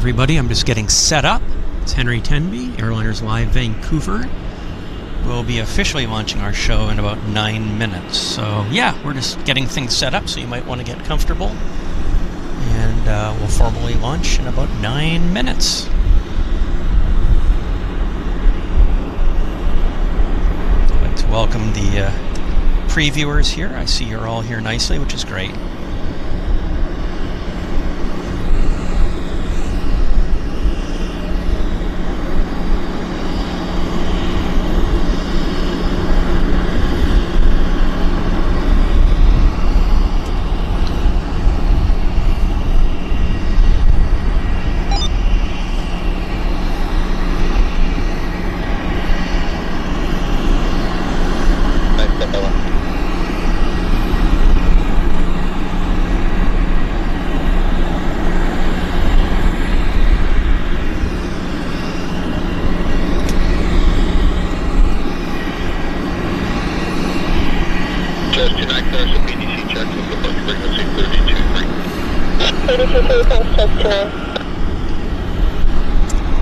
everybody. I'm just getting set up. It's Henry Tenby, Airliners Live Vancouver. We'll be officially launching our show in about 9 minutes. So yeah, we're just getting things set up, so you might want to get comfortable. And we'll formally launch in about 9 minutes. I'd like to welcome the previewers here. I see you're all here nicely, which is great.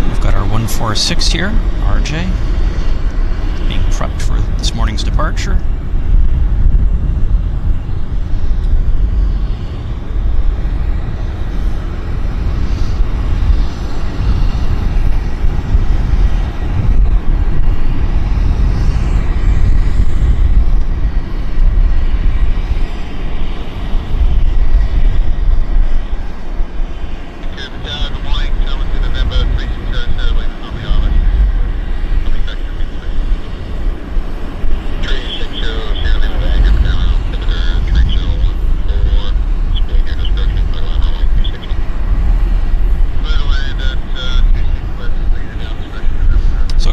We've got our 146 here, RJ, being prepped for this morning's departure.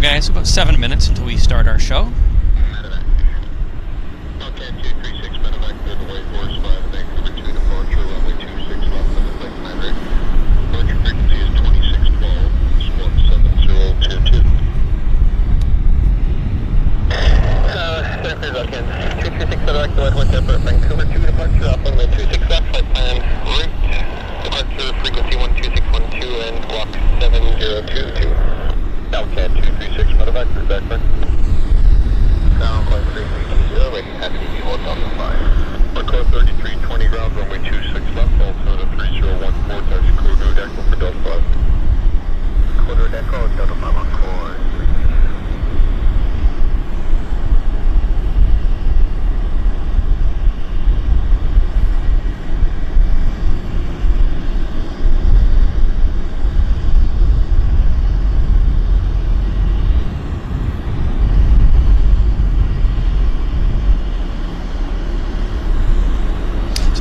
Guys, about 7 minutes until we start our show. Okay, 236 medevac, clear the way, course 5, Vancouver 2 departure, runway 26 left on the flight plan rate. Departure frequency is 2612, sport 7022. Clear again. 236 medevac, the right Westjet, Vancouver 2 departure, off runway 26 left, flight plan route. Departure frequency 12612 and clock 7022. Hellcat 236 medevac, clear back back. Sound like 330, waiting at TV 1005. Record 3320 ground, runway 26 left, altimeter 3014, taxi Cargojet Echo for Delta 5. Cargojet Echo, Delta 5 on course.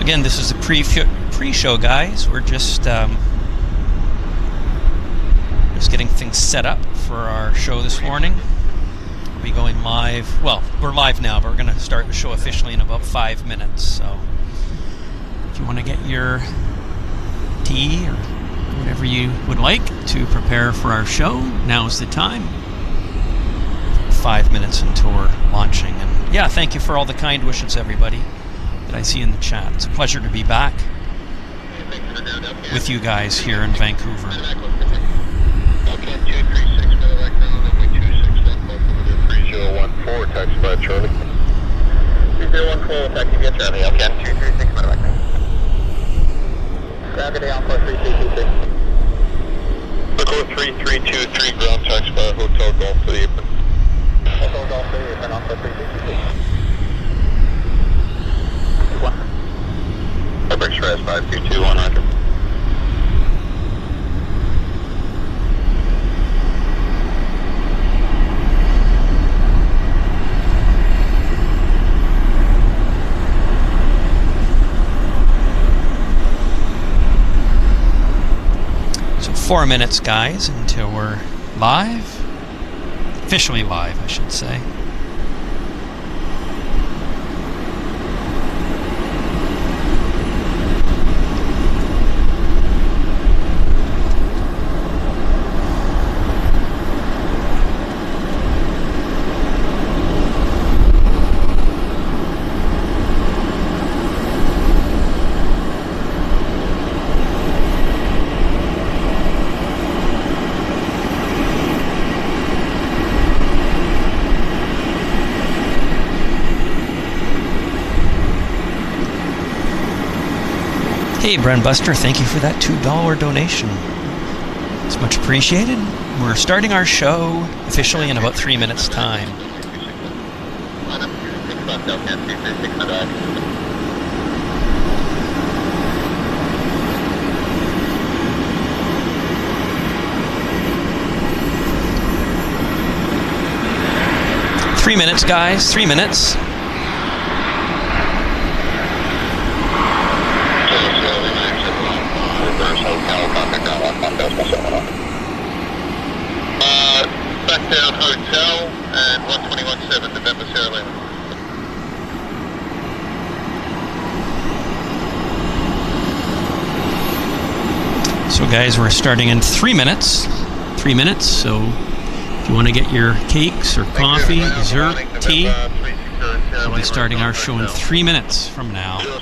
Again, this is a pre-show, guys. We're just getting things set up for our show this morning. We'll be going live. Well, we're live now, but we're going to start the show officially in about 5 minutes. So, if you want to get your tea or whatever you would like to prepare for our show, now's the time. 5 minutes until we're launching. And yeah, thank you for all the kind wishes, everybody. I see in the chat. It's a pleasure to be back with you guys here in Vancouver. Okay, 236 medevac ground, runway 26 left, altimeter 3014, taxi by Charlie. 3014, taxi via Charlie, okay, 236 medevac ground. Gravity on course 3323. Record 3323, ground taxi by Hotel Golf to the apron. Hotel Golf to the apron on course 3323. Express 522100. So 4 minutes, guys, until we're live. Officially live, I should say. Hey, Bren Buster, thank you for that $2 donation. It's much appreciated. We're starting our show officially in about 3 minutes' time. 3 minutes, guys. 3 minutes. Back down hotel and 121.7 November Sierra Lima. So guys, we're starting in 3 minutes. 3 minutes, so if you want to get your cakes or coffee, dessert, tea, we'll be starting our show in 3 minutes from now. Yep.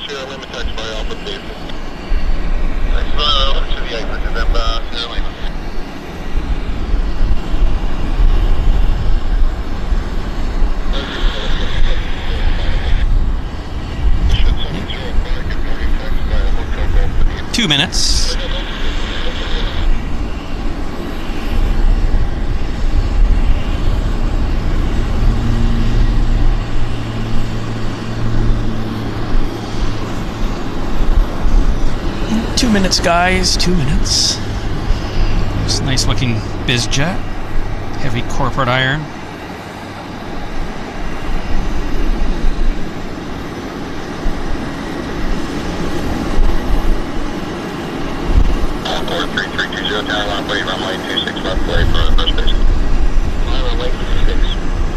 2 minutes. Minutes, guys. 2 minutes. It's a nice looking bizjet. Heavy corporate iron. Airport 3320 tower runway, runway 26 left, way for the first station. Runway 26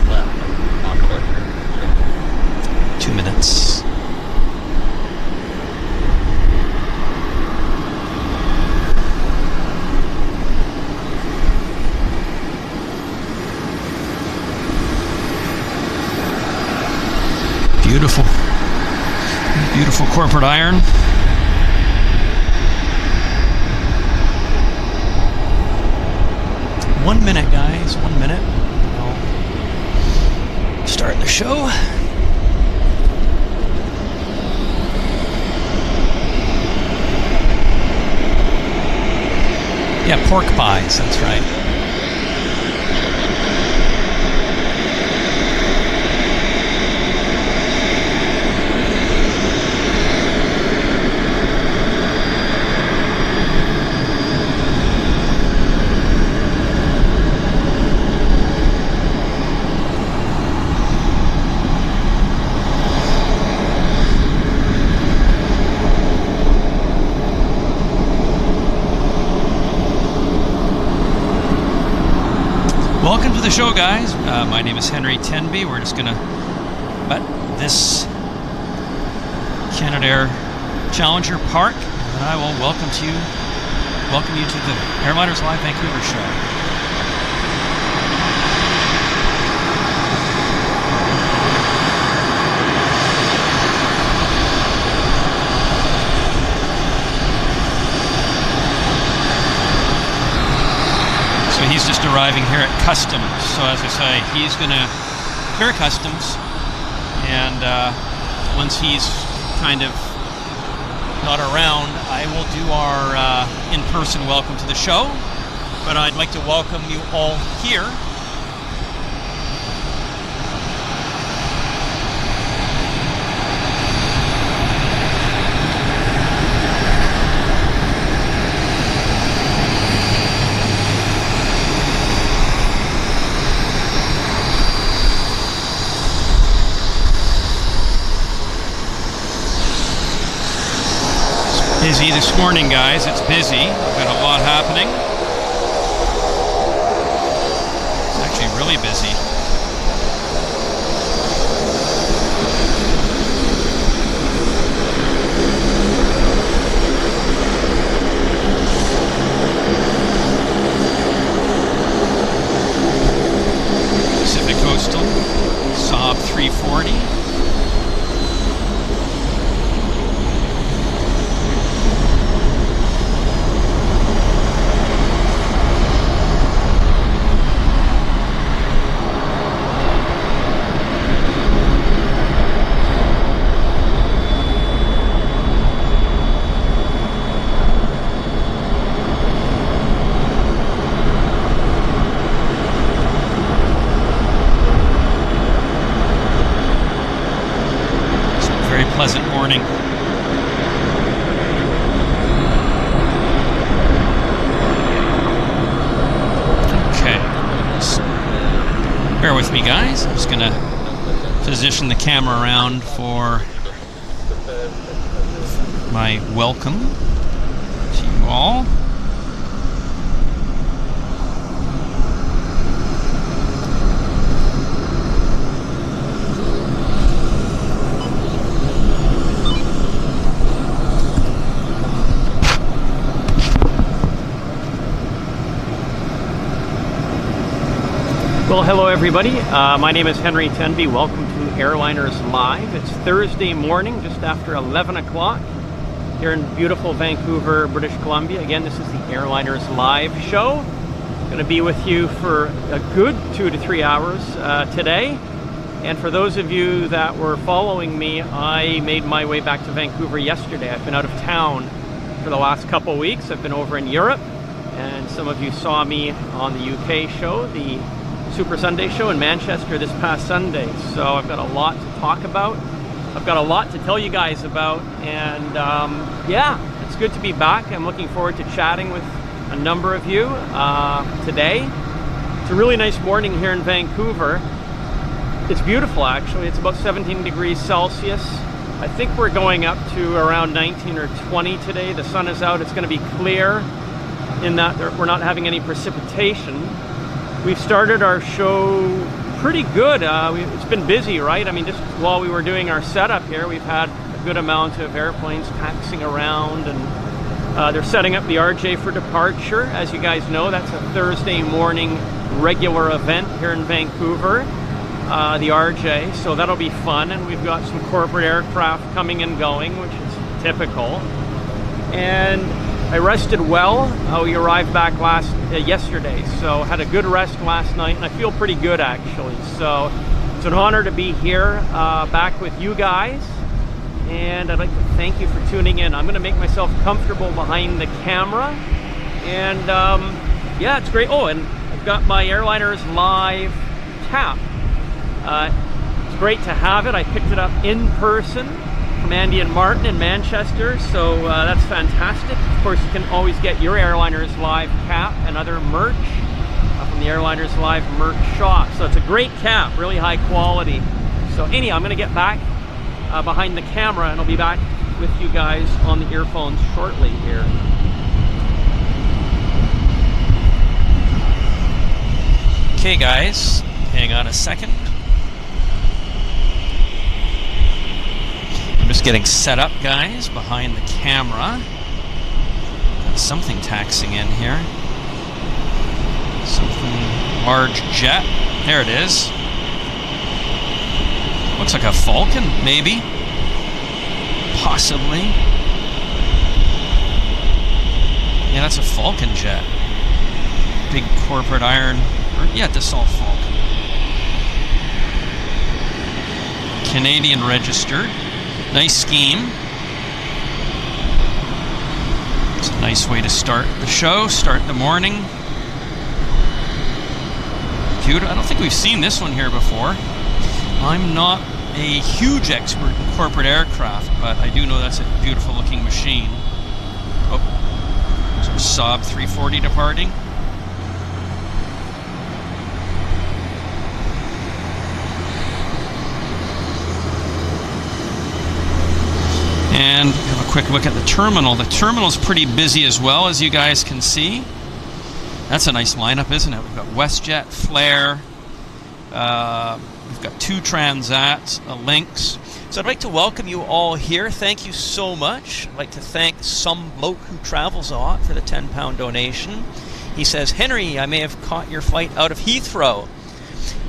left, encore. 2 minutes. Beautiful. Beautiful corporate iron. One minute, guys. 1 minute. I'll start the show. Yeah, pork pies. That's right. Welcome to the show, guys. My name is Henry Tenby. We're just gonna at this Canada Challenger Park, and I will welcome you to the Airliners Live Vancouver show. He's just arriving here at customs. So as I say, he's going to clear customs, and once he's kind of not around, I will do our in-person welcome to the show. But I'd like to welcome you all here. Busy this morning, guys. It's busy. We've got a lot happening. It's actually really busy. Pacific Coastal, Saab 340. me, guys. I'm just going to position the camera around for my welcome to you all. Well, hello everybody. My name is Henry Tenby. Welcome to Airliners Live. It's Thursday morning, just after 11 o'clock here in beautiful Vancouver, British Columbia. Again, this is the Airliners Live show. I'm going to be with you for a good 2 to 3 hours today. And for those of you that were following me, I made my way back to Vancouver yesterday. I've been out of town for the last couple weeks. I've been over in Europe, and some of you saw me on the UK show, the Super Sunday show in Manchester this past Sunday. So I've got a lot to talk about. I've got a lot to tell you guys about, and yeah, it's good to be back. I'm looking forward to chatting with a number of you today. It's a really nice morning here in Vancouver. It's beautiful, actually. It's about 17 degrees Celsius. I think we're going up to around 19 or 20 today. The sun is out. It's going to be clear in that we're not having any precipitation. We've started our show pretty good. It's been busy, right? I mean, just while we were doing our setup here, we've had a good amount of airplanes taxiing around, and they're setting up the RJ for departure. As you guys know, that's a Thursday morning regular event here in Vancouver, the RJ, so that'll be fun. And we've got some corporate aircraft coming and going, which is typical. And I rested well. We arrived back yesterday, so had a good rest last night, and I feel pretty good actually. So it's an honor to be here back with you guys, and I'd like to thank you for tuning in. I'm going to make myself comfortable behind the camera, and yeah, it's great. Oh, and I've got my Airliners Live cap. It's great to have it. I picked it up in person from Andy and Martin in Manchester, so that's fantastic. Of course, you can always get your Airliners Live cap and other merch from the Airliners Live merch shop. So it's a great cap, really high quality. So anyhow, I'm going to get back behind the camera, and I'll be back with you guys on the earphones shortly here. Okay, guys, hang on a second. I'm just getting set up, guys, behind the camera. Got something taxiing in here. Something large jet. There it is. Looks like a Falcon, maybe. Possibly. Yeah, that's a Falcon jet. Big corporate iron. Yeah, Dassault Falcon. Canadian registered. Nice scheme. It's a nice way to start the show, start the morning. Cute. I don't think we've seen this one here before. I'm not a huge expert in corporate aircraft, but I do know that's a beautiful looking machine. Oh, there's our Saab A340 departing. And have a quick look at the terminal. The terminal's pretty busy as well, as you guys can see. That's a nice lineup, isn't it? We've got Westjet, Flair. We've got 2 Transats, a Lynx. So I'd like to welcome you all here. Thank you so much. I'd like to thank Some Bloke Who Travels a Lot for the £10 donation. He says, Henry, I may have caught your flight out of Heathrow.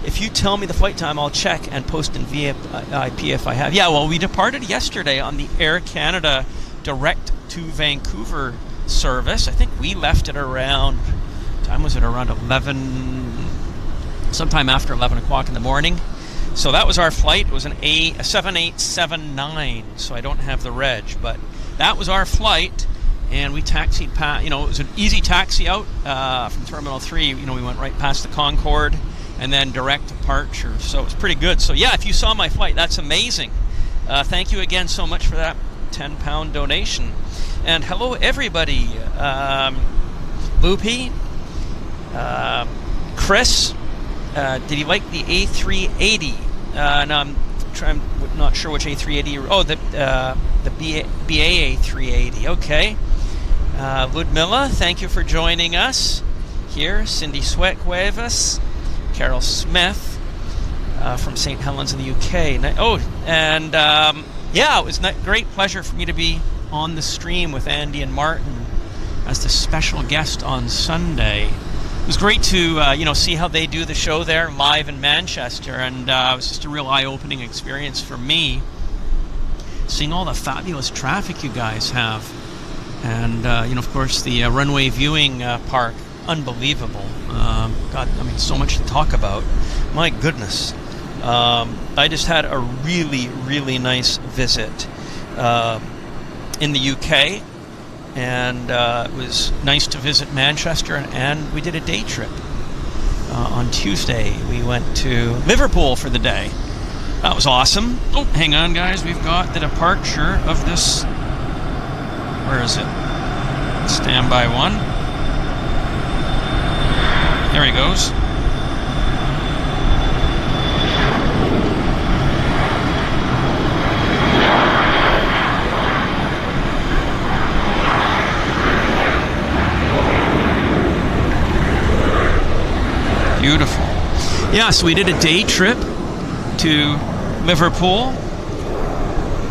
If you tell me the flight time, I'll check and post in VIP if I have. Yeah, well, we departed yesterday on the Air Canada direct to Vancouver service. I think we left at around, what time was it? Around 11, sometime after 11 o'clock in the morning. So that was our flight. It was a 7879, so I don't have the reg, but that was our flight. And we taxied past, it was an easy taxi out from Terminal 3. We went right past the Concorde, and then direct departure. So it was pretty good. So yeah, if you saw my flight, that's amazing. Thank you again so much for that £10 donation. And hello everybody. Loopy, Chris, did he like the A380? No, I'm not sure which A380. Oh, the BA A380. Okay. Ludmilla, thank you for joining us here. Cindy Sweck-Cuevas, Carol Smith from St. Helens in the UK. Oh, and yeah, it was a great pleasure for me to be on the stream with Andy and Martin as the special guest on Sunday. It was great to see how they do the show there live in Manchester, and it was just a real eye-opening experience for me, seeing all the fabulous traffic you guys have, and of course the runway viewing park, unbelievable. God, I mean, so much to talk about. My goodness. I just had a really, really nice visit in the UK. And it was nice to visit Manchester, and we did a day trip. On Tuesday, we went to Liverpool for the day. That was awesome. Oh, hang on, guys. We've got the departure of this. Where is it? Standby 1. There he goes. Beautiful. Yeah, so we did a day trip to Liverpool.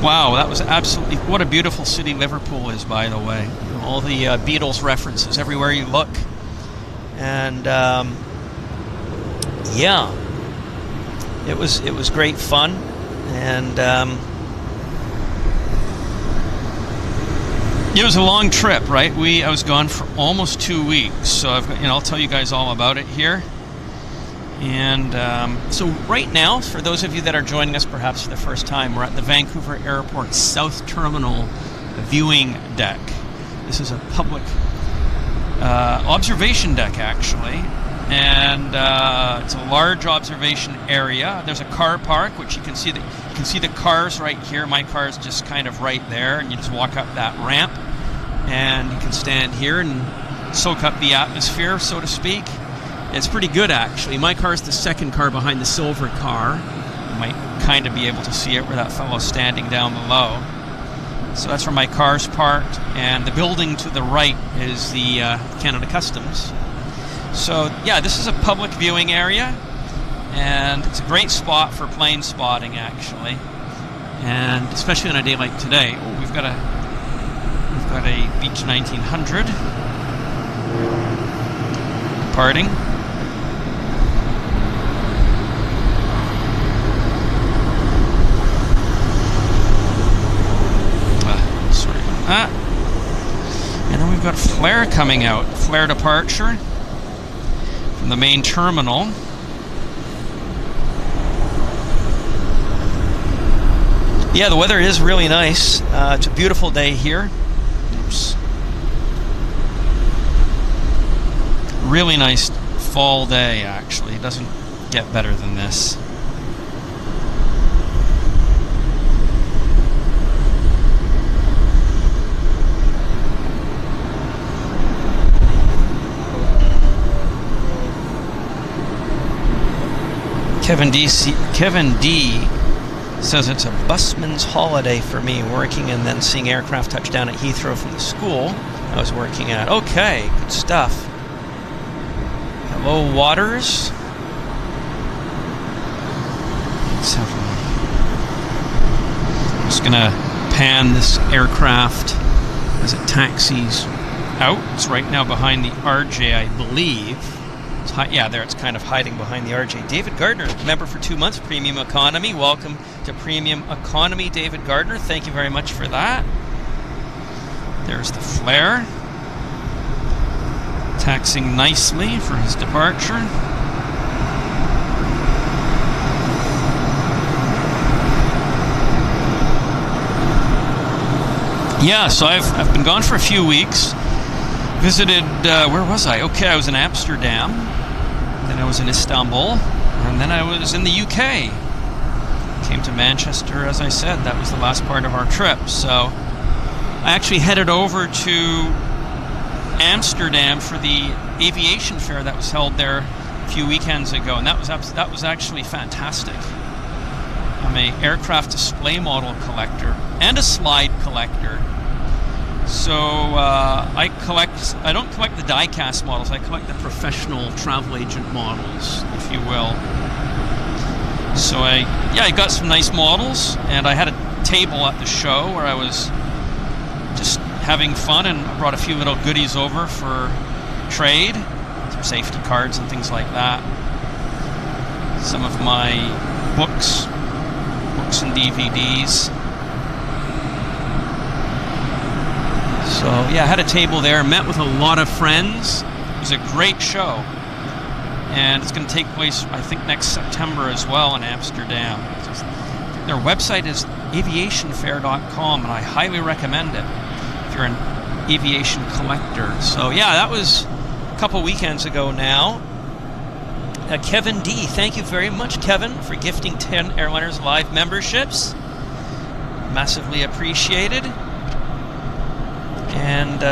Wow, that was absolutely... What a beautiful city Liverpool is, by the way. All the Beatles references everywhere you look. And, yeah. It was great fun. And, it was a long trip, right? I was gone for almost 2 weeks. So I'll tell you guys all about it here. And so right now, for those of you that are joining us perhaps for the first time, we're at the Vancouver Airport South Terminal viewing deck. This is a public observation deck, actually. And it's a large observation area. There's a car park, which you can see the cars right here. My car is just kind of right there, and you just walk up that ramp, and you can stand here and soak up the atmosphere, so to speak. It's pretty good, actually. My car is the second car behind the silver car. You might kind of be able to see it where that fellow's standing down below. So that's where my car's parked, and the building to the right is the Canada Customs. So yeah, this is a public viewing area, and it's a great spot for plane spotting, actually. And especially on a day like today. Oh, we've got a Beech 1900 departing. And then we've got Flare coming out. Flare departure from the main terminal. Yeah, the weather is really nice. It's a beautiful day here. Oops. Really nice fall day, actually. It doesn't get better than this. Kevin D says it's a busman's holiday for me, working and then seeing aircraft touch down at Heathrow from the school I was working at. Okay, good stuff. Hello, Waters. I'm just gonna pan this aircraft as it taxis out. It's right now behind the RJ, I believe. Yeah, there it's kind of hiding behind the RJ. David Gardner, member for 2 months, Premium Economy. Welcome to Premium Economy, David Gardner. Thank you very much for that. There's the Flare. Taxiing nicely for his departure. Yeah, so I've been gone for a few weeks. Visited, where was I? Okay, I was in Amsterdam, then I was in Istanbul, and then I was in the UK. Came to Manchester, as I said. That was the last part of our trip. So I actually headed over to Amsterdam for the aviation fair that was held there a few weekends ago, and that was actually fantastic. I'm a aircraft display model collector and a slide collector. So I don't collect the die-cast models, I collect the professional travel agent models, if you will. So I got some nice models, and I had a table at the show where I was just having fun, and I brought a few little goodies over for trade, some safety cards and things like that. Some of my books and DVDs. So yeah, I had a table there, met with a lot of friends. It was a great show, and it's going to take place, I think, next September as well in Amsterdam. Their website is aviationfair.com, and I highly recommend it if you're an aviation collector. So yeah, that was a couple weekends ago now. Kevin D, thank you very much, Kevin, for gifting 10 Airliners Live memberships. Massively appreciated. And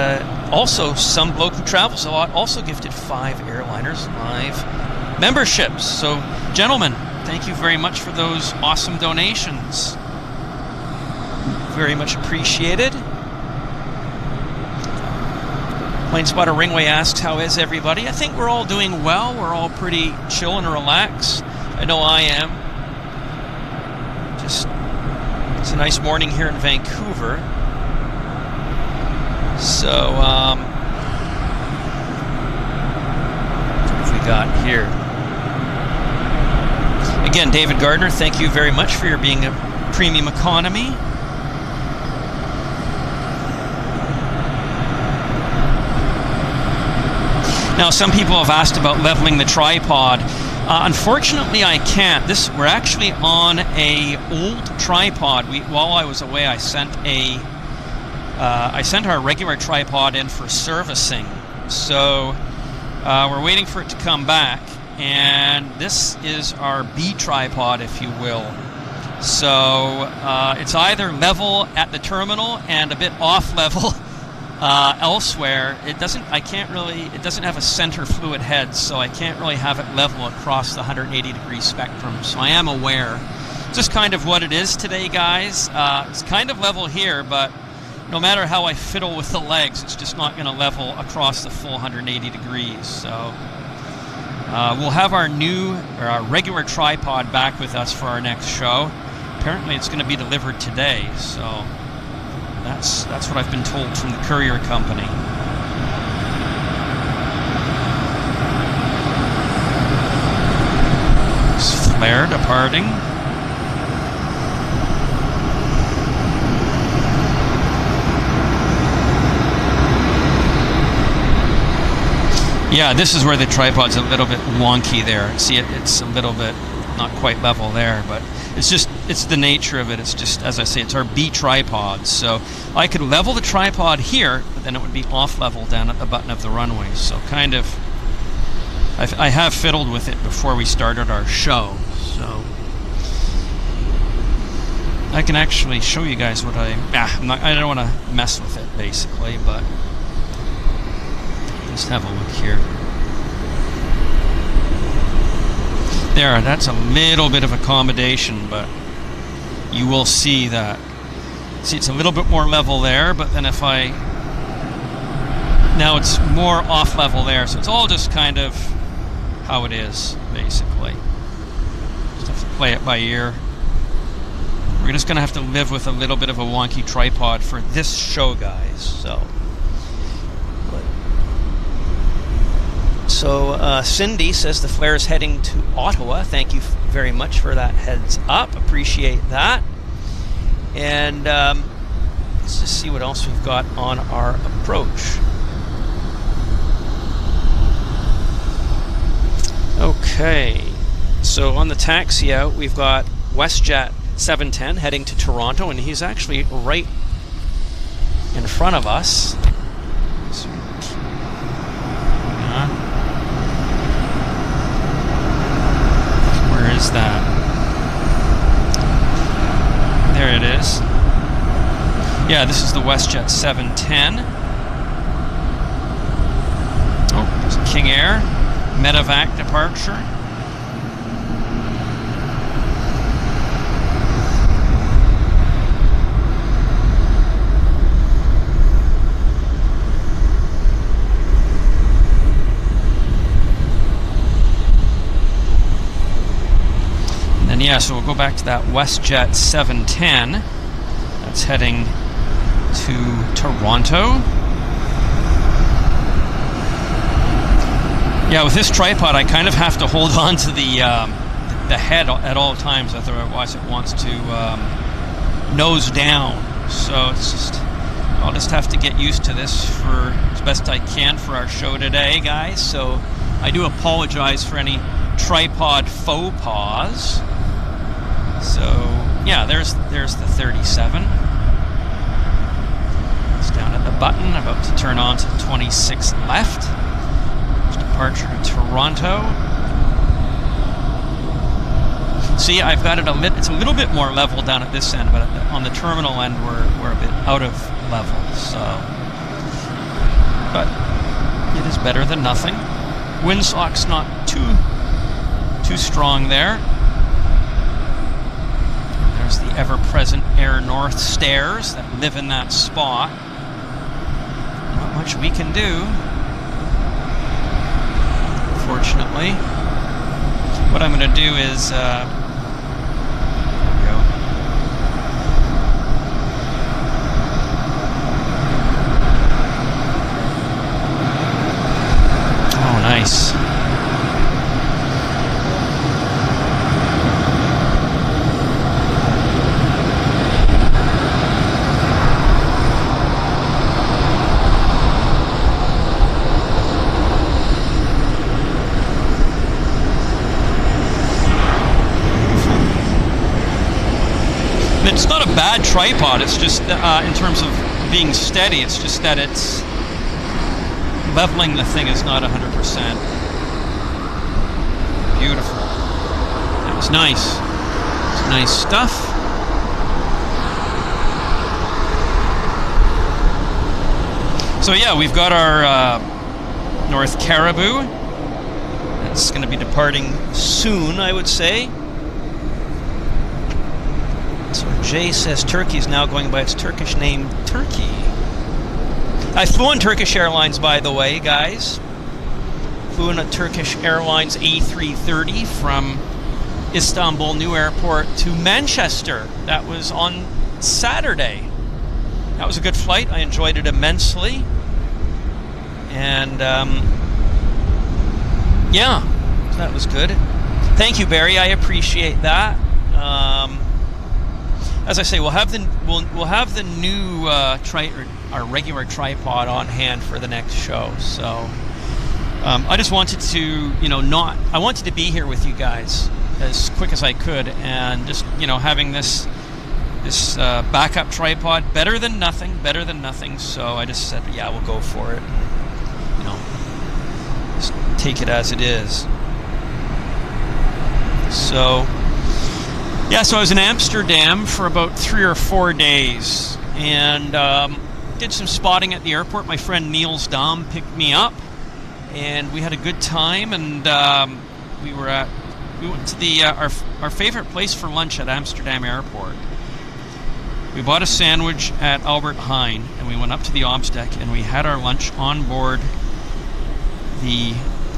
also, some bloke who travels a lot also gifted 5 Airliners Live memberships. So, gentlemen, thank you very much for those awesome donations. Very much appreciated. Plane Spotter Ringway asks, how is everybody? I think we're all doing well. We're all pretty chill and relaxed. I know I am. Just, it's a nice morning here in Vancouver. So, what have we got here? Again, David Gardner, thank you very much for your being a premium economy. Now, some people have asked about leveling the tripod. Unfortunately, I can't. We're actually on a old tripod. While I was away, I sent our regular tripod in for servicing. So we're waiting for it to come back, and this is our B tripod, if you will. So it's either level at the terminal and a bit off level elsewhere. It doesn't have a center fluid head, so I can't really have it level across the 180-degree spectrum. So I am aware. Just kind of what it is today, guys. It's kind of level here, but no matter how I fiddle with the legs, it's just not going to level across the full 180 degrees. So we'll have our regular tripod back with us for our next show. Apparently, it's going to be delivered today. So that's what I've been told from the courier company. Flare departing. Yeah, this is where the tripod's a little bit wonky there. See, it's a little bit not quite level there, but it's the nature of it. It's just, as I say, it's our B tripod. So I could level the tripod here, but then it would be off level down at the button of the runway. So kind of, I have fiddled with it before we started our show. So I can actually show you guys what I don't want to mess with it basically, but let's have a look here. There, that's a little bit of accommodation, but you will see that. See, it's a little bit more level there, but then now it's more off level there, so it's all just kind of how it is, basically. Just have to play it by ear. We're just going to have to live with a little bit of a wonky tripod for this show, guys, so. So Cindy says the flare is heading to Ottawa. Thank you very much for that heads up. Appreciate that. And let's just see what else we've got on our approach. Okay. So on the taxi out, we've got Westjet 710 heading to Toronto, and he's actually right in front of us. That there it is. Yeah, this is the Westjet 710. Oh, there's King Air. medevac departure. Yeah, so we'll go back to that Westjet 710 that's heading to Toronto. Yeah, with this tripod, I kind of have to hold on to the head at all times, otherwise it wants to nose down. So it's just, I'll just have to get used to this for as best I can for our show today, guys. So I do apologize for any tripod faux pas. So yeah, there's the 37. It's down at the button, about to turn on to 26 left. Departure to Toronto. See, I've got it it's a little bit more level down at this end, but on the terminal end we're a bit out of level. So, but it is better than nothing. Windsock's not too strong there. The ever-present Air North stairs that live in that spot. Not much we can do, unfortunately. What I'm going to do is there we go. Oh, nice. It's not a bad tripod, it's just in terms of being steady, it's just that it's leveling the thing is not 100%. Beautiful. That was nice. It's nice stuff. So yeah, we've got our North Caribou. It's going to be departing soon, I would say. So Jay says Turkey is now going by its Turkish name, Turkey. I flew on Turkish Airlines, by the way, guys. Flew in a Turkish Airlines A340 from Istanbul New Airport to Manchester. That was on Saturday. That was a good flight. I enjoyed it immensely. And, yeah, that was good. Thank you, Barry. I appreciate that. As I say, we'll have the new our regular tripod on hand for the next show. So I just wanted to, I wanted to be here with you guys as quick as I could, and just having this backup tripod, better than nothing. So I just said, yeah, we'll go for it. Just take it as it is. So. Yeah, so I was in Amsterdam for about 3 or 4 days, and did some spotting at the airport. My friend Niels Dam picked me up, and we had a good time. And we went to our favorite place for lunch at Amsterdam Airport. We bought a sandwich at Albert Heijn, and we went up to the obs deck, and we had our lunch on board the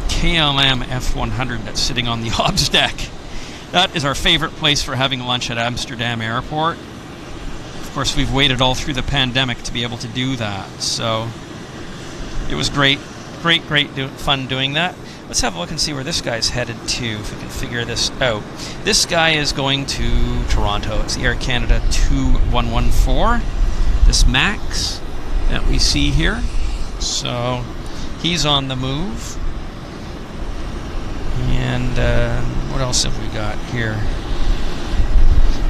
KLM F100 that's sitting on the obs deck. That is our favorite place for having lunch at Amsterdam Airport. Of course, we've waited all through the pandemic to be able to do that. So it was great fun doing that. Let's have a look and see where this guy's headed to, if we can figure this out. This guy is going to Toronto. It's the Air Canada 2114. This Max that we see here. So he's on the move. And what else have we got here?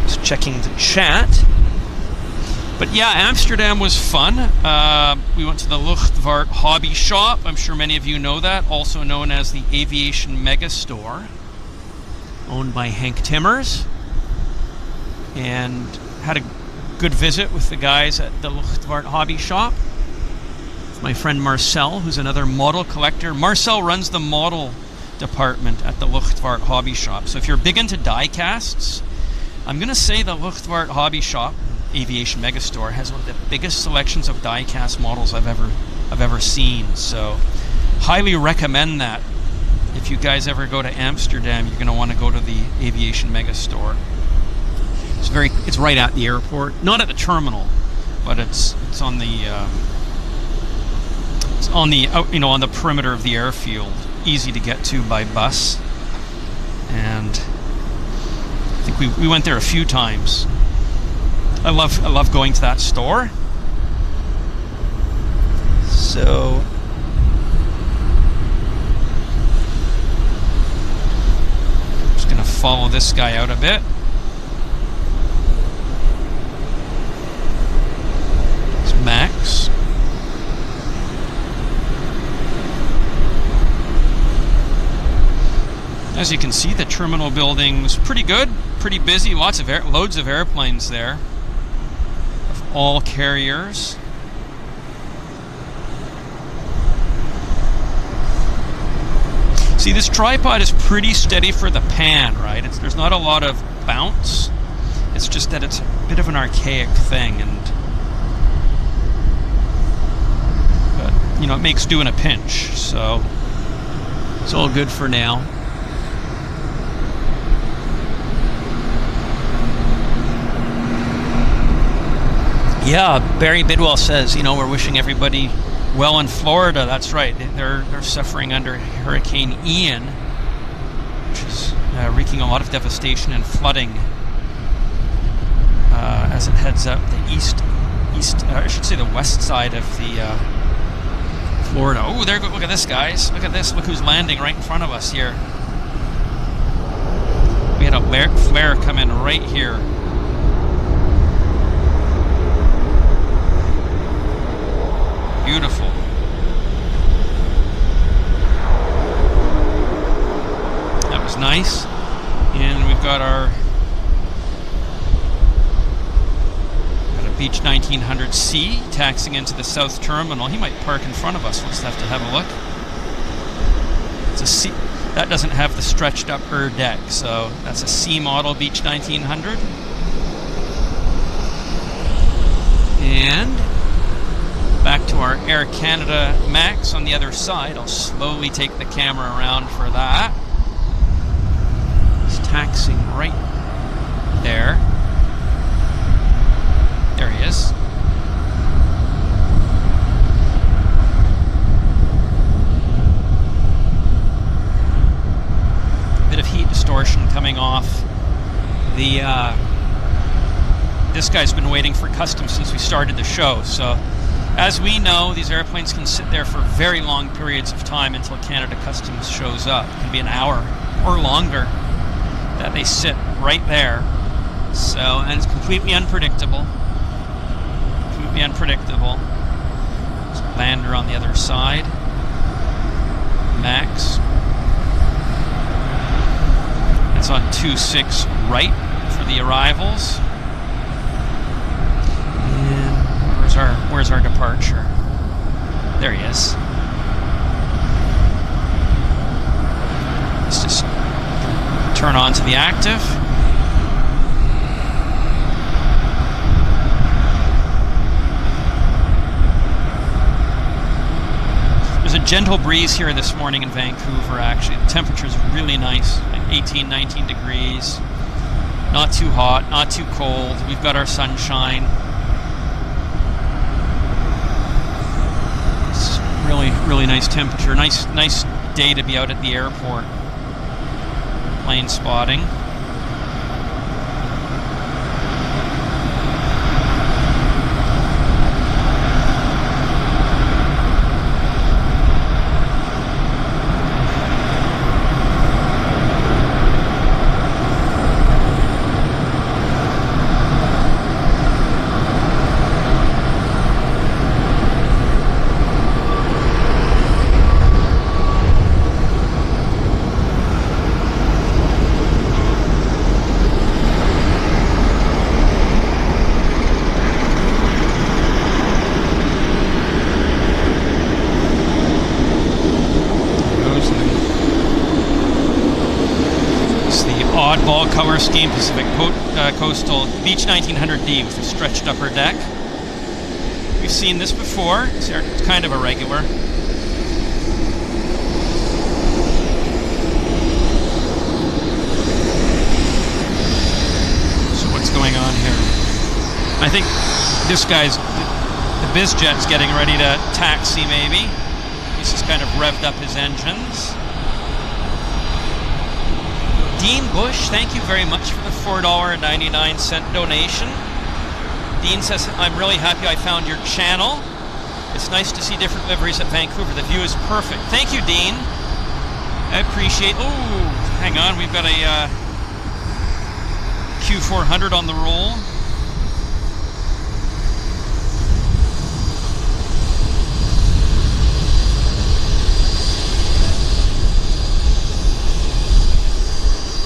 Just checking the chat. But yeah, Amsterdam was fun. We went to the Luftvaart Hobby Shop. I'm sure many of you know that, also known as the Aviation Megastore, owned by Hank Timmers. And had a good visit with the guys at the Luftvaart Hobby Shop. My friend Marcel, who's another model collector. Marcel runs the model department at the Luftvaart Hobby Shop. So if you're big into die casts, I'm going to say the Luftvaart Hobby Shop, Aviation Megastore, has one of the biggest selections of die cast models I've ever seen. So highly recommend that. If you guys ever go to Amsterdam, you're going to want to go to the Aviation Megastore. It's right at the airport, not at the terminal, but it's on the on the perimeter of the airfield, easy to get to by bus. And I think we went there a few times. I love going to that store. So just gonna follow this guy out a bit. It's Max. As you can see, the terminal building's pretty good, pretty busy. Loads of airplanes there, of all carriers. See, this tripod is pretty steady for the pan, right? There's not a lot of bounce. It's just that it's a bit of an archaic thing, but it makes do in a pinch. So it's all good for now. Yeah, Barry Bidwell says, we're wishing everybody well in Florida. That's right. They're suffering under Hurricane Ian, which is wreaking a lot of devastation and flooding as it heads up the the west side of the Florida. Oh, look at this, guys. Look at this. Look who's landing right in front of us here. We had a flare come in right here. Beautiful. That was nice. And we've got a Beech 1900C taxiing into the south terminal. He might park in front of us. We'll just have to have a look. It's a C. That doesn't have the stretched up deck, so that's a C model Beech 1900. And back to our Air Canada Max on the other side. I'll slowly take the camera around for that. It's taxiing right there. There he is. Bit of heat distortion coming off the this guy's been waiting for customs since we started the show, so as we know, these airplanes can sit there for very long periods of time until Canada Customs shows up. It can be an hour or longer that they sit right there. So, and it's completely unpredictable. Completely unpredictable. There's a lander on the other side. Max. It's on 26 right for the arrivals. Where's our departure? There he is. Let's just turn on to the active. There's a gentle breeze here this morning in Vancouver, actually. The temperature is really nice, like 18, 19 degrees. Not too hot, not too cold. We've got our sunshine. Really nice temperature. Nice day to be out at the airport. Plane spotting. Ball color scheme, Pacific Coastal Beach 1900D with a stretched upper deck. We've seen this before. It's kind of a regular. So what's going on here? I think this guy's, the BizJet's getting ready to taxi maybe. He's just kind of revved up his engines. Dean Bush, thank you very much for the $4.99 donation. Dean says, I'm really happy I found your channel. It's nice to see different liveries at Vancouver. The view is perfect. Thank you, Dean. I appreciate... Oh, hang on. We've got a Q400 on the roll.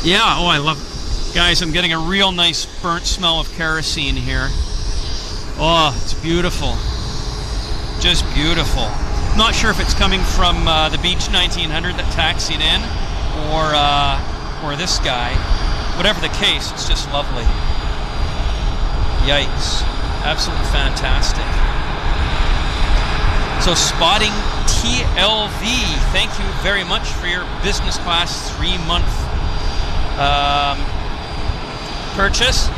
Yeah, oh, I love it. Guys, I'm getting a real nice burnt smell of kerosene here. Oh, it's beautiful. Just beautiful. Not sure if it's coming from the Beach 1900 that taxied in or this guy. Whatever the case, it's just lovely. Yikes. Absolutely fantastic. So spotting TLV, thank you very much for your business class 3-month purchase.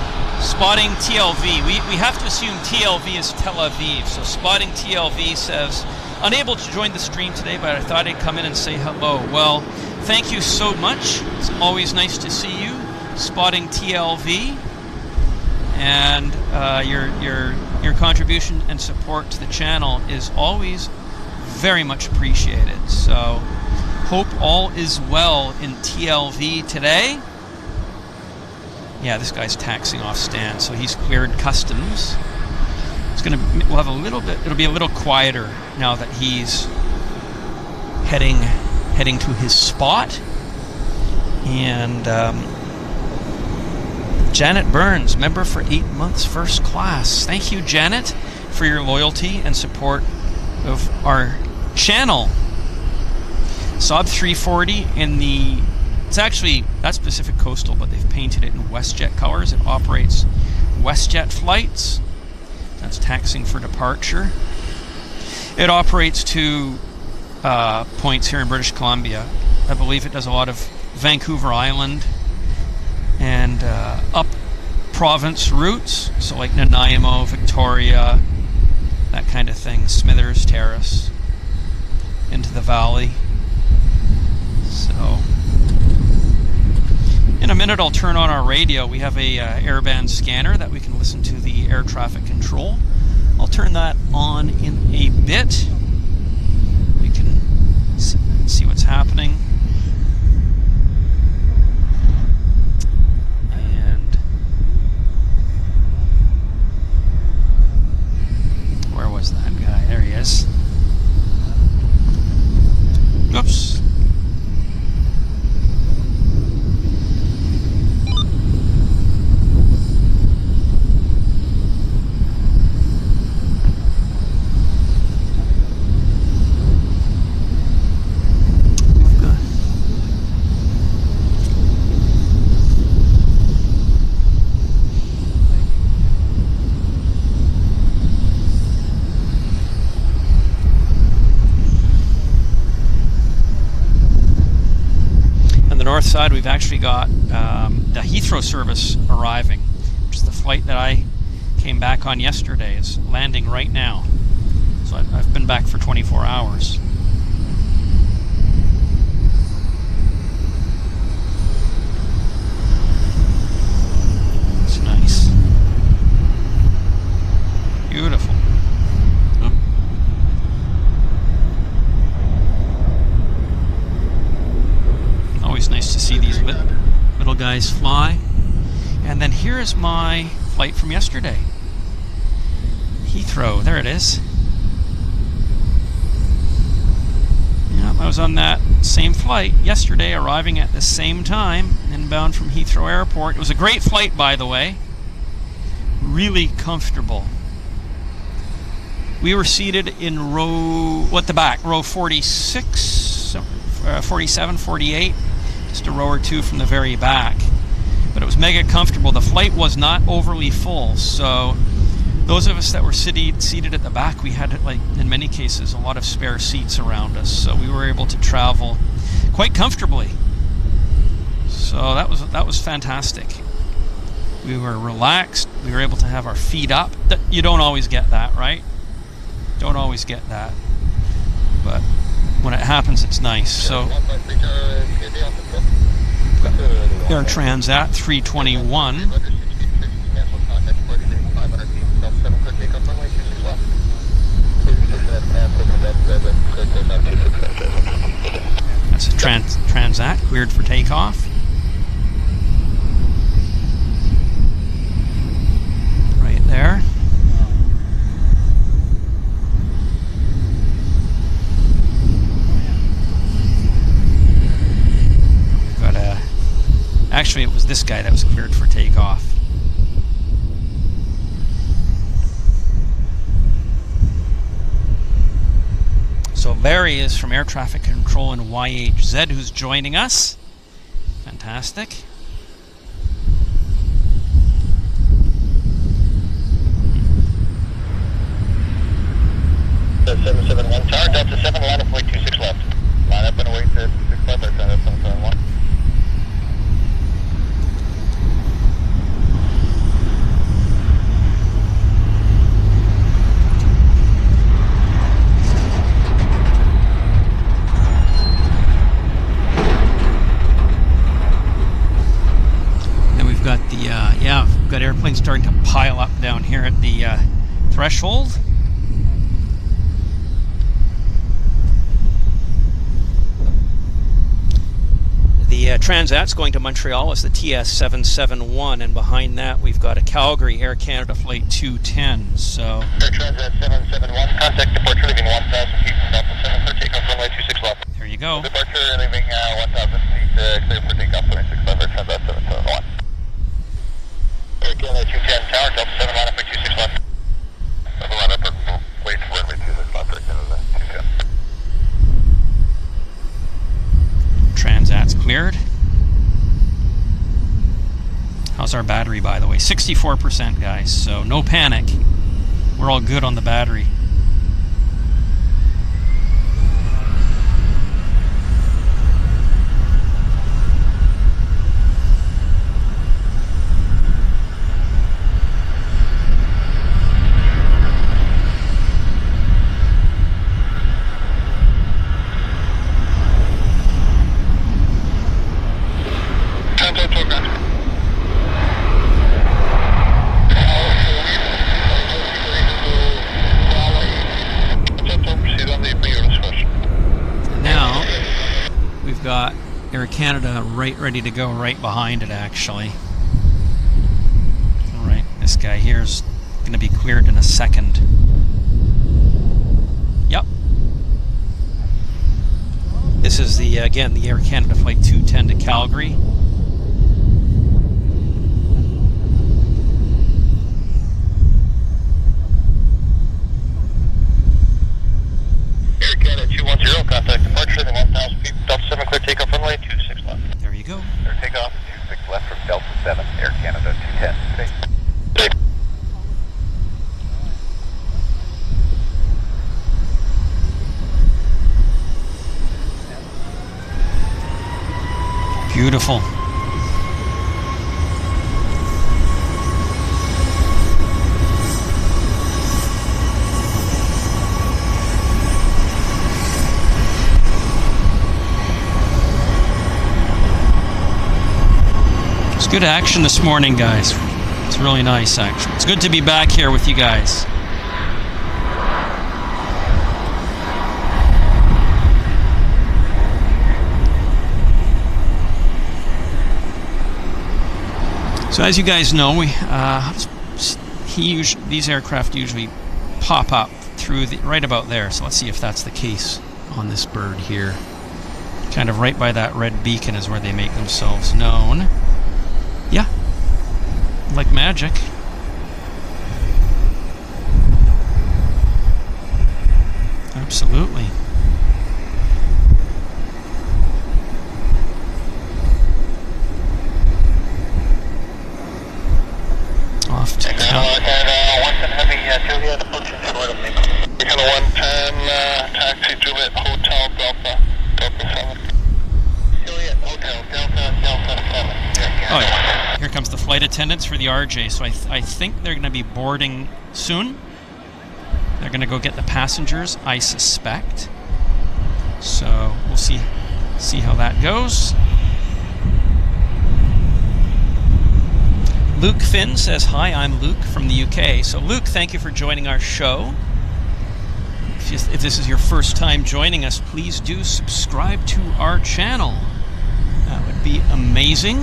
Spotting TLV. We have to assume TLV is Tel Aviv. So Spotting TLV says, unable to join the stream today, but I thought I'd come in and say hello. Well, thank you so much. It's always nice to see you. Spotting TLV. And your contribution and support to the channel is always very much appreciated. So hope all is well in TLV today. Yeah, this guy's taxiing off stand, so he's cleared customs. We'll have a little bit. It'll be a little quieter now that he's heading to his spot. And Janet Burns, member for 8 months, first class. Thank you, Janet, for your loyalty and support of our channel. Saab 340 in the... It's actually, that's Pacific Coastal, but they've painted it in Westjet colors. It operates Westjet flights. That's taxiing for departure. It operates to points here in British Columbia. I believe it does a lot of Vancouver Island and up province routes. So like Nanaimo, Victoria, that kind of thing. Smithers Terrace, into the valley. So... in a minute I'll turn on our radio. We have a airband scanner that we can listen to the air traffic control. I'll turn that on in a bit. We can see what's happening. And where was that guy? There he is. Oops. North side, we've actually got the Heathrow service arriving, which is the flight that I came back on yesterday. Is landing right now. So I've been back for 24 hours. It's nice. Beautiful. Always nice to see these little guys fly. And then here is my flight from yesterday. Heathrow, there it is. Yeah, I was on that same flight yesterday, arriving at the same time, inbound from Heathrow Airport. It was a great flight, by the way. Really comfortable. We were seated in row 46, 47, 48. Just a row or two from the very back. but it was mega comfortable. The flight was not overly full, so those of us that were seated at the back, we had, like, in many cases, a lot of spare seats around us, so we were able to travel quite comfortably. So that was fantastic. We were relaxed. We were able to have our feet up. You don't always get that, right? Don't always get that, but when it happens, it's nice. So Air Transat 321. That's a Transat cleared for takeoff. Right there. Got a. Actually, it was this guy that was cleared for takeoff. So Barry is from Air Traffic Control in YHZ who's joining us. Fantastic. That's 771 tower, Delta 7, line up way 26 left. Line up and away to 65, Air Canada 771. We've got airplanes starting to pile up down here at the threshold. The Transat's going to Montreal. It's the TS771, and behind that we've got a Calgary Air Canada Flight 210. So Air Transat 771, contact departure leaving 1,000 feet from Delta 7 for takeoff runway 26 left. there you go. Departure leaving 1,000 feet, clear for takeoff runway 65, Air Transat 771. Air Canada 210 tower, Delta 7, line up way 26 left. Line up and wait for runway 26 left, Air Canada 210. Transat's cleared. How's our battery, by the way? 64%, guys, so no panic. We're all good on the battery. Air Canada right ready to go right behind it, actually. Alright, this guy here is going to be cleared in a second. Yep. This is the, again, the Air Canada Flight 210 to Calgary. Air Canada 210, contact departure, then 1,000 feet, Delta 7, clear takeoff runway 26 left. There you go. Clear takeoff 26 left from Delta 7, Air Canada 210. Stay. Beautiful. Good action this morning, guys. It's really nice, actually. It's good to be back here with you guys. So as you guys know, these aircraft usually pop up through right about there. So let's see if that's the case on this bird here. Kind of right by that red beacon is where they make themselves known. Yeah, like magic. Absolutely. Juliet Hotel Delta, Delta 7. Juliet Hotel Delta 7. Oh, yeah. Here comes the flight attendants for the RJ. So I think they're going to be boarding soon. They're going to go get the passengers, I suspect. So we'll see how that goes. Luke Finn says, hi, I'm Luke from the UK. So Luke, thank you for joining our show. If this is your first time joining us, please do subscribe to our channel. That would be amazing.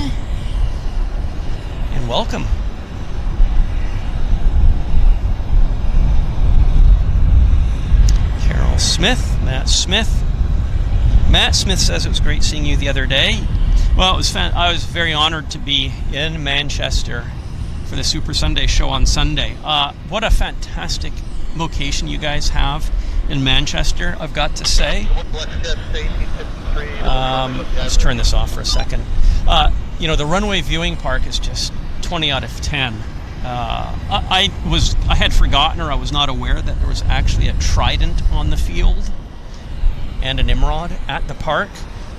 And welcome. Carol Smith, Matt Smith. Matt Smith says it was great seeing you the other day. Well, it was I was very honored to be in Manchester for the Super Sunday show on Sunday. What a fantastic location you guys have in Manchester, I've got to say. Let's turn this off for a second. You know, the runway viewing park is just 20 out of 10. I had forgotten, or I was not aware that there was actually a Trident on the field and an Imrod at the park.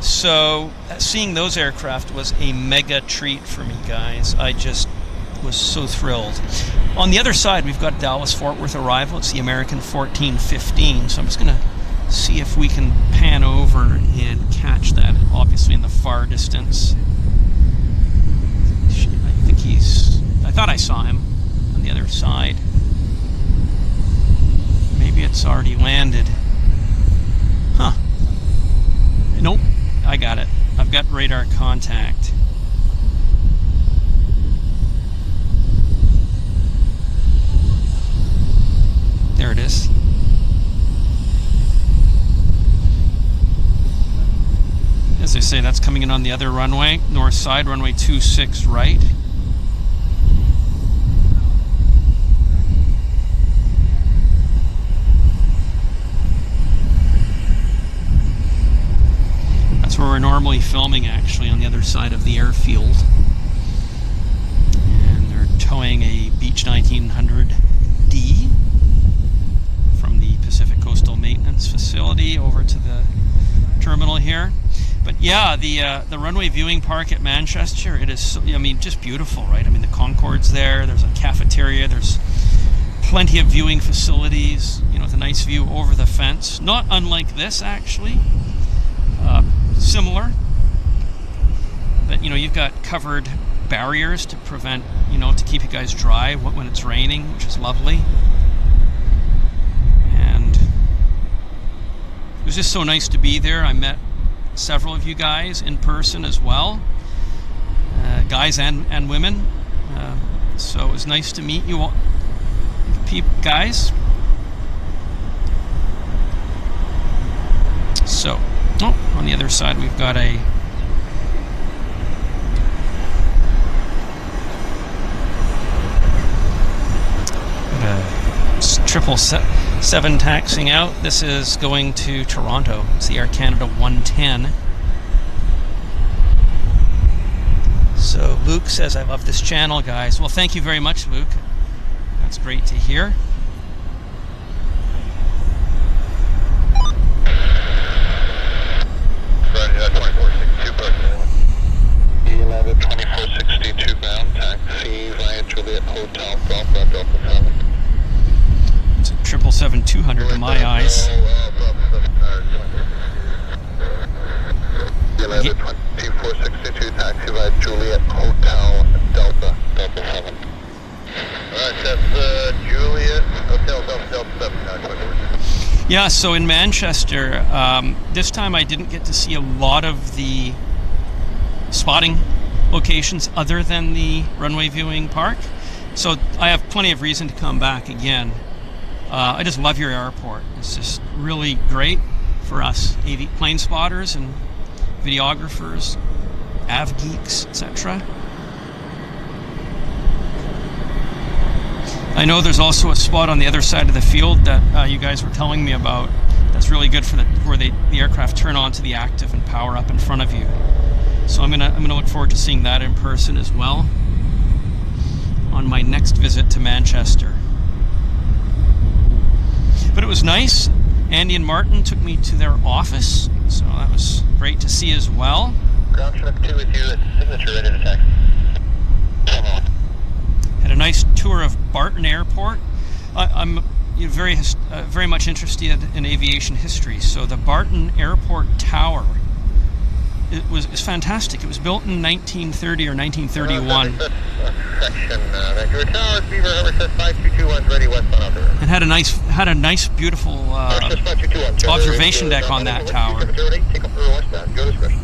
So seeing those aircraft was a mega treat for me, guys. I just was so thrilled. On the other side, we've got Dallas-Fort Worth arrival. It's the American 1415. So I'm just going to see if we can pan over and catch that, obviously in the far distance. I thought I saw him on the other side. Maybe it's already landed. Huh. Nope. I got it. I've got radar contact. There it is. As I say, that's coming in on the other runway, north side, runway 26 right. That's where we're normally filming, actually, on the other side of the airfield. And they're towing a Beech 1900D from the Pacific Coastal Maintenance Facility over to the terminal here. But yeah, the runway viewing park at Manchester, it is, I mean, just beautiful, right? I mean, the Concorde's there, there's a cafeteria, there's plenty of viewing facilities, you know, with a nice view over the fence. Not unlike this, actually. Similar. But, you know, you've got covered barriers to prevent, you know, to keep you guys dry when it's raining, which is lovely. And it was just so nice to be there. I met several of you guys in person as well, guys and women. So it was nice to meet you all, guys. So, on the other side we've got a triple 7 taxiing out. This is going to Toronto. It's the Air Canada 110. So Luke says, I love this channel, guys. Well, thank you very much, Luke. That's great to hear. Roger, 2462 personnel. 2462 bound, taxi via Juliet Hotel, Delta, Delta 7. It's a 777-200 in my eyes. 2462 taxi via Juliet Hotel, Delta, Delta 7. Alright, that's Juliet Hotel, Delta 7. Yeah, so in Manchester, this time I didn't get to see a lot of the spotting locations other than the runway viewing park. So I have plenty of reason to come back again. I just love your airport. It's just really great for us plane spotters and videographers, av geeks, etc. I know there's also a spot on the other side of the field that you guys were telling me about. That's really good for where the aircraft turn on to the active and power up in front of you. So I'm gonna look forward to seeing that in person as well on my next visit to Manchester. But it was nice. Andy and Martin took me to their office, so that was great to see as well. Ground truck 2 with you at signature, ready to taxi. Come on. Had a nice tour of Barton Airport. I'm very much interested in aviation history, so the Barton Airport Tower is fantastic. It was built in 1930 or 1931. Section Vancouver Towers, Beaver, Everset 5221 ready westbound out there. And had a nice beautiful observation deck on that tower. Take up the westbound, go discretion.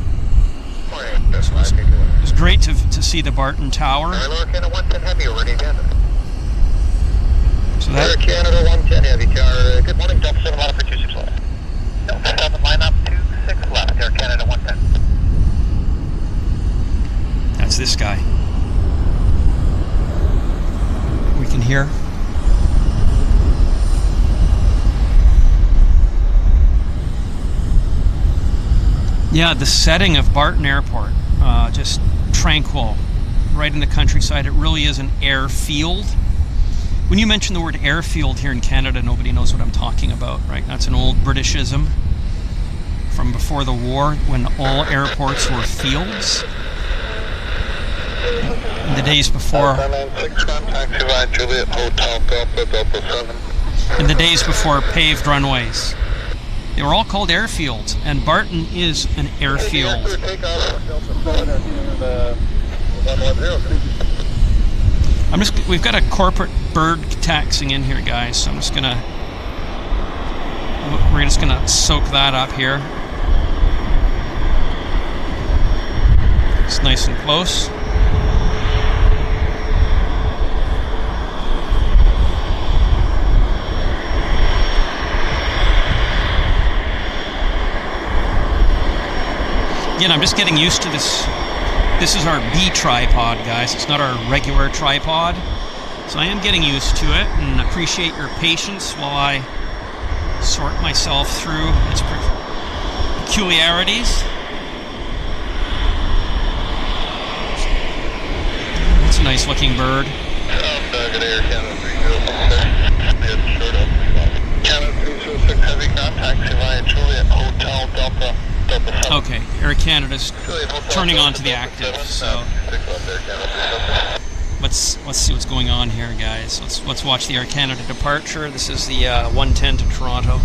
It was great to see the Barton Tower. Lower Canada 110 Heavy, ready again. So Air that, Canada 110 Heavy, tower. Good morning, Delta 7 line up for 26 left. Delta 7 line up 26 left, Air Canada 110. that's this guy. We can hear. Yeah, the setting of Barton Airport, just tranquil, right in the countryside. It really is an airfield. When you mention the word airfield here in Canada, nobody knows what I'm talking about, right? That's an old Britishism from before the war, when all airports were fields. In the days before, in the days before paved runways. They were all called airfields, and Barton is an airfield. We've got a corporate bird taxiing in here, guys, so we're just gonna soak that up here. It's nice and close. Again, I'm just getting used to this. This is our B tripod, guys. It's not our regular tripod. So I am getting used to it and appreciate your patience while I sort myself through its peculiarities. It's a nice looking bird. Okay, Air Canada's turning on to the active, so let's see what's going on here, guys. Let's watch the Air Canada departure. This is the 110 to Toronto.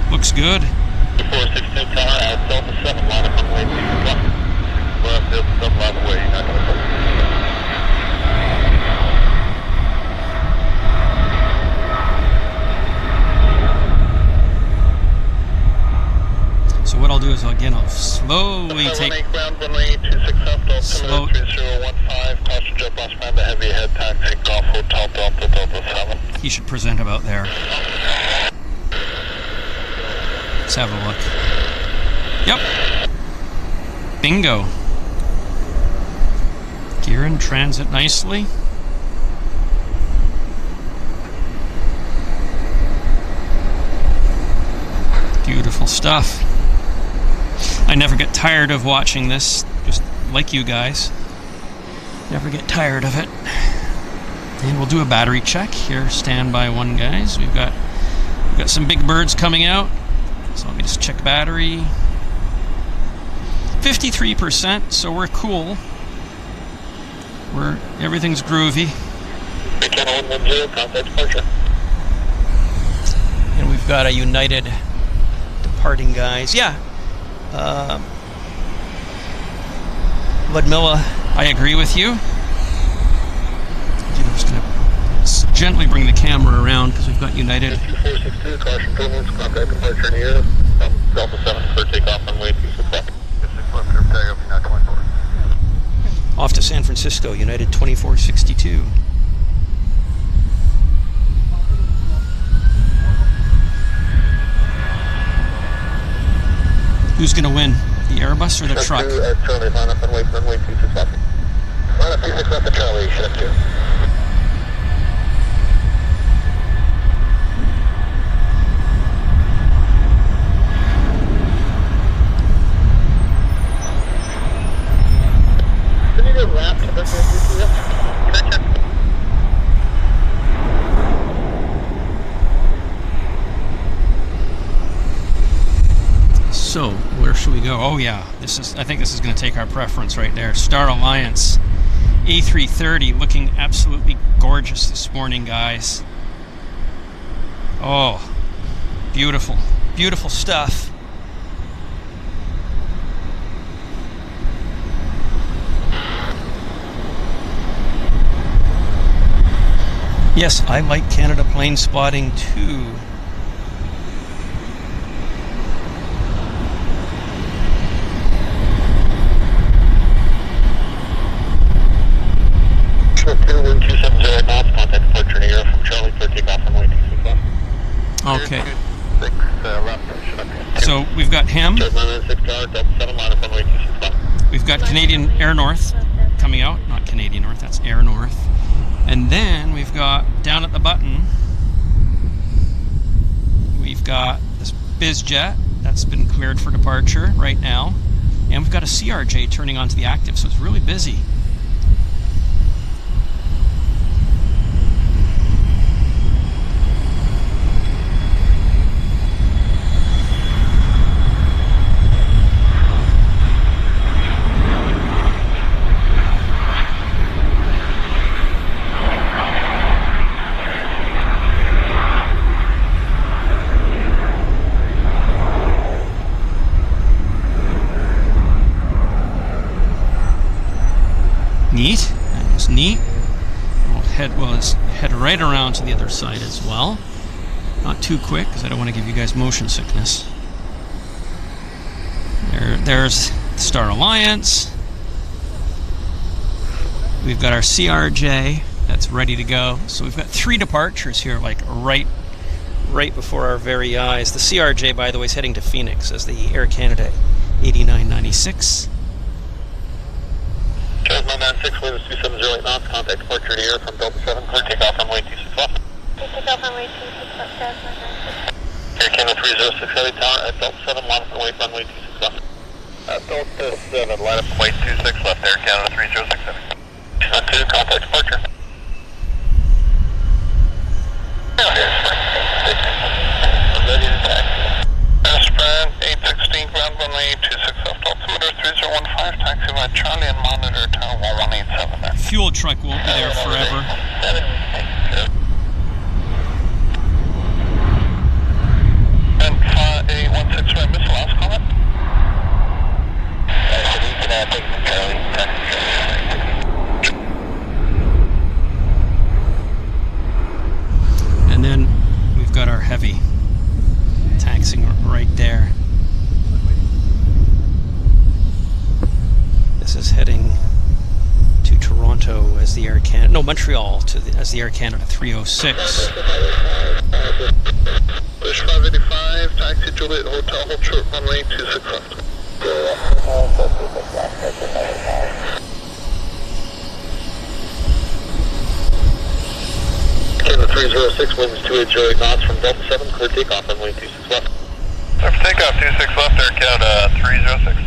Looks good. 416 tower at Delta 7 line up on way 2 o'clock. Left, Delta 7 line away, not going So what I'll do is, again, I'll slowly take... ground runway 26 up, Delta 3015, caution jet blast panda heavy head taxi, golf hotel Delta 7. He should present about there. Let's have a look. Yep. Bingo. Gear in transit nicely. Beautiful stuff. I never get tired of watching this, just like you guys. Never get tired of it. And we'll do a battery check here. Standby one, guys. We've got some big birds coming out. So let me just check battery. 53%, so we're cool. Everything's groovy. And we've got a United departing, guys. Yeah. Ludmilla, I agree with you. I'm just going to gently bring the camera around because we've got United. 2462, caution turbulence, contact departure in the air. Delta 7 for takeoff on way 26 left. 26 left, tag up, not 24. Off to San Francisco, United 2462. Who's going to win, the Airbus or the truck? Charlie, line up and wait, runway 26 left. Line up 26 left to Charlie, ship 2. Can you do lap? So, where should we go? Oh yeah, I think this is going to take our preference right there. Star Alliance A330 looking absolutely gorgeous this morning, guys. Oh, beautiful, beautiful stuff. Yes, I like Canada plane spotting too. Okay. So we've got him. We've got Canadian Air North coming out. Not Canadian North, that's Air North. And then we've got down at the button, we've got this BizJet that's been cleared for departure right now. And we've got a CRJ turning onto the active, so it's really busy. Neat. That was neat. Let's head right around to the other side as well. Not too quick, because I don't want to give you guys motion sickness. There's Star Alliance. We've got our CRJ that's ready to go. So we've got 3 departures here, like right before our very eyes. The CRJ, by the way, is heading to Phoenix as the Air Canada 8996. Charles 996, winds 270 knots, contact departure to air from Delta 7, clear takeoff runway 26 left. Clear takeoff runway 26 left, Charles 996. Air Canada 306 Heavy Tower at Delta 7, line up and wait runway 26 left. At Delta 7, line up and wait 26 left, Air Canada 306 Heavy. 2, contact departure. Ready to taxi. Spread 816, ground runway 26 left, altimeter 3015, taxi by Charlie and monitor tower 1187 there. Fuel truck won't be there forever. And 5816, sorry, missed the last comment? I said you can take the Charlie, And then we've got our heavy taxiing right there. This is heading to Toronto as the Air Canada, no, Montreal as the Air Canada 306. Push 585, taxi Juliet Hotel, hold short runway 26 left. Canada 306, winds 280 knots from Delta 7, clear takeoff runway 26 left. Clear for takeoff 26 left, Air Canada 306.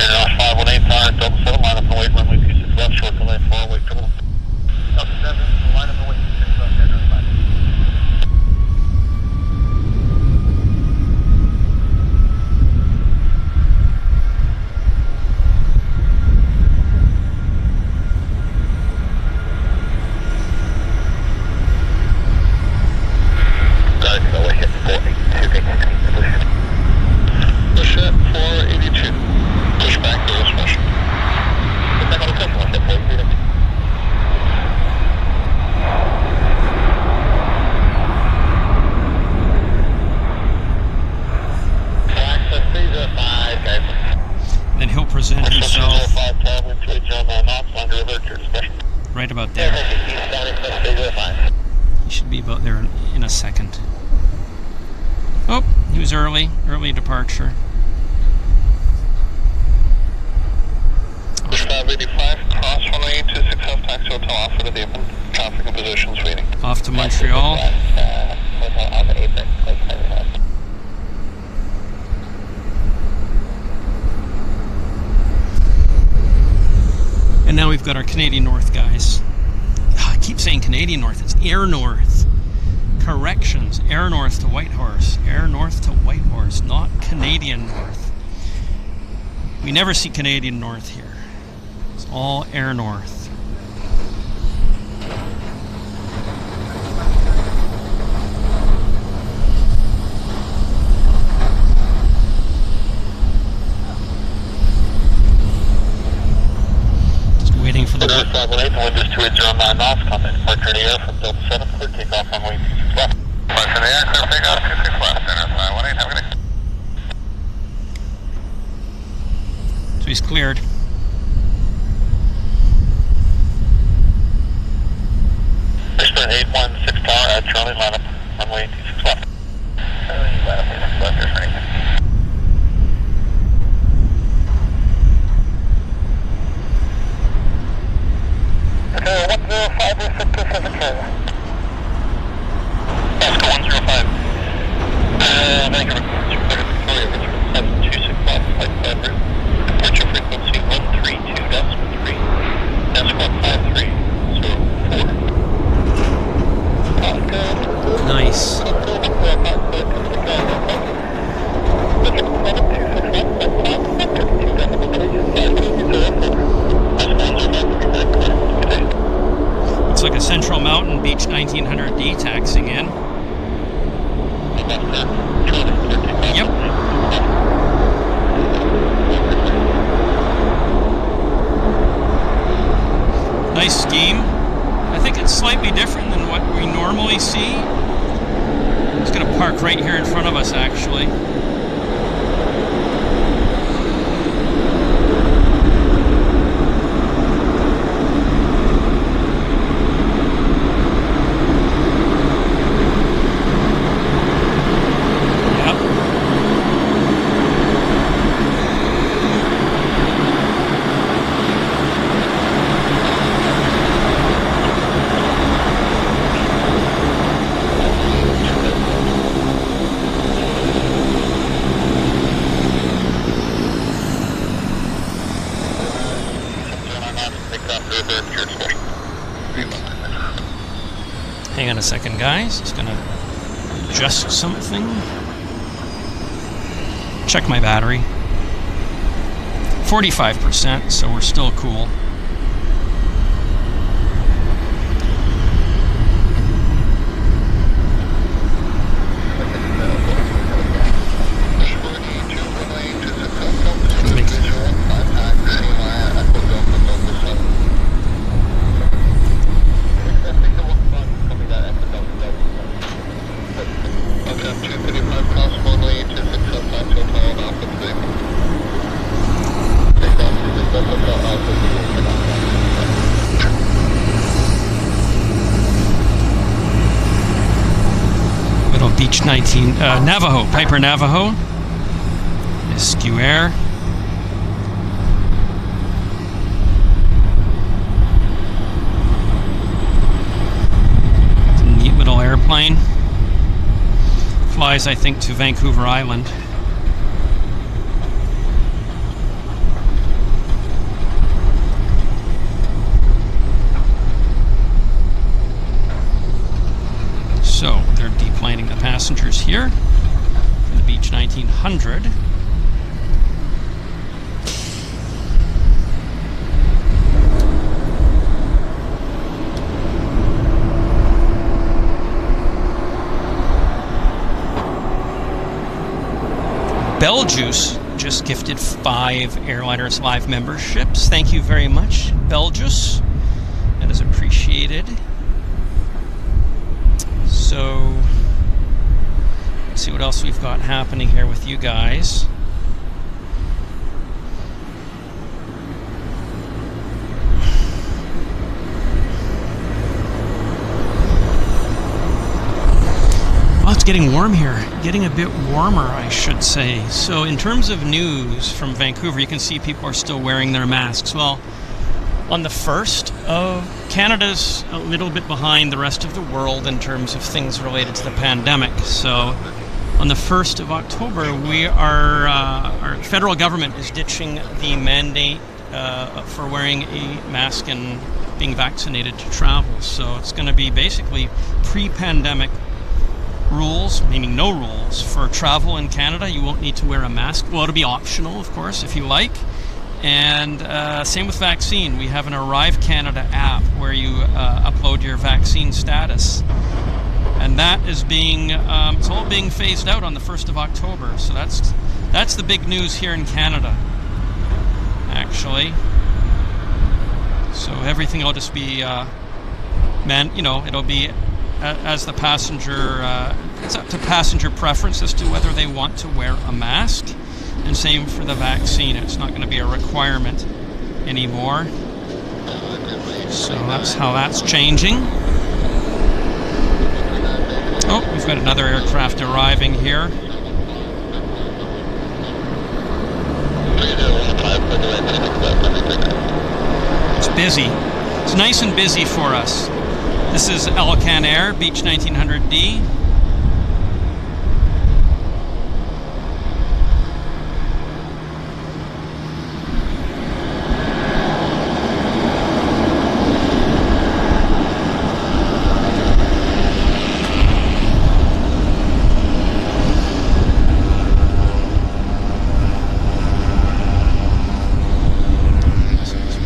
Air North 518, tower Delta 7, line up and wait runway 26 left, short delay 4, wait trouble. Delta 7, line up and wait 26 left, Air North 5. Push at 482. Push back to this push. Put back on the customer, hit 482. Access 305, guys. Then he'll present himself 305, wind 280 knots, line to revert your discretion. right about there. He should be about there in a second. Oh, he was early departure. Taxi Hotel Alpha to the open. Traffic and positions waiting. Off to Montreal. Hotel Alpha Apex, And now we've got our Canadian North guys. I keep saying Canadian North, it's Air North. Corrections, Air North to Whitehorse. Air North to Whitehorse, not Canadian North. We never see Canadian North here. It's all Air North. Waiting for the... 518, windows 280 knots, contact departure in the air from Delta 7, clear takeoff on way 26 left. Flush in the air, clear takeoff 26 left, Center 518, have a good day. So he's cleared. Westjet 816 tower at Charlie, line up runway 26 left. Charlie, line up 26 left, there's anything. Okay, 105 Pacific Carrier. Oscar 105. Vancouver, Victoria, Richmond 726 left, flight plan route. Departure frequency 132.3. Escort 53, so 4. Nice. Looks like a Central Mountain Beach 1900D taxing in. Yep. Nice scheme. I think it's slightly different than what we normally see. It's going to park right here in front of us, actually. Hang on a second, guys. Just gonna adjust something. Check my battery. 45%, so we're still cool. Beach 19, Navajo, Piper Navajo, Skew Air. It's a neat little airplane. Flies, I think, to Vancouver Island. So they're deplaning the passengers here from the Beach 1900. Beljuice just gifted 5 Airliners Live memberships. Thank you very much, Beljuice. That is appreciated. So, let's see what else we've got happening here with you guys. Well, it's getting warm here. Getting a bit warmer, I should say. So, in terms of news from Vancouver, you can see people are still wearing their masks. Well, on the 1st of Canada's a little bit behind the rest of the world in terms of things related to the pandemic. So on the 1st of October, we are our federal government is ditching the mandate for wearing a mask and being vaccinated to travel. So it's going to be basically pre-pandemic rules, meaning no rules for travel in Canada. You won't need to wear a mask. Well, it'll be optional, of course, if you like. And same with vaccine. We have an Arrive Canada app where you upload your vaccine status. And that is being, it's all being phased out on the 1st of October. So that's the big news here in Canada, actually. So everything will just be, it'll be as the passenger, it's up to passenger preference as to whether they want to wear a mask. And same for the vaccine. It's not going to be a requirement anymore. So that's how that's changing. Oh, we've got another aircraft arriving here. It's busy. It's nice and busy for us. This is Elcan Air, Beach 1900D.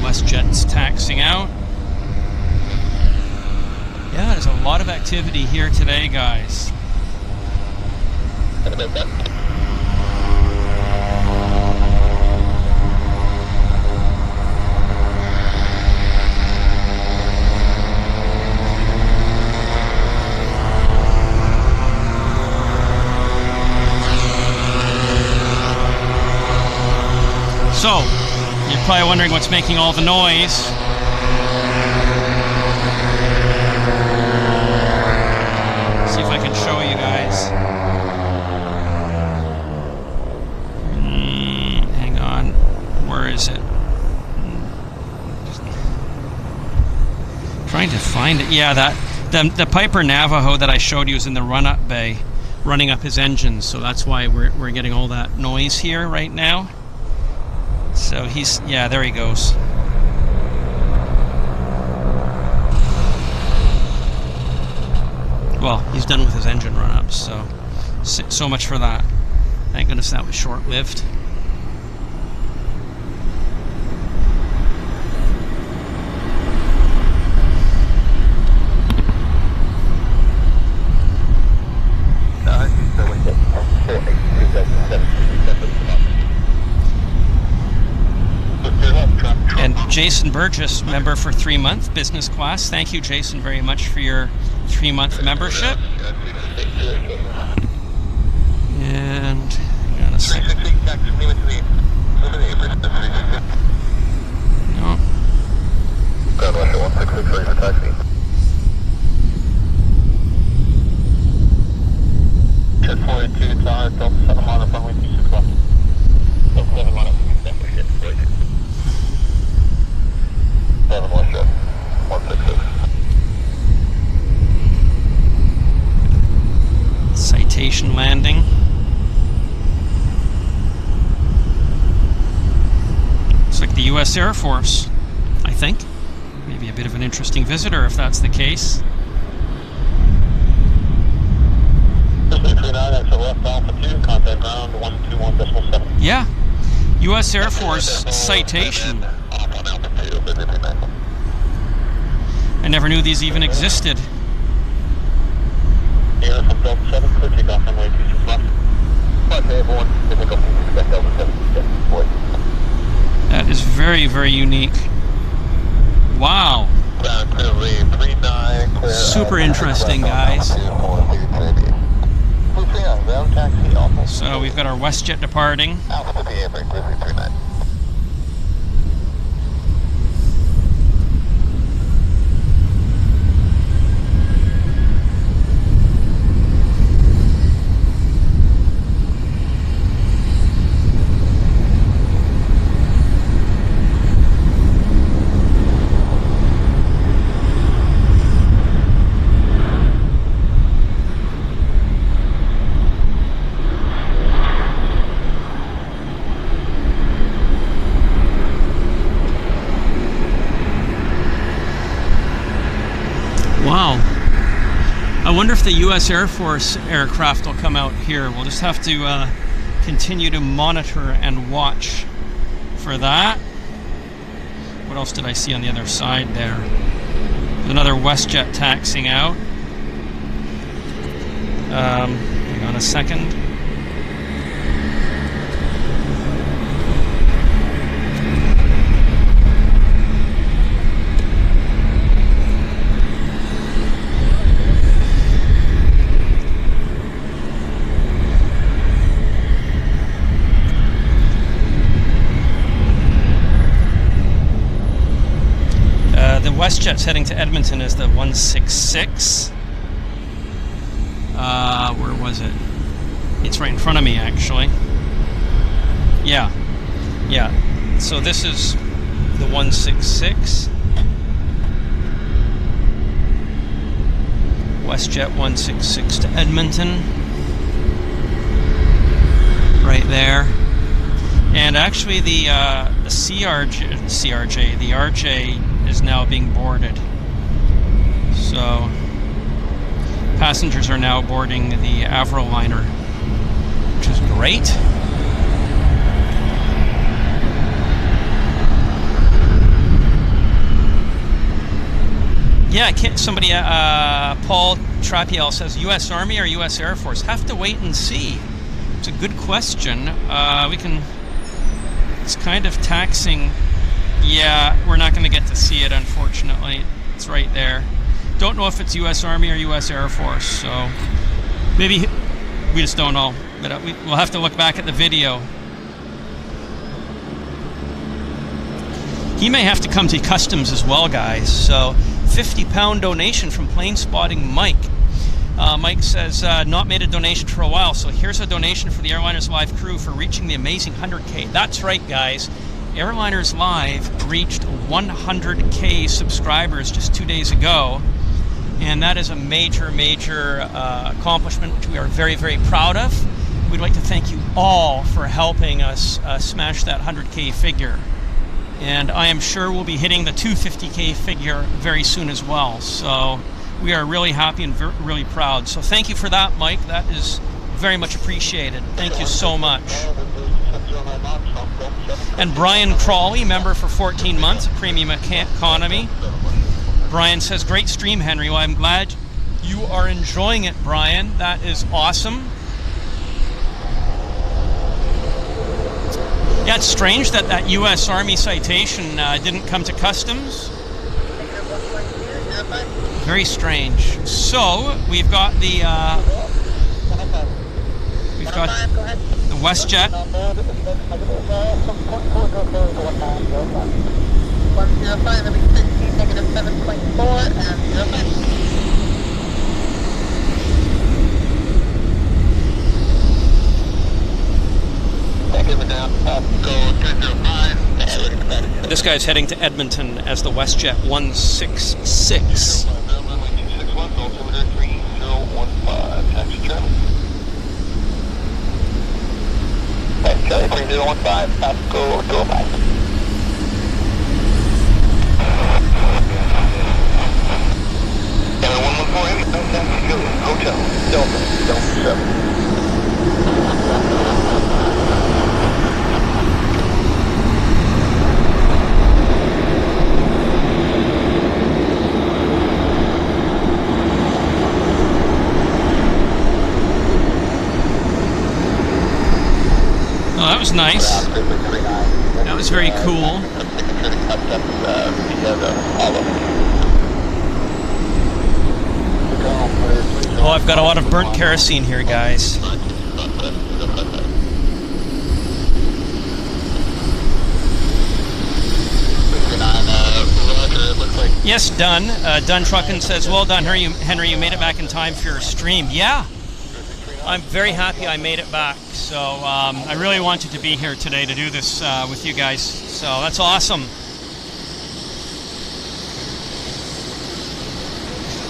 Westjet's taxiing out. Yeah, there's a lot of activity here today, guys. So, you're probably wondering what's making all the noise. See if I can show you guys. Hang on. Where is it? Trying to find it. Yeah, the Piper Navajo that I showed you is in the run-up bay, running up his engines. So that's why we're getting all that noise here right now. So yeah, there he goes. Well, he's done with his engine run-ups, so much for that. Thank goodness that was short-lived. And Jason Burgess, member for 3 months, business class. Thank you, Jason, very much for your 3-month membership. And hang on a second. No. Citation landing. Looks like the U.S. Air Force, I think. Maybe a bit of an interesting visitor if that's the case. Yeah, U.S. Air Force citation. I never knew these even existed. That is very, very unique. Wow. Super interesting, guys. So we've got our Westjet departing. wonder if the U.S. Air Force aircraft will come out here. We'll just have to continue to monitor and watch for that. What else did I see on the other side there? There's another Westjet taxiing out. Hang on a second. Westjet's heading to Edmonton is the 166. Where was it? It's right in front of me, actually. Yeah. So this is the 166. Westjet 166 to Edmonton. Right there. And actually the CRJ, the RJ is now being boarded. So passengers are now boarding the Airliner, which is great. Yeah, somebody, Paul Trapiel says, U.S. Army or U.S. Air Force? Have to wait and see. It's a good question. It's kind of taxing. Yeah, we're not going to get to see it, unfortunately. It's right there. Don't know if it's U.S. Army or U.S. Air Force, so maybe we just don't know. But we'll have to look back at the video. He may have to come to customs as well, guys. So, £50 donation from Plane Spotting Mike. Mike says, not made a donation for a while, so here's a donation for the Airliners Live crew for reaching the amazing 100K. That's right, guys. Airliners Live reached 100K subscribers just 2 days ago, and that is a major accomplishment which we are very, very proud of. We'd like to thank you all for helping us smash that 100K figure, and I am sure we'll be hitting the 250K figure very soon as well. So we are really happy and really proud. So thank you for that, Mike. That is very much appreciated. Thank you so much. And Brian Crawley, member for 14 months, Premium Economy. Brian says, great stream, Henry. Well, I'm glad you are enjoying it, Brian. That is awesome. Yeah, it's strange that that U.S. Army citation didn't come to customs. Very strange. So, we've got the Westjet. 105, every 15, negative 7.4, and 05. This guy's heading to Edmonton as the Westjet 166. Kelly 3015, Pasco 205. Kelly 114, Hotel, Delta 7. Oh, that was nice. That was very cool. Oh, I've got a lot of burnt kerosene here, guys. Yes, Dunn. Dunn Truckin says, well done, Henry. You made it back in time for your stream. Yeah. I'm very happy I made it back. So I really wanted to be here today to do this with you guys. So that's awesome.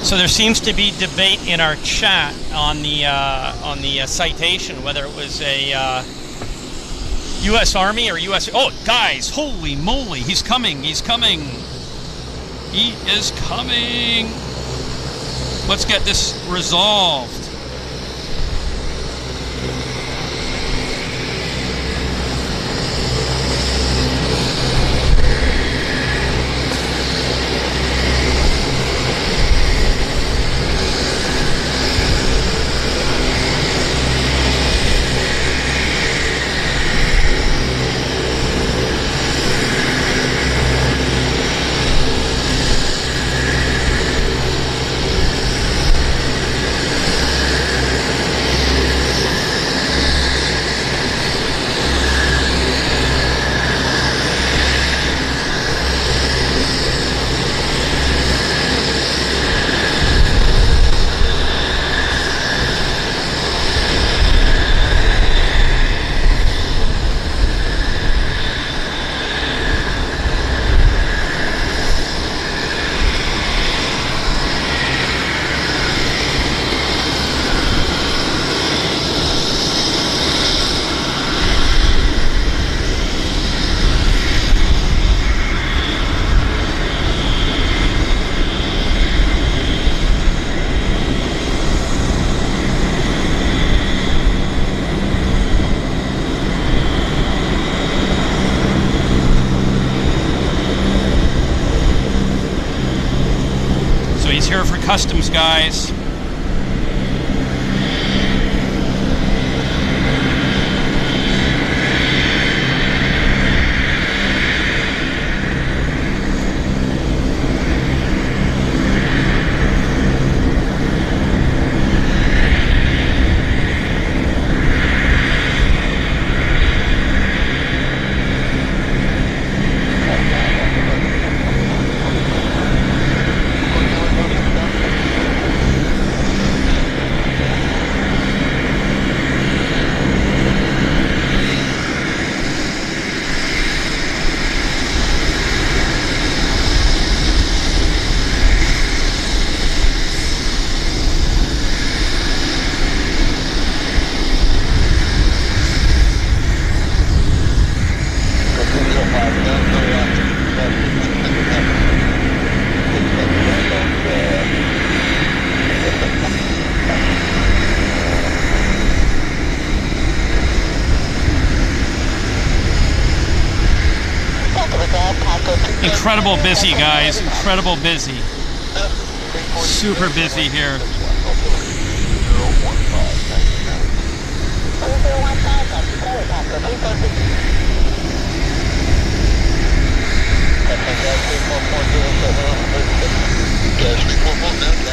So there seems to be debate in our chat on the citation, whether it was a U.S. Army or U.S. Oh, guys! Holy moly! He's coming! He's coming! He is coming! Let's get this resolved. Here for customs, guys. Incredible busy, guys. Incredible busy. Super busy here.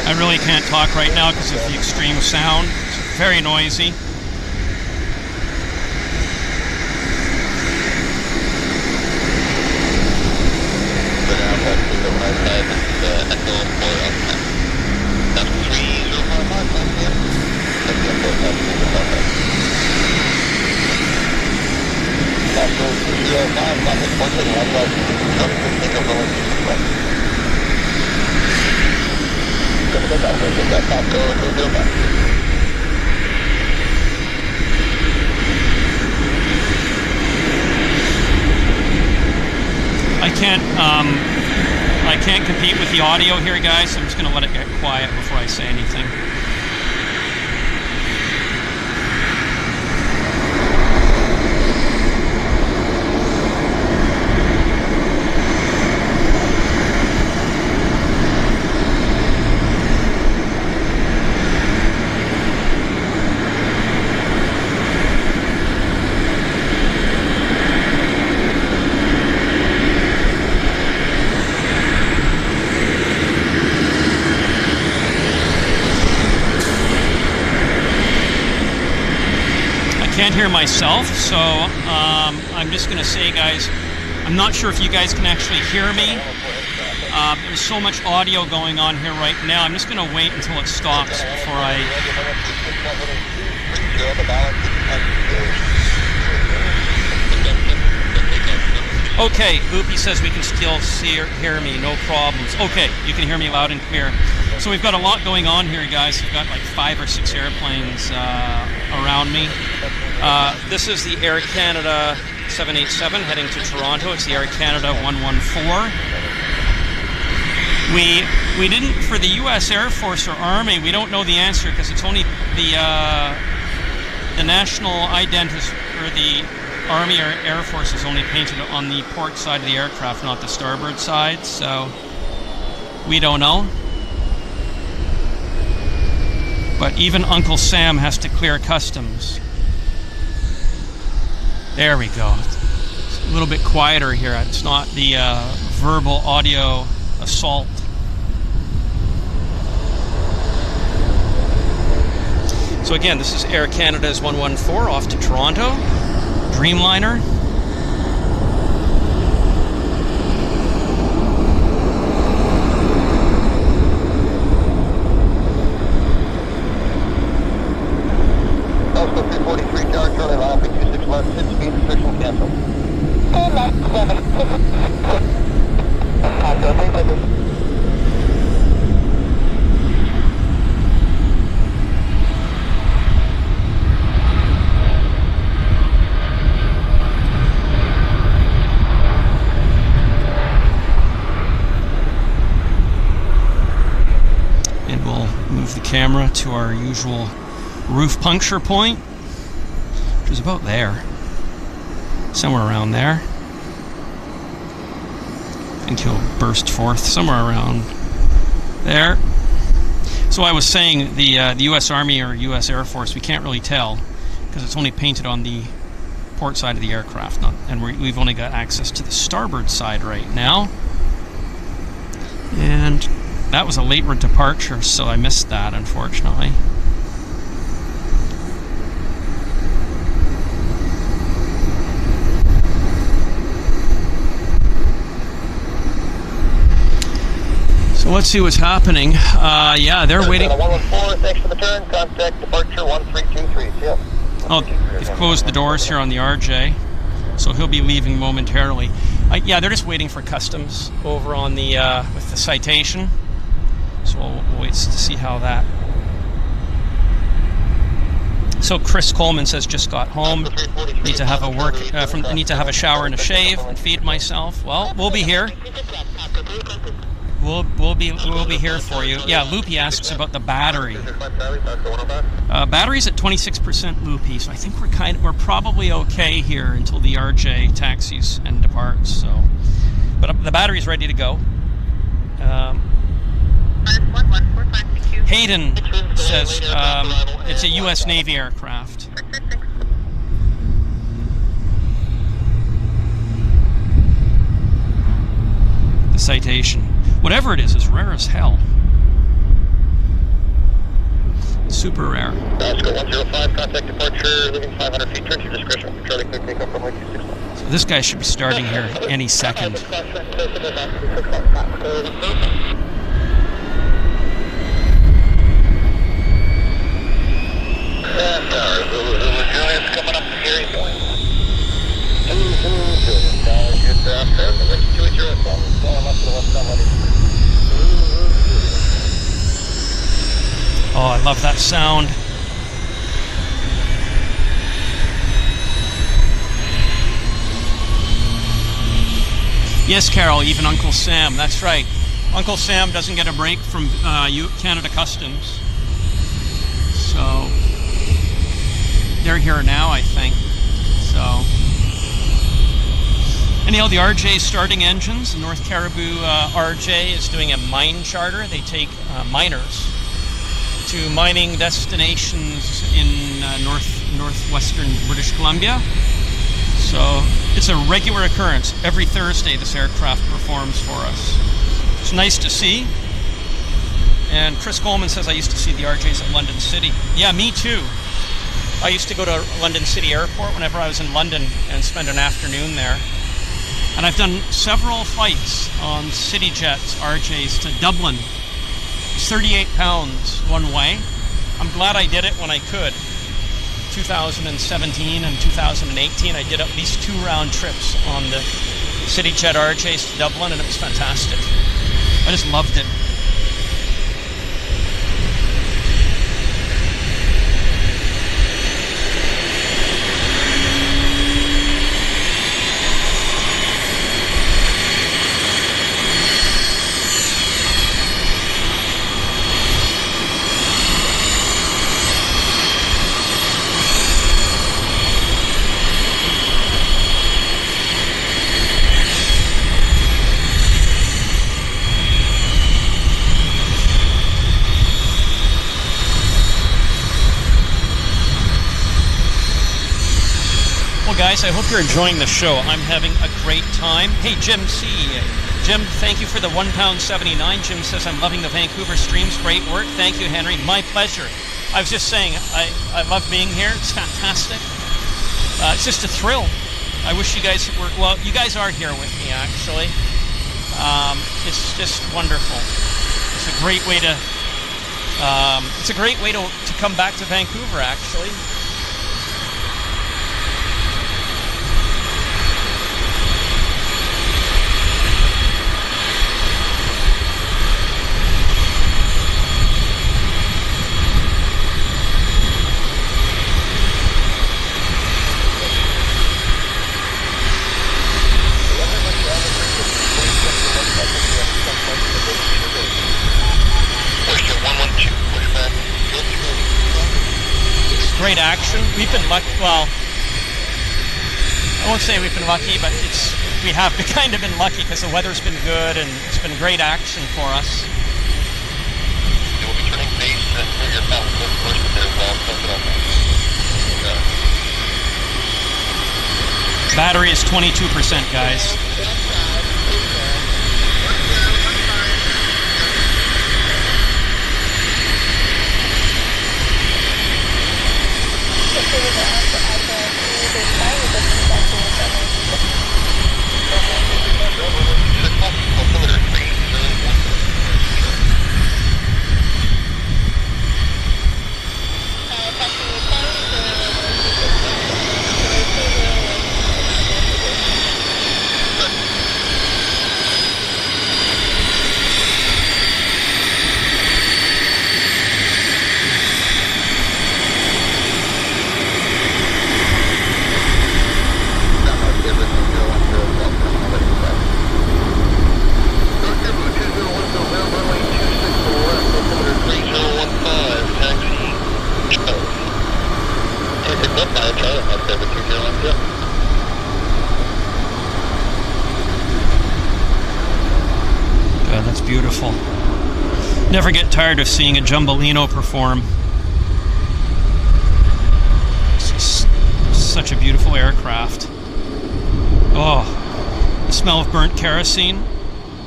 I really can't talk right now because of the extreme sound. It's very noisy. I can't compete with the audio here, guys, so I'm just going to let it get quiet before I say anything. Can't hear myself, so I'm just going to say, guys, I'm not sure if you guys can actually hear me. There's so much audio going on here right now. I'm just going to wait until it stops before I... Okay, Boopy says we can still hear me, no problems. Okay, you can hear me loud and clear. So we've got a lot going on here, guys. We've got like 5 or 6 airplanes around me. This is the Air Canada 787 heading to Toronto. It's the Air Canada 114. We didn't, for the U.S. Air Force or Army, we don't know the answer because it's only the national ident for the Army or Air Force is only painted on the port side of the aircraft, not the starboard side, so we don't know. But even Uncle Sam has to clear customs. There we go. It's a little bit quieter here. It's not the verbal audio assault. So again, this is Air Canada's 114 off to Toronto, Dreamliner. Also 343 Tower, Charlie Lobby, 26 left, 6 speed, restriction cancel. And we'll move the camera to our usual roof puncture point, which is about there, somewhere around there. I think he'll burst forth somewhere around there. So I was saying the U.S. Army or U.S. Air Force, we can't really tell because it's only painted on the port side of the aircraft, and we've only got access to the starboard side right now. And that was a late departure, so I missed that, unfortunately. So let's see what's happening. Yeah, they're waiting. 114, thanks for the turn. Contact departure 1323. Yeah. Oh, they've closed the doors here on the RJ, so he'll be leaving momentarily. Yeah, they're just waiting for customs over on the with the citation. So we'll wait to see how that. So Chris Coleman says just got home. Need to have a need to have a shower and a shave and feed myself. Well, we'll be here. We'll be here for you. Yeah, Loopy asks about the battery. Battery's at 26% Loopy, so I think we're probably okay here until the RJ taxis and departs. So, but the battery's ready to go. Hayden says it's a U.S. Navy aircraft. The citation, whatever it is rare as hell. Super rare. Oscar 105, contact departure, leaving 500 feet, turn to your discretion. Charlie, quick take up from 26. So this guy should be starting here any second. Coming up here, Oh, I love that sound. Yes, Carol, even Uncle Sam, that's right. Uncle Sam doesn't get a break from Canada Customs. So, they're here now, I think. So, anyhow, the RJ starting engines. North Caribou RJ is doing a mine charter. They take miners to mining destinations in northwestern British Columbia. So it's a regular occurrence. Every Thursday this aircraft performs for us. It's nice to see. And Chris Coleman says I used to see the RJs at London City. Yeah, me too. I used to go to London City Airport whenever I was in London and spend an afternoon there. And I've done several flights on CityJet's RJs to Dublin. It's 38 pounds one way. I'm glad I did it when I could. 2017 and 2018, I did at least 2 round trips on the CityJet RJs to Dublin, and it was fantastic. I just loved it. Well, guys, I hope you're enjoying the show. I'm having a great time. Hey, Jim C. Jim, thank you for the £1.79. Jim says, I'm loving the Vancouver streams. Great work. Thank you, Henry. My pleasure. I was just saying, I love being here. It's fantastic. It's just a thrill. I wish you guys were, well, you guys are here with me, actually. It's just wonderful. It's a great way to, to come back to Vancouver, actually. Great action. We've been lucky. Well, I won't say we've been lucky, but we have kind of been lucky because the weather's been good and it's been great action for us. You will be turning base near your south first there as well. Battery is 22%, guys. Beautiful. Never get tired of seeing a Jumbolino perform. It's just such a beautiful aircraft. Oh, the smell of burnt kerosene.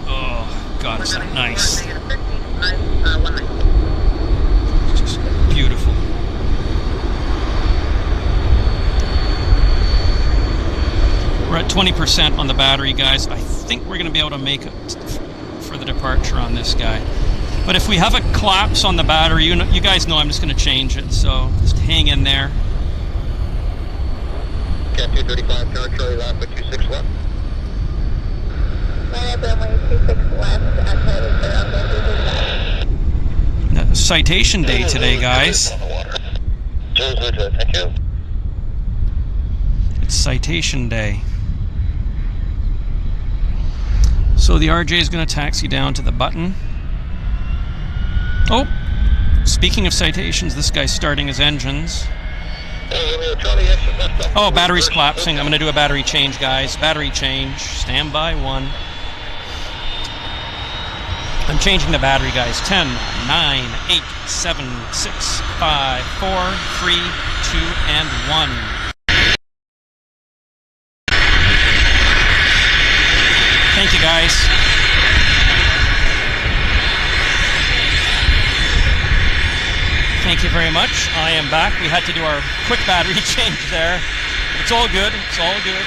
Oh, God, is that nice. It's just beautiful. We're at 20% on the battery, guys. I think we're going to be able to make it for the departure on this guy. But if we have a collapse on the battery, you guys know I'm just going to change it, so just hang in there. Cap 235, Charlie left with 26 left. Citation day today, guys. Thank you. It's citation day. So the RJ is going to taxi down to the button. Oh, speaking of citations, this guy's starting his engines. Oh, battery's collapsing. I'm going to do a battery change, guys. Battery change. Stand by 1. I'm changing the battery, guys. 10, 9, 8, 7, 6, 5, 4, 3, 2, and 1. Thank you, guys. Thank you very much. I am back. We had to do our quick battery change there. It's all good. It's all good.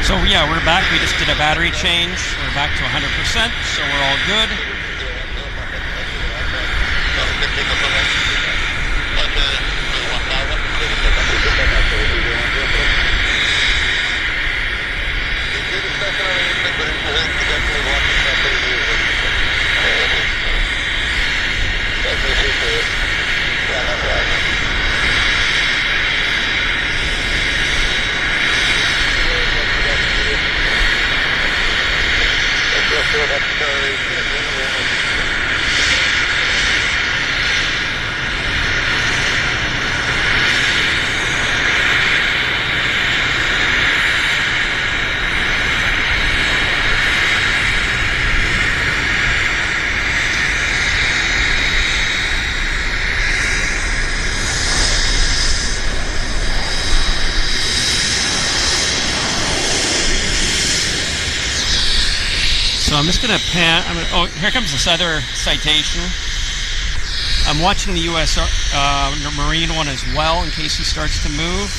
So yeah, we're back. We just did a battery change. We're back to 100%, so we're all good. So I'm just going to pan. Oh, here comes this other citation. I'm watching the U.S. Marine one as well in case he starts to move.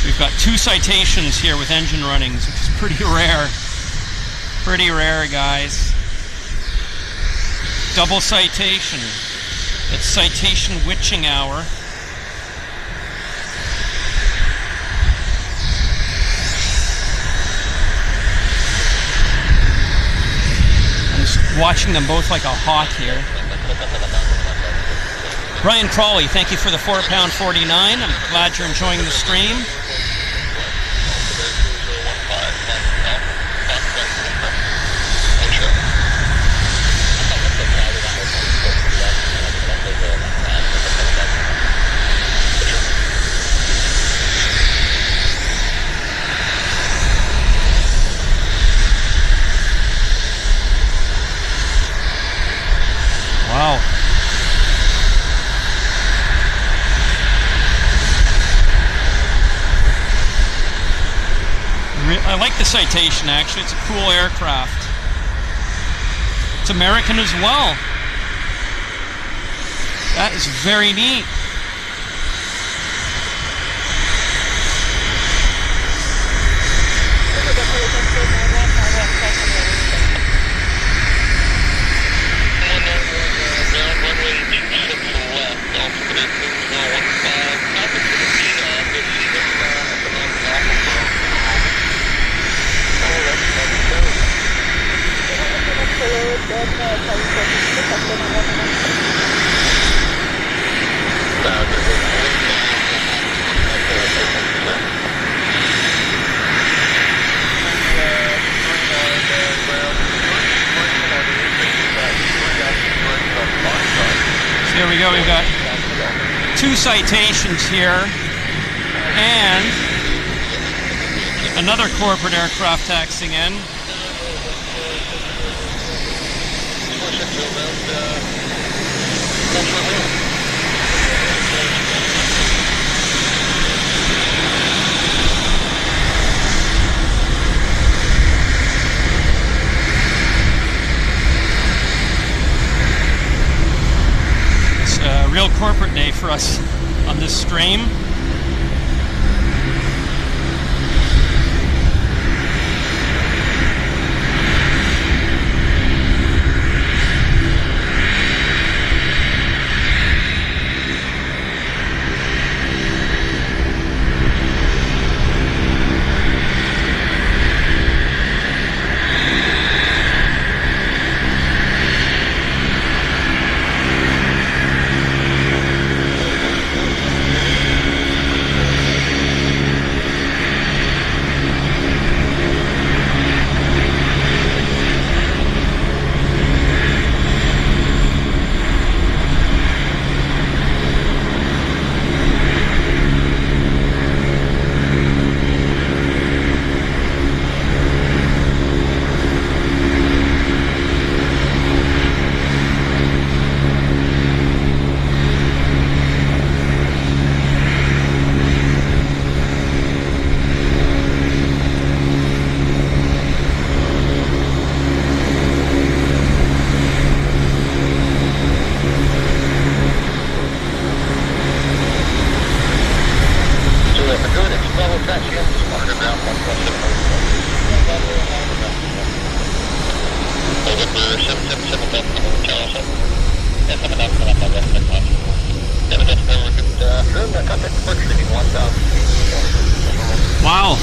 We've got 2 citations here with engine runnings, which is pretty rare. Pretty rare, guys. Double citation. It's citation witching hour. Watching them both like a hawk here. Brian Crawley, thank you for the £4.49. I'm glad you're enjoying the stream. Wow. I like the citation, actually. It's a cool aircraft. It's American as well. That is very neat. Here we go, we've got 2 citations here and another corporate aircraft taxiing in. Real corporate day for us on this stream. Wow.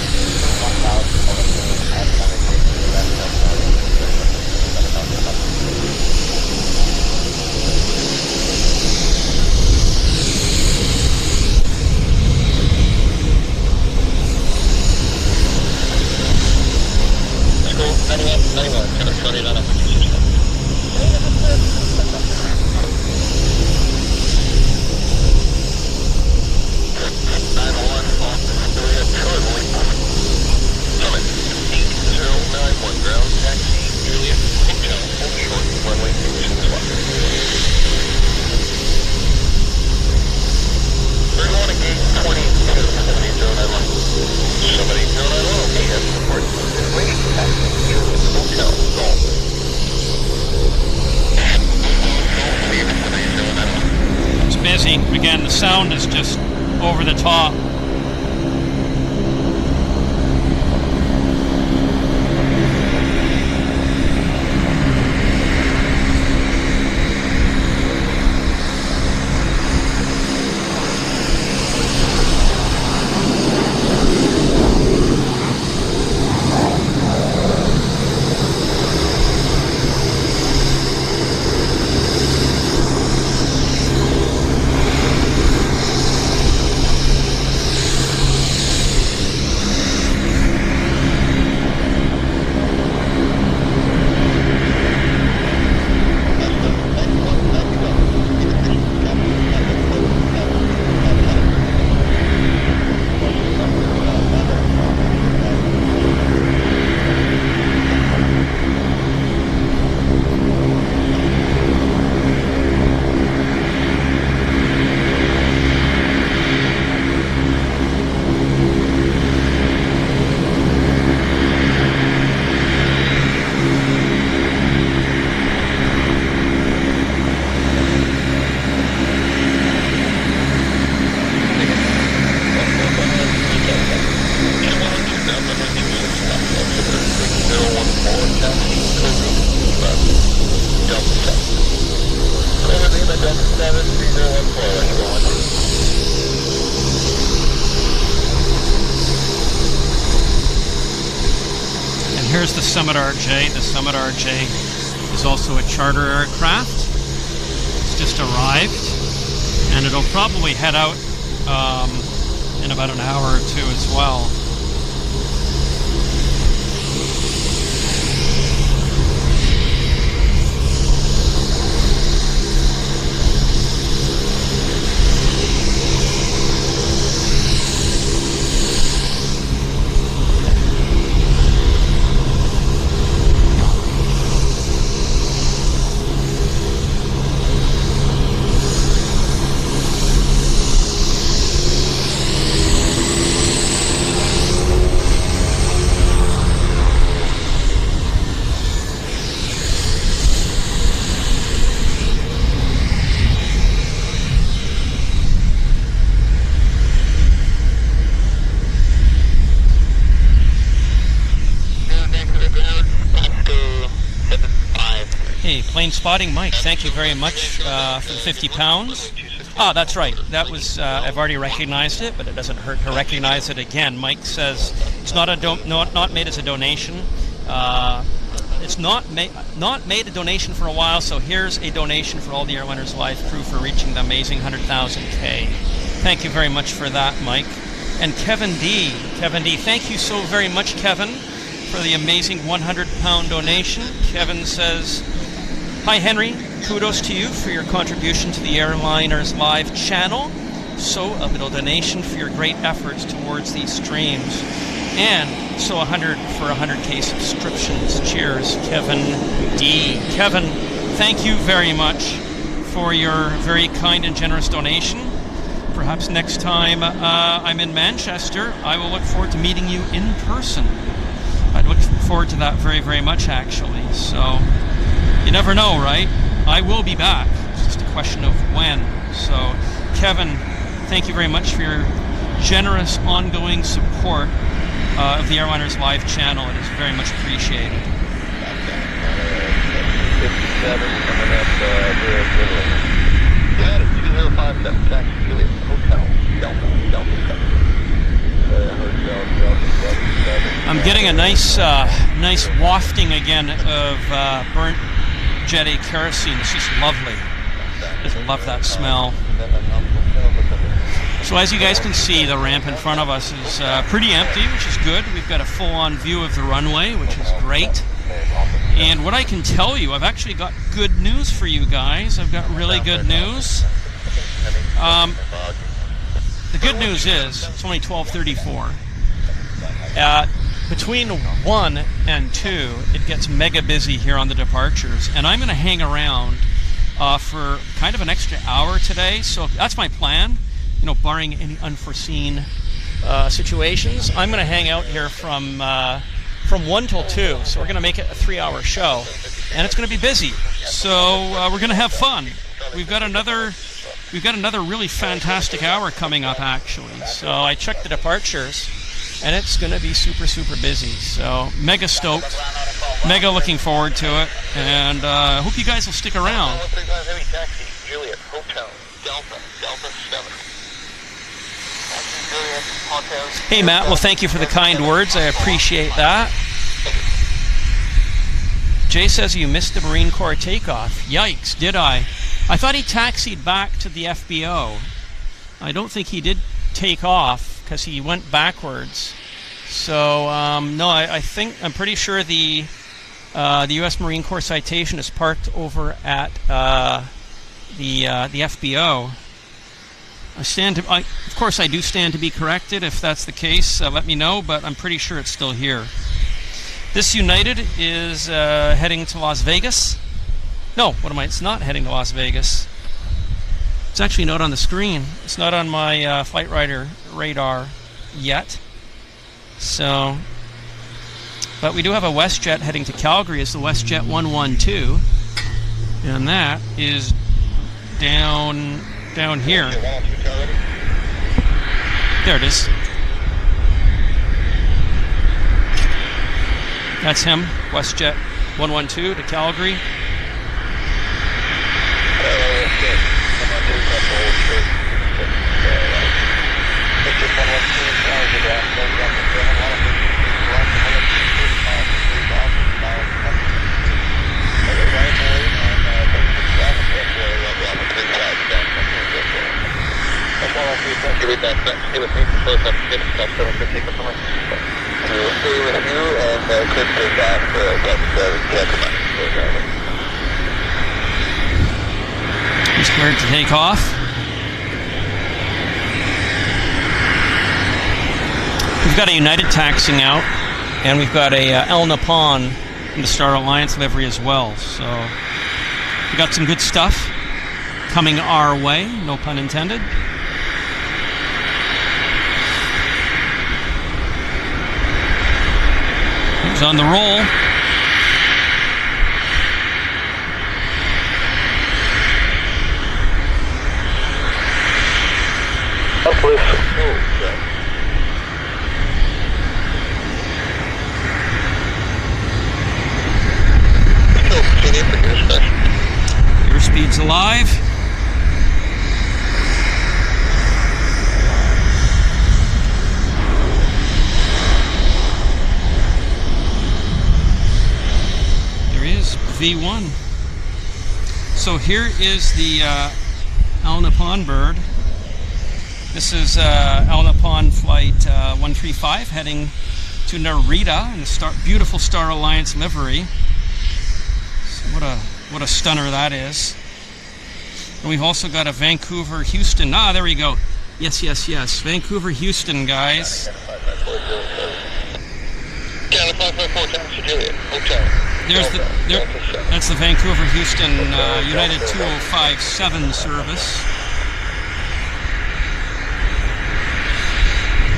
Somebody, no, okay, that's important. Waiting. amazing. Again, the sound is just over the top. Here's the Summit RJ. The Summit RJ is also a charter aircraft. It's just arrived, and it'll probably head out in about an hour or two as well. Plane spotting, Mike. Thank you very much for the 50 pounds. Ah, that's right. That was I've already recognized it, but it doesn't hurt to recognize it again. Mike says it's not made as a donation. It's not made a donation for a while. So here's a donation for all the Airliners Live crew for reaching the amazing 100,000 K. Thank you very much for that, Mike. And Kevin D. Thank you so very much, Kevin, for the amazing 100-pound donation. Kevin says, "Hi Henry, kudos to you for your contribution to the Airliners Live channel. So a little donation for your great efforts towards these streams. And so 100 for 100K subscriptions. Cheers, Kevin D." Kevin, thank you very much for your very kind and generous donation. Perhaps next time I'm in Manchester, I will look forward to meeting you in person. I'd look forward to that very, very much, actually. So you never know, right? I will be back. It's just a question of when. So, Kevin, thank you very much for your generous ongoing support of the Airliners Live channel. It is very much appreciated. 57 coming up Canada 2057, taxi Juliet, Hotel, Delta. I'm getting a nice wafting again of burnt Jet A kerosene. It's just lovely. Just love that smell. So as you guys can see, the ramp in front of us is pretty empty, which is good. We've got a full-on view of the runway, which is great. And what I can tell you, I've actually got good news for you guys. I've got really good news. The good news is it's only 12:34. Between 1 and 2, it gets mega busy here on the departures, and I'm going to hang around for kind of an extra hour today. So that's my plan. You know, barring any unforeseen situations, I'm going to hang out here from 1 till 2. So we're going to make it a 3-hour show, and it's going to be busy. So we're going to have fun. We've got another we've got another really fantastic hour coming up, actually. So I checked the departures, and it's going to be super, super busy. So mega stoked, mega looking forward to it, and I hope you guys will stick around. Juliet, Hotel, Delta 7. Hey, Matt. Well, thank you for the kind words. I appreciate that. Jay says you missed the Marine Corps takeoff. Yikes, did I? I thought he taxied back to the FBO. I don't think he did take off because he went backwards. So, no, I'm pretty sure the U.S. Marine Corps Citation is parked over at the FBO. Of course, I do stand to be corrected. If that's the case, let me know, but I'm pretty sure it's still here. This United is heading to Las Vegas. No, it's not heading to Las Vegas. It's actually not on the screen. It's not on my flight rider radar yet. So, but we do have a Westjet heading to Calgary. It's the Westjet 112, and that is down here. There it is. That's him, Westjet 112 to Calgary. He's cleared to take off. We've got a United taxiing out, and we've got a El Nippon in the Star Alliance livery as well. So we got some good stuff coming our way, no pun intended. He's on the roll. Airspeed's alive. There he is, V1. So here is the El Nippon bird. This is El Nippon flight 135 heading to Narita in the beautiful Star Alliance livery. So what a stunner that is. And we've also got a Vancouver Houston. There we go. Yes. Vancouver Houston, guys. That's the Vancouver Houston United 2057 service.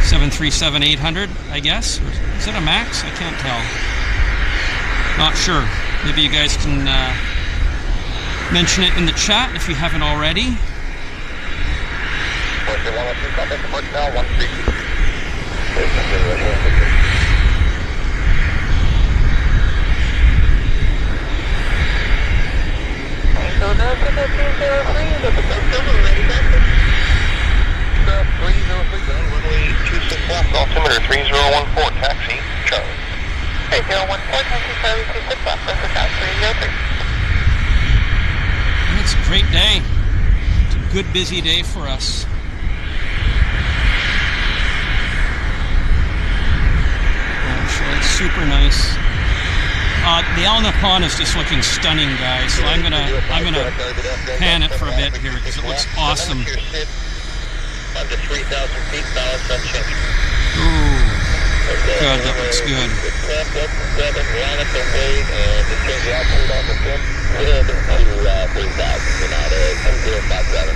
737-800, I guess. Or is it a MAX? I can't tell. Not sure. Maybe you guys can mention it in the chat if you haven't already. Altimeter 3014, taxi, Charlie. 3014, taxi, Charlie, 26 left, taxi, 303. It's a great day. It's a good, busy day for us. Actually, it's super nice. The El Nippon is just looking stunning, guys. So I'm gonna pan it for a bit here because it looks awesome. Under 3,000 feet, balance unchanged. Ooh, good, that looks good. Line up the weight and just change the altitude on the fin. Good to 3,000, not a 2057.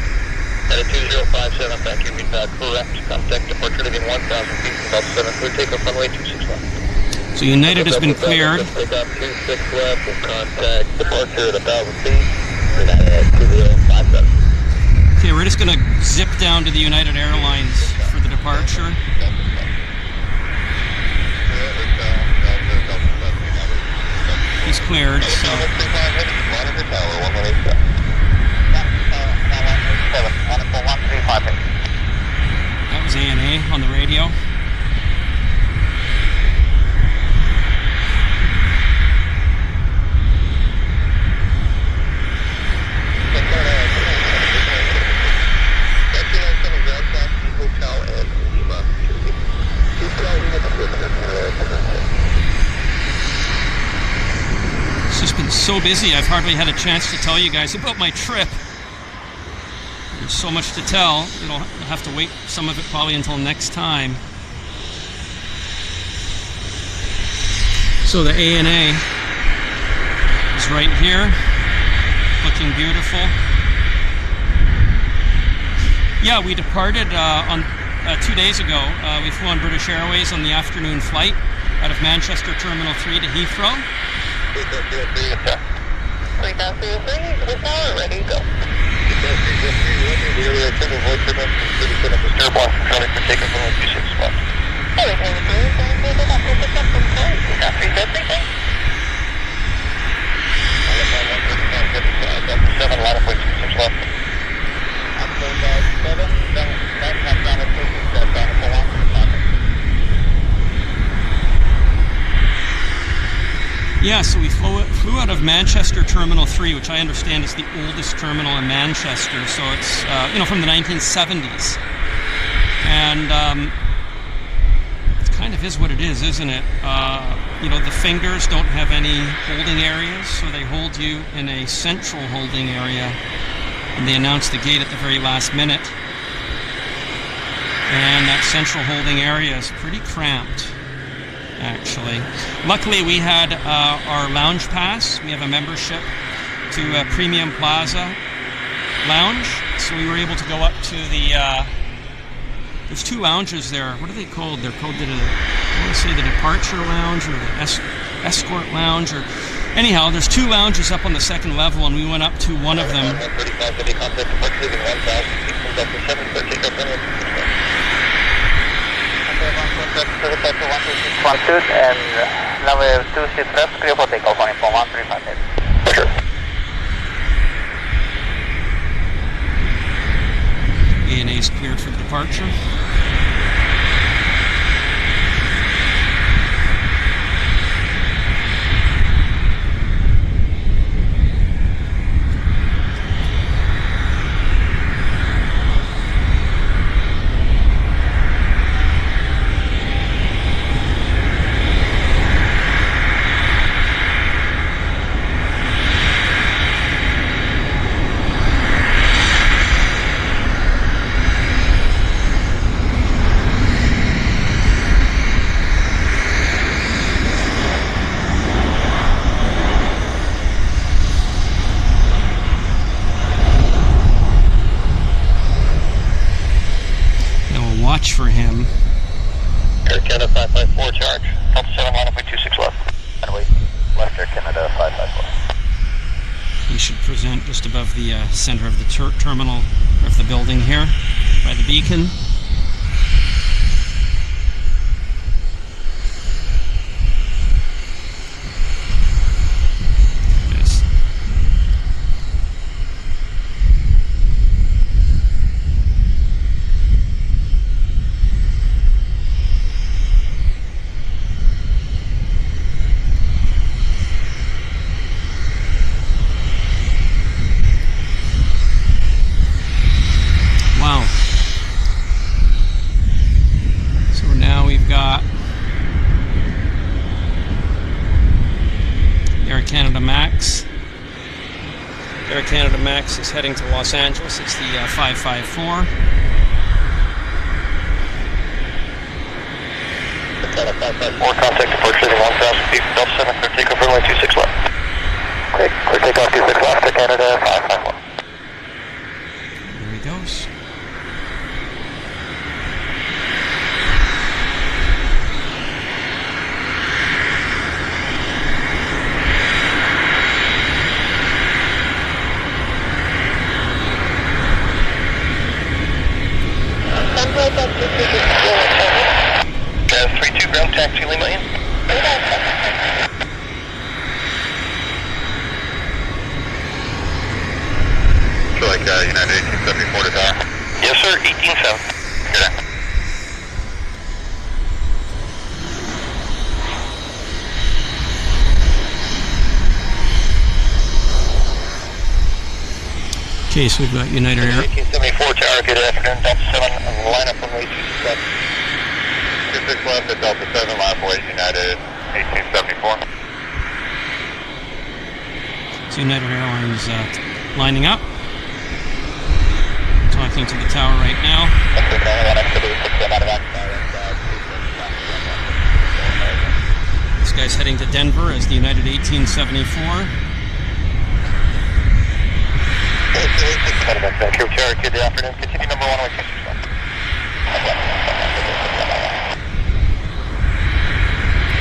At a 2057, thank you, correct. Contact departure to 1,000 feet, about 7 clear takeoff runway 26 left. So United has been cleared. Take off 26 left, we'll contact departure at 1,000 feet, and at 2057. Okay, we're just going to zip down to the United Airlines for the departure. He's cleared, so... That was ANA on the radio. It's just been so busy, I've hardly had a chance to tell you guys about my trip. There's so much to tell, you'll have to wait some of it probably until next time. So the ANA is right here, looking beautiful. Yeah, we departed on 2 days ago. We flew on British Airways on the afternoon flight out of Manchester Terminal 3 to Heathrow. Ready, go. Yeah, so we flew out of Manchester Terminal 3, which I understand is the oldest terminal in Manchester. So it's from the 1970s, and it kind of is what it is, isn't it? The fingers don't have any holding areas, so they hold you in a central holding area, and they announce the gate at the very last minute. And that central holding area is pretty cramped, actually. Luckily, we had our lounge pass. We have a membership to Premium Plaza Lounge, so we were able to go up to the... there's two lounges there. What are they called? They're called I want to say the Departure Lounge or the Escort Lounge. Or anyhow, there's two lounges up on the second level, and we went up to one of them. And now we have 2 seats left, clear for takeoff on inform 1358. Sure. ANA is cleared for the departure. Watch for him. Air Canada 554 charge. Delta 7 line up with 26 left. And wait, left Air Canada 554. He should present just above the center of the terminal, of the building here, by the beacon. Air Canada Max is heading to Los Angeles. It's the 554. Canada 554, contact departure 1000 feet, Delta 7, clear takeoff runway 26 left. Clear takeoff 26 left to Canada 554. There he goes. 18-7. Good day. Okay, so we've got United Air. 1874 Tower, good afternoon, Delta 7, line up from 18-7. 26 left at Delta 7, line up away, United 1874. So United Airlines lining up. Talking to the tower right now. This guy's heading to Denver as the United 1874. Vancouver Tower, good afternoon, continue number 116.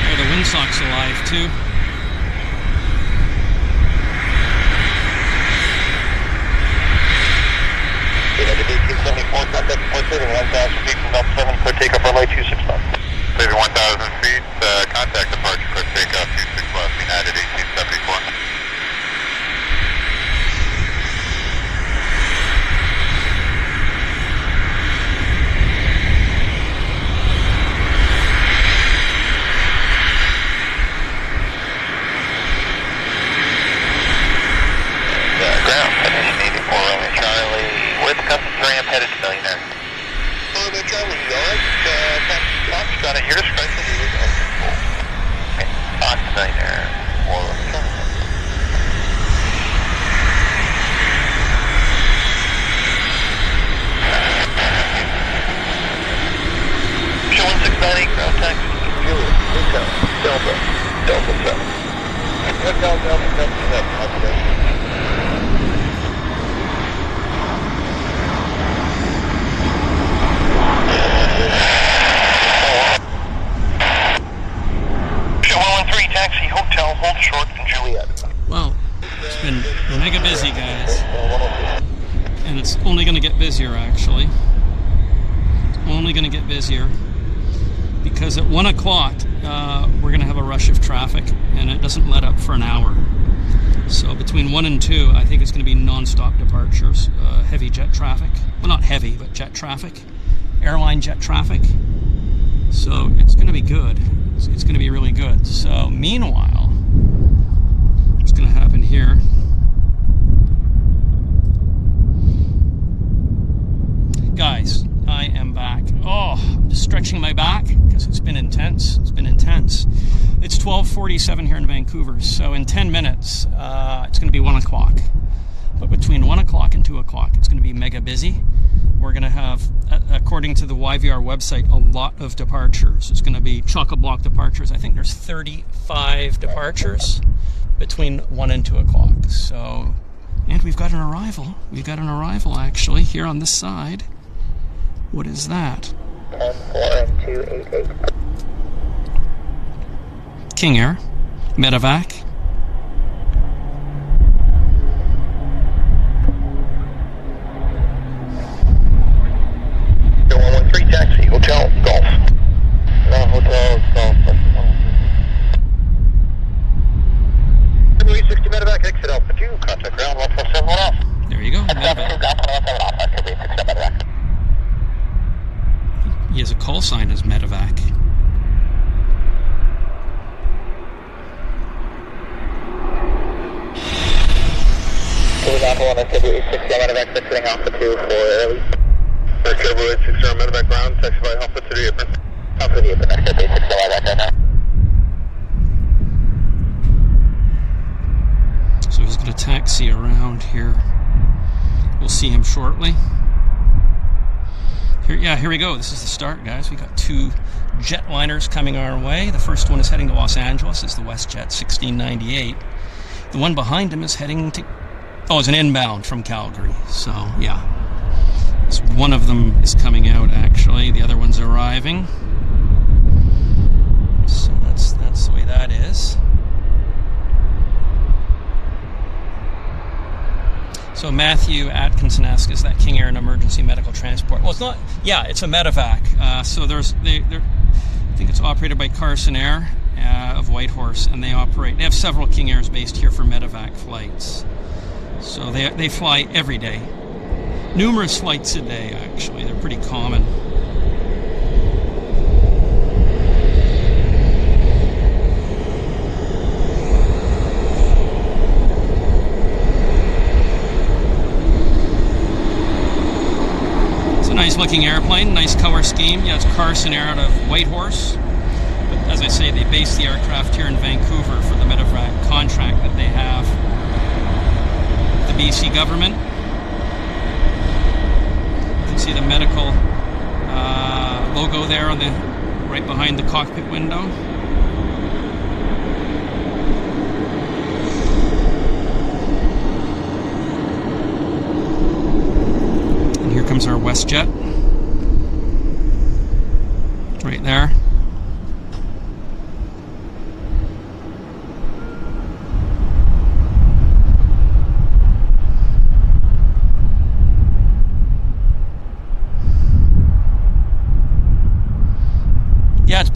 Oh, the windsock's alive too. United 1874, contact point 1,000 feet from Delta 7, clear takeoff runway 26 left. Leaving 1,000 feet, contact departure, clear takeoff 26 left, United 1874. Ground, position 84, Romeo Charlie, with custom ramp headed to Millionaire. Romeo Charlie, yard, Fox, got it, your discretion, okay, on to Millionaire, or Show 1698, ground taxi, Juliet, Hotel, Delta 7. Hotel, Delta 7, observation. Taxi, Hotel, hold short, and Juliet. Well, it's been mega busy, guys. And it's only going to get busier, actually. It's only going to get busier. Because at 1 o'clock, we're going to have a rush of traffic, and it doesn't let up for an hour. So between 1 and 2, I think it's going to be non-stop departures. Heavy jet traffic. Well, not heavy, but jet traffic. Airline jet traffic. So it's going to be good. It's going to be really good. So meanwhile, what's going to happen here? Guys, I am back. Oh, I'm just stretching my back because it's been intense. It's been intense. It's 12:47 here in Vancouver. So in 10 minutes, it's going to be 1 o'clock. But between 1 o'clock and 2 o'clock, it's going to be mega busy. We're going to have, according to the YVR website, a lot of departures. It's going to be chock-a-block departures. I think there's 35 departures between 1 and 2 o'clock. So, and we've got an arrival. We've got an arrival, actually, here on this side. What is that? 10-4-288. King Air, Medevac. Taxi, Hotel, Golf. No, Hotel, Golf. 60 Medevac, exit Alpha 2, contact ground 1471 off. There you go, Medevac. He has a call sign as Medevac. Example on SW860 Medevac, exiting Alpha 2 for early. Turbo 860 Medevac ground, taxi by Alpha to the apron. Alpha to the apron, exit 860 Medevac right now. So he's going to taxi around here. We'll see him shortly. Here we go. This is the start, guys. We got 2 jetliners coming our way. The first one is heading to Los Angeles. It's the Westjet 1698. The one behind him is heading to... Oh, it's an inbound from Calgary. So, yeah. So one of them is coming out, actually. The other one's arriving. So that's the way that is. So Matthew Atkinson asks, is that King Air an emergency medical transport? Well, it's not. Yeah, it's a medevac. So I think it's operated by Carson Air of Whitehorse, and they have several King Airs based here for medevac flights. So they fly every day. Numerous flights a day, actually. They're pretty common. It's a nice looking airplane, nice color scheme. Yeah, it's Carson Air out of Whitehorse. But as I say, they base the aircraft here in Vancouver for the medevac contract that they have with the BC government. See the medical logo there on the right behind the cockpit window. And here comes our Westjet. Right there.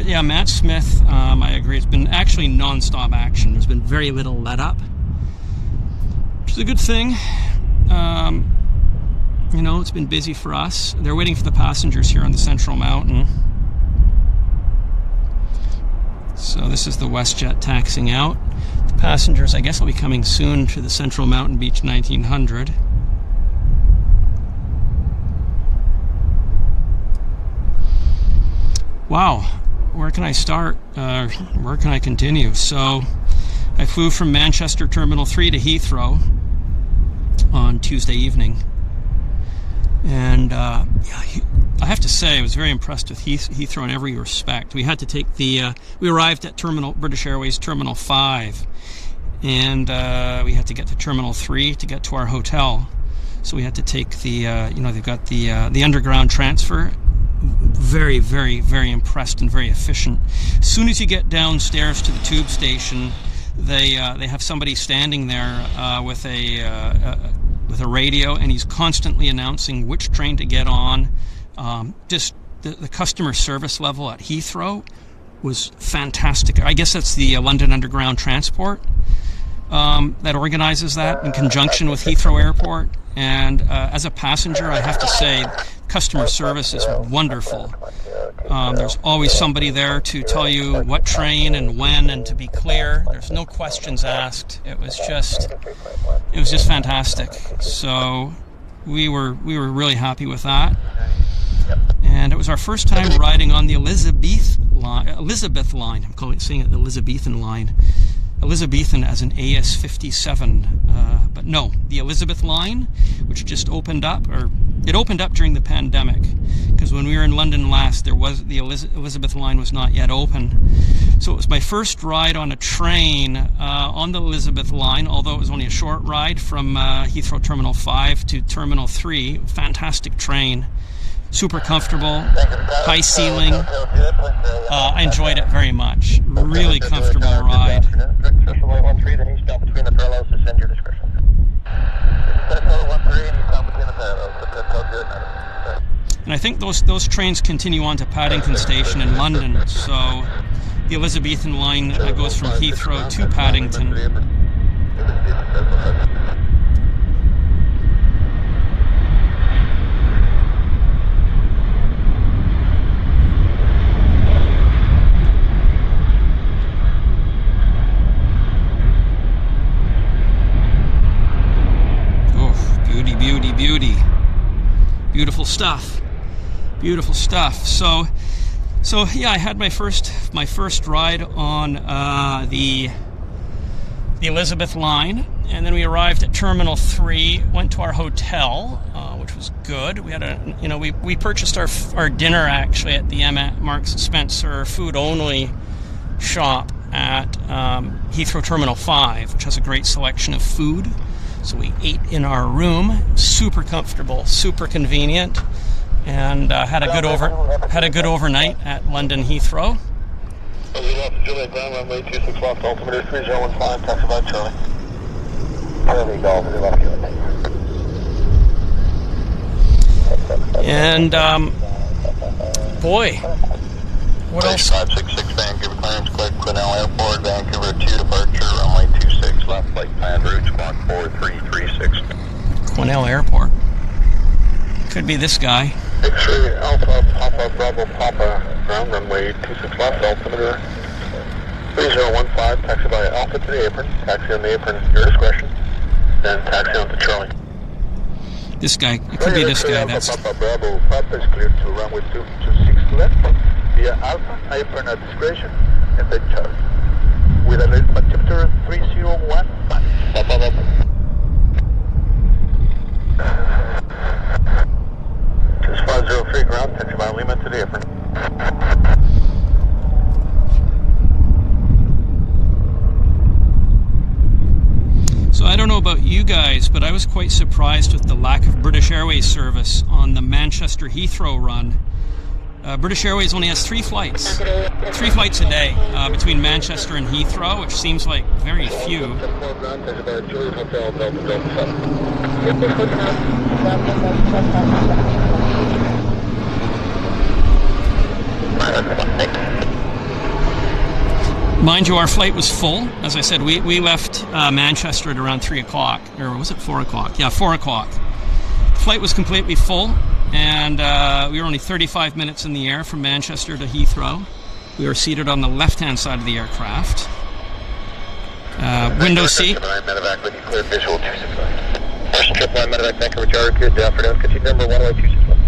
Yeah, Matt Smith, I agree. It's been actually non-stop action. There's been very little let up, which is a good thing. You know, it's been busy for us. They're waiting for the passengers here on the Central Mountain. So this is the Westjet taxiing out. The passengers, I guess, will be coming soon to the Central Mountain Beach 1900. Wow. Where can I start? Where can I continue? So I flew from Manchester Terminal 3 to Heathrow on Tuesday evening. And yeah, I have to say, I was very impressed with Heathrow in every respect. We had to take the, we arrived at British Airways Terminal 5. And we had to get to Terminal 3 to get to our hotel. So we had to take the, you know, they've got the underground transfer. Very, very, very impressed and very efficient. As soon as you get downstairs to the tube station, they have somebody standing there with a radio, and he's constantly announcing which train to get on. Just the customer service level at Heathrow was fantastic. I guess that's the London Underground Transport that organizes that in conjunction with Heathrow Airport. And as a passenger, I have to say, customer service is wonderful. There's always somebody there to tell you what train and when, and to be clear, there's no questions asked. It was just fantastic. So we were really happy with that. And it was our first time riding on the Elizabeth line. I'm saying it the Elizabethan line. Elizabethan as an AS57, but no, the Elizabeth line, which just opened up, or it opened up during the pandemic, because when we were in London last, the Elizabeth line was not yet open. So it was my first ride on a train on the Elizabeth line, although it was only a short ride from Heathrow Terminal 5 to Terminal 3. Fantastic train. Super comfortable, high ceiling. I enjoyed it very much. Really comfortable ride. And I think those trains continue on to Paddington Station in London. So the Elizabethan line goes from Heathrow to Paddington. Beauty. Beautiful stuff. Beautiful stuff. So yeah, I had my first ride on the Elizabeth line, and then we arrived at Terminal 3, went to our hotel, which was good. We had we purchased our dinner actually at the Marks & Spencer food only shop at Heathrow Terminal 5, which has a great selection of food. So we ate in our room, super comfortable, super convenient, and had a good overnight at London Heathrow. And boy, what else? 566 Vancouver claims, click Quesnel Airport, Vancouver 2 departure, runway 26 left, flight plan route, squawk 4336. Quesnel Airport. Could be this guy. X-ray Alpha Papa Bravo Papa, ground runway 26 left, altimeter 3015, taxi by Alpha to the apron, taxi on the apron, your discretion, then taxi on to Charlie. This guy. It could be this guy. That's Papa Bravo Papa is cleared to runway 26 left, via Alpha, apron at discretion, and then Charlie. With a altimeter 3015, Papa Bravo. Just 503 ground, taxi by Lima to the apron. So I don't know about you guys, but I was quite surprised with the lack of British Airways service on the Manchester Heathrow run. British Airways only has 3 flights. 3 flights a day between Manchester and Heathrow, which seems like very few. Mind you, our flight was full. As I said, we left Manchester at around 3 o'clock. Or was it 4 o'clock? Yeah, 4 o'clock. The flight was completely full, and we were only 35 minutes in the air from Manchester to Heathrow. We were seated on the left-hand side of the aircraft. Window seat. First trip line, medevac, Vancouver, Charlie, good afternoon. Continue number 10261.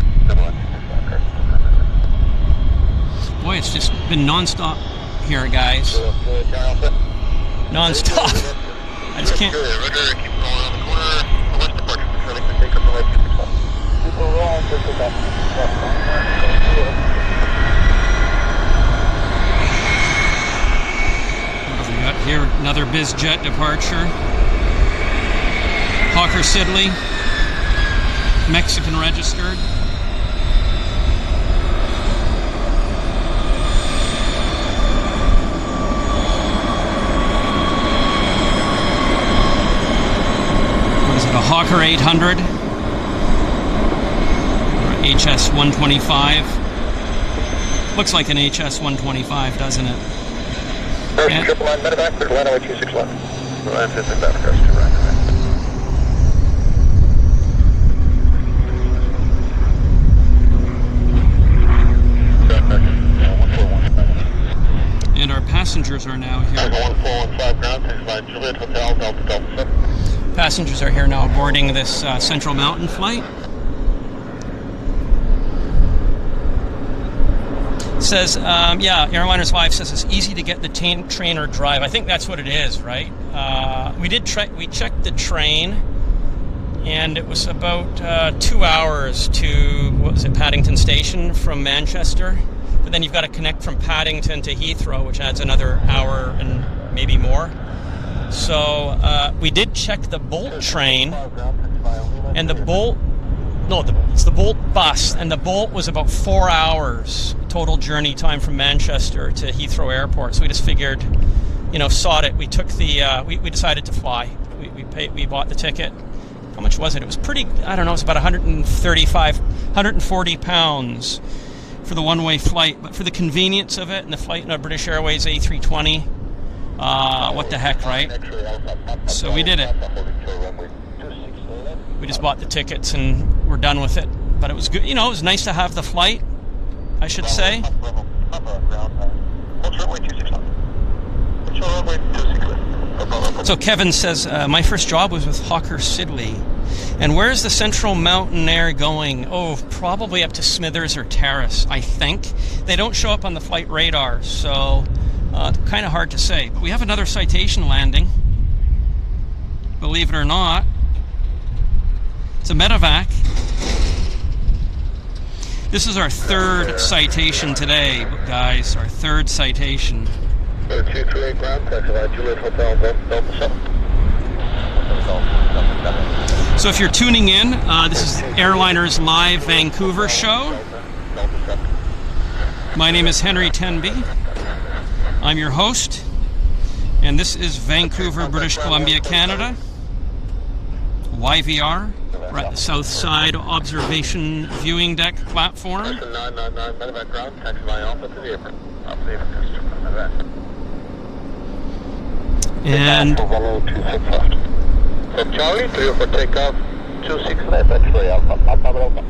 Boy, it's just been non-stop here, guys. Non-stop. I just can't. What have we got here? Another BizJet departure. Hawker Siddeley, Mexican registered. A Hawker 800 or HS 125. Looks like an HS 125, doesn't it? First triple line medevac, clear to line away 261. Line 50 back, first to right. And our passengers are now here. 1415 ground, takes line Juliet Hotel, Delta Delta 7. Passengers are here now boarding this Central Mountain flight. It says, yeah, Airliners Live says it's easy to get the train or drive. I think that's what it is, right? We checked the train, and it was about 2 hours to, what was it, Paddington Station from Manchester. But then you've got to connect from Paddington to Heathrow, which adds another hour and maybe more. So we did check the Bolt train, and the Bolt, it's the Bolt bus, and the Bolt was about 4 hours total journey time from Manchester to Heathrow Airport. So we just figured, sod it. We took the, we decided to fly. We bought the ticket. How much was it? It was pretty, I don't know, it was about 140 pounds for the one-way flight. But for the convenience of it and the flight in a British Airways A340, what the heck, right? So we did it. We just bought the tickets and we're done with it. But it was good. It was nice to have the flight, I should say. So Kevin says, my first job was with Hawker Siddeley. And where's the Central Mountain Air going? Oh, probably up to Smithers or Terrace, I think. They don't show up on the flight radar, so kind of hard to say. But we have another citation landing, believe it or not. It's a medevac. This is our third citation today, guys. Our third citation. 238 ground, taxi by Juliet Hotel, Delta 7. So if you're tuning in, this is Airliners Live Vancouver show. My name is Henry Tenby. I'm your host, and this is Vancouver, British Columbia, Canada. YVR. We're at the south side observation viewing deck platform. 999 medevac ground, taxi by Alpha to the apron. And Charlie, 3 for takeoff, 26 left, X-ray Alpha, Alpha.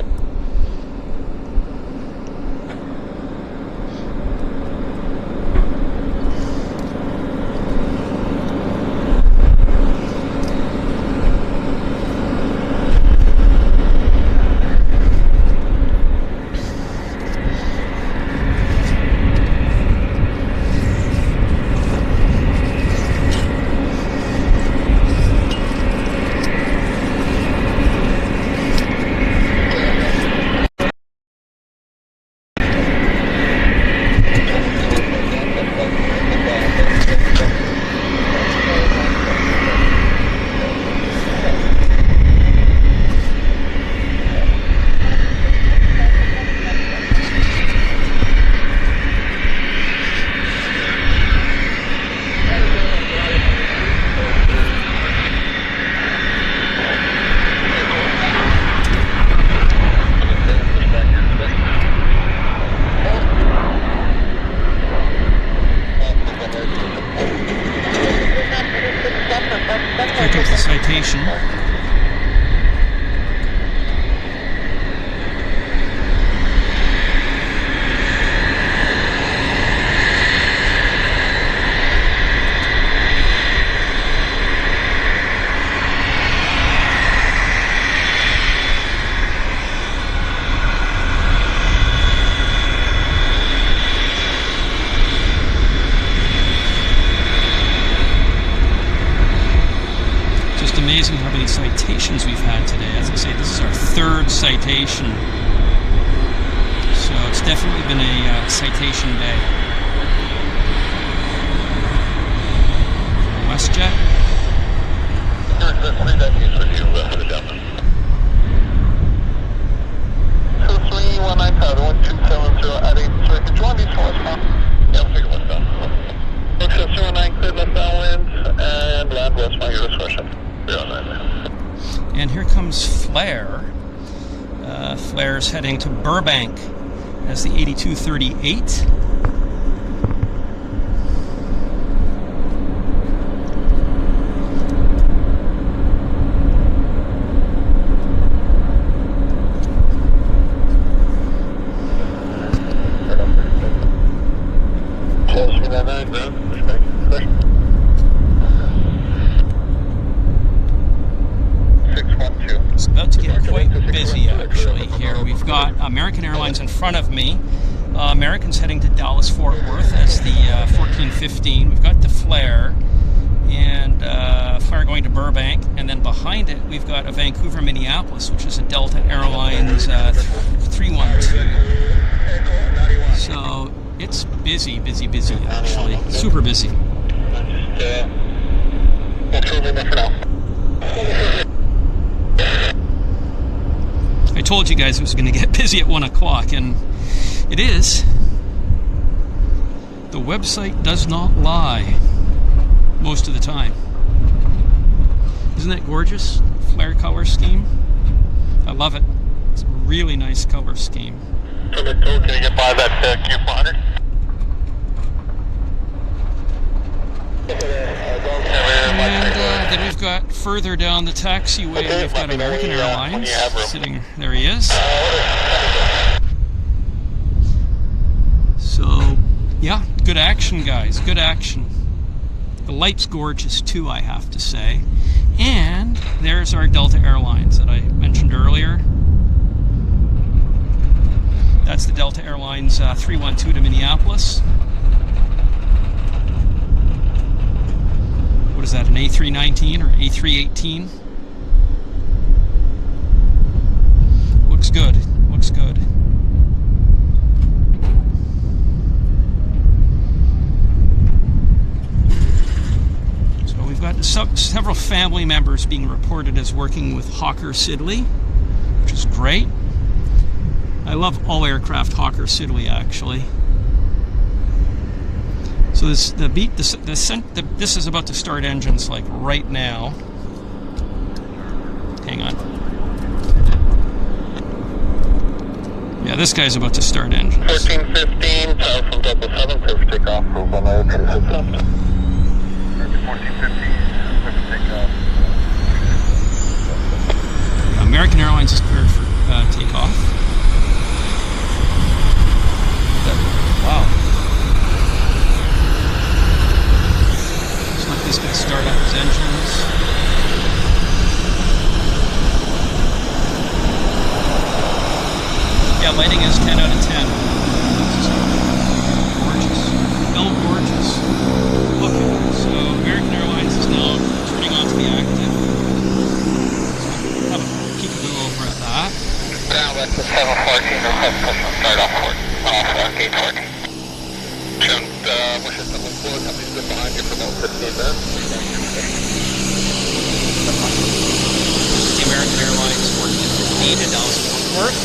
citation. Amazing how many citations we've had today. As I say, this is our third citation, so it's definitely been a citation day. Westjet. There's 3 deputies with you, headed down. 2319 Tower 1270 at 8. Sorry, could you want these for us now? Yeah, we'll take it westbound. Looks at 09 cleared left downwind and land west by your discretion. And here comes Flare. Flare's heading to Burbank as the 8238. It's about to get quite busy actually here. We've got American Airlines in front of me. American's heading to Dallas-Fort Worth as the 1415. We've got the Flare and Flare going to Burbank, and then behind it we've got a Vancouver Minneapolis, which is a Delta Airlines 312. So it's busy actually, super busy. I told you guys it was going to get busy at 1 o'clock, and it is. The website does not lie most of the time. Isn't that gorgeous? Flare color scheme. I love it. It's a really nice color scheme. Can you get by that Q400? And then we've got further down the taxiway, we've got American Airlines sitting. There he is. So, yeah, good action, guys. Good action. The light's gorgeous too, I have to say. And there's our Delta Airlines that I mentioned earlier. That's the Delta Airlines 312 to Minneapolis. What is that, an A319 or A318? Looks good, looks good. So we've got several family members being reported as working with Hawker Siddeley, which is great. I love all aircraft Hawker Siddeley actually. So this is about to start engines like right now. Hang on. Yeah, this guy's about to start engines. 1415, tower from Delta 7, clear for takeoff. Move on over to the system. 1415, clear for takeoff. American Airlines is cleared for takeoff. Wow. This guy start up his engines. Yeah, lighting is 10 out of 10. Gorgeous. Oh, gorgeous. Okay, so American Airlines is now turning on to the active. So have a peekaboo over at that. Now that's the 714, request push on start off port. Off gate 14. And wish us something forward, company's been behind you for about 15 minutes. The American Airlines 1415 to Dallas-Fort Worth.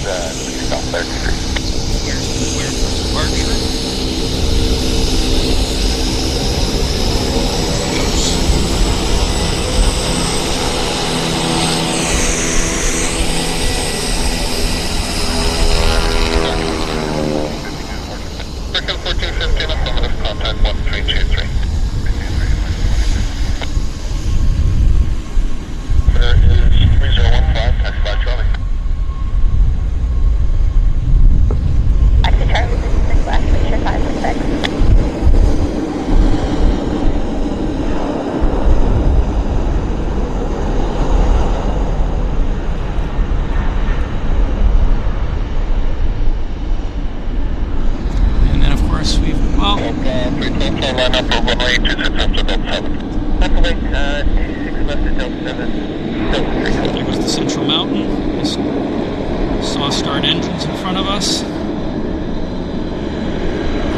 South 33. Clear for departure. Circle 1415, affirmative, contact 1323. There is 3015, taxi by Charlie. Taxi Charlie, this is West, Leisure 566. And then, of course, we've, well, 312, line up for runway 26 left to Delta 7. Delta wait, 26 left to Delta 7. Delta 3. there goes the Central Mountain. Just saw start engines in front of us.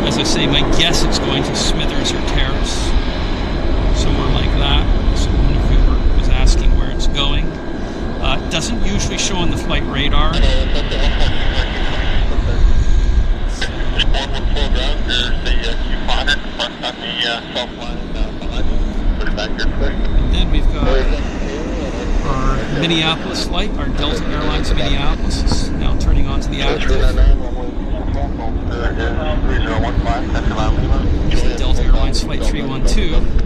As I say, my guess it's going to Smithers or Terrace, somewhere like that. Someone who was asking where it's going. It doesn't usually show on the flight radar. 114 ground, there's the Q400 parked on the south line behind you. Push back your clear. And then we've got our Minneapolis flight, our Delta Airlines Minneapolis is now turning on to the active. It's the Delta Airlines Flight 312.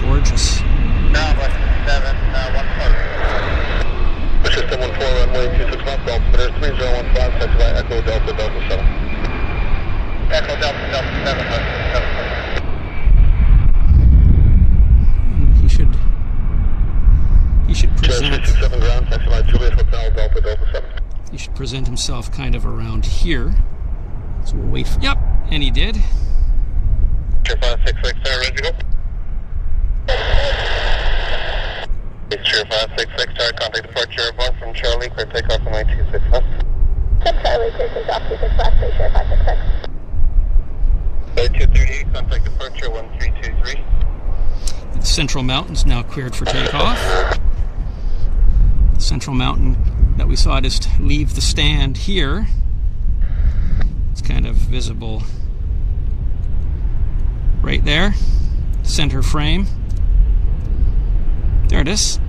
Gorgeous. Now, West 7, 140. System 14, runway 26 left, altimeter 3015, taxi by Echo Delta Delta 7. Echo Delta Delta 7, West 7. He should present. 67 ground, taxi by Juliet Hotel Delta Delta 7. He should present himself kind of around here. So we'll wait for. Yep, and he did. Cheer 566, ready to go? Cheer 566, contact departure 1 from Charlie, clear takeoff from 26 left. Tip Charlie, clear takeoff 26 West, Leisure 566. 238, contact departure 1323. The Central Mountain's now cleared for takeoff. The Central Mountain that we saw just leave the stand here. It's kind of visible right there. Center frame. There it is.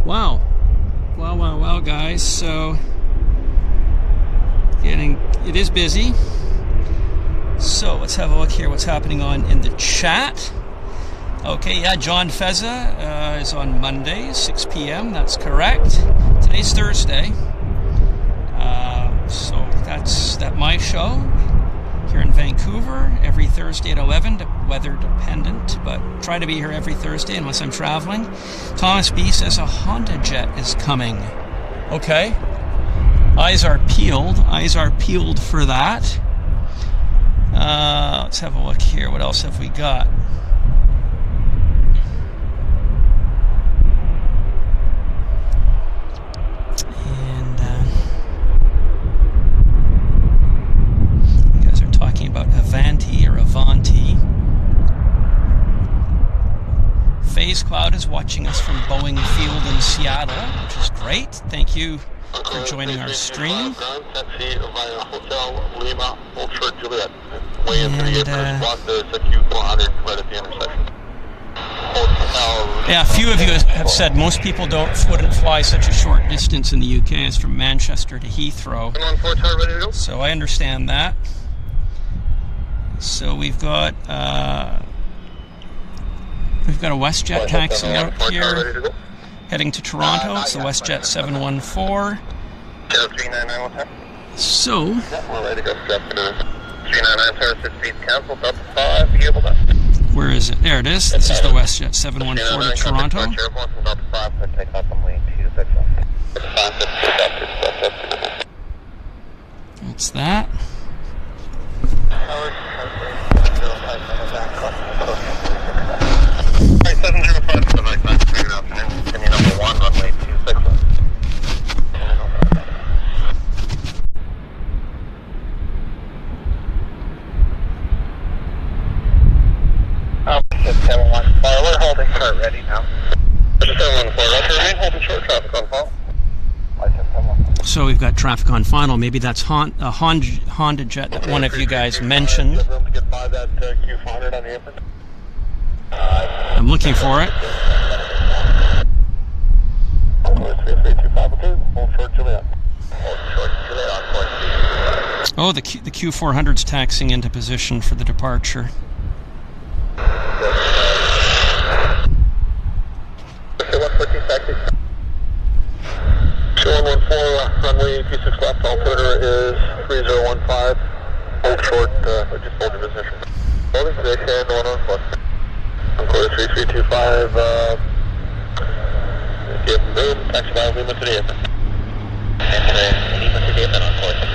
Wow, guys. So, it is busy. So, let's have a look here. What's happening in the chat? Okay, yeah, John Feza is on Monday, 6 p.m. That's correct. Today's Thursday. So, that's my show here in Vancouver every Thursday at 11, weather dependent, but try to be here every Thursday unless I'm traveling. Thomas B says a Honda Jet is coming. Okay. Eyes are peeled for that. Let's have a look here. What else have we got? McLeod is watching us from Boeing Field in Seattle, which is great. Thank you for joining our stream. Taxi via Hotel Lima, Old Short Juliet. Way in 38 minutes block. There's a Q400 right at the intersection. Yeah, a few of you have said most people wouldn't fly such a short distance in the UK as from Manchester to Heathrow. So I understand that. So we've got a Westjet taxi out here heading to Toronto. It's the Westjet 714. So we're ready to go. 399 service speed canceled. Up 5. Be able to. where is it? There it is. This is the Westjet 714 to Toronto. That's that. We're holding short ready now. 714, remain holding short, traffic on file. So we've got traffic on final. Maybe that's a Honda jet that one of you guys mentioned. I'm looking for it. Oh, the Q400's taxiing into position for the departure. Runway 26 left, altimeter is 3015. Hold short, just hold your position. Holding position, 114. Encore 3325, give move, taxi by Lima to the airport. And Lima to the airport on course 3225.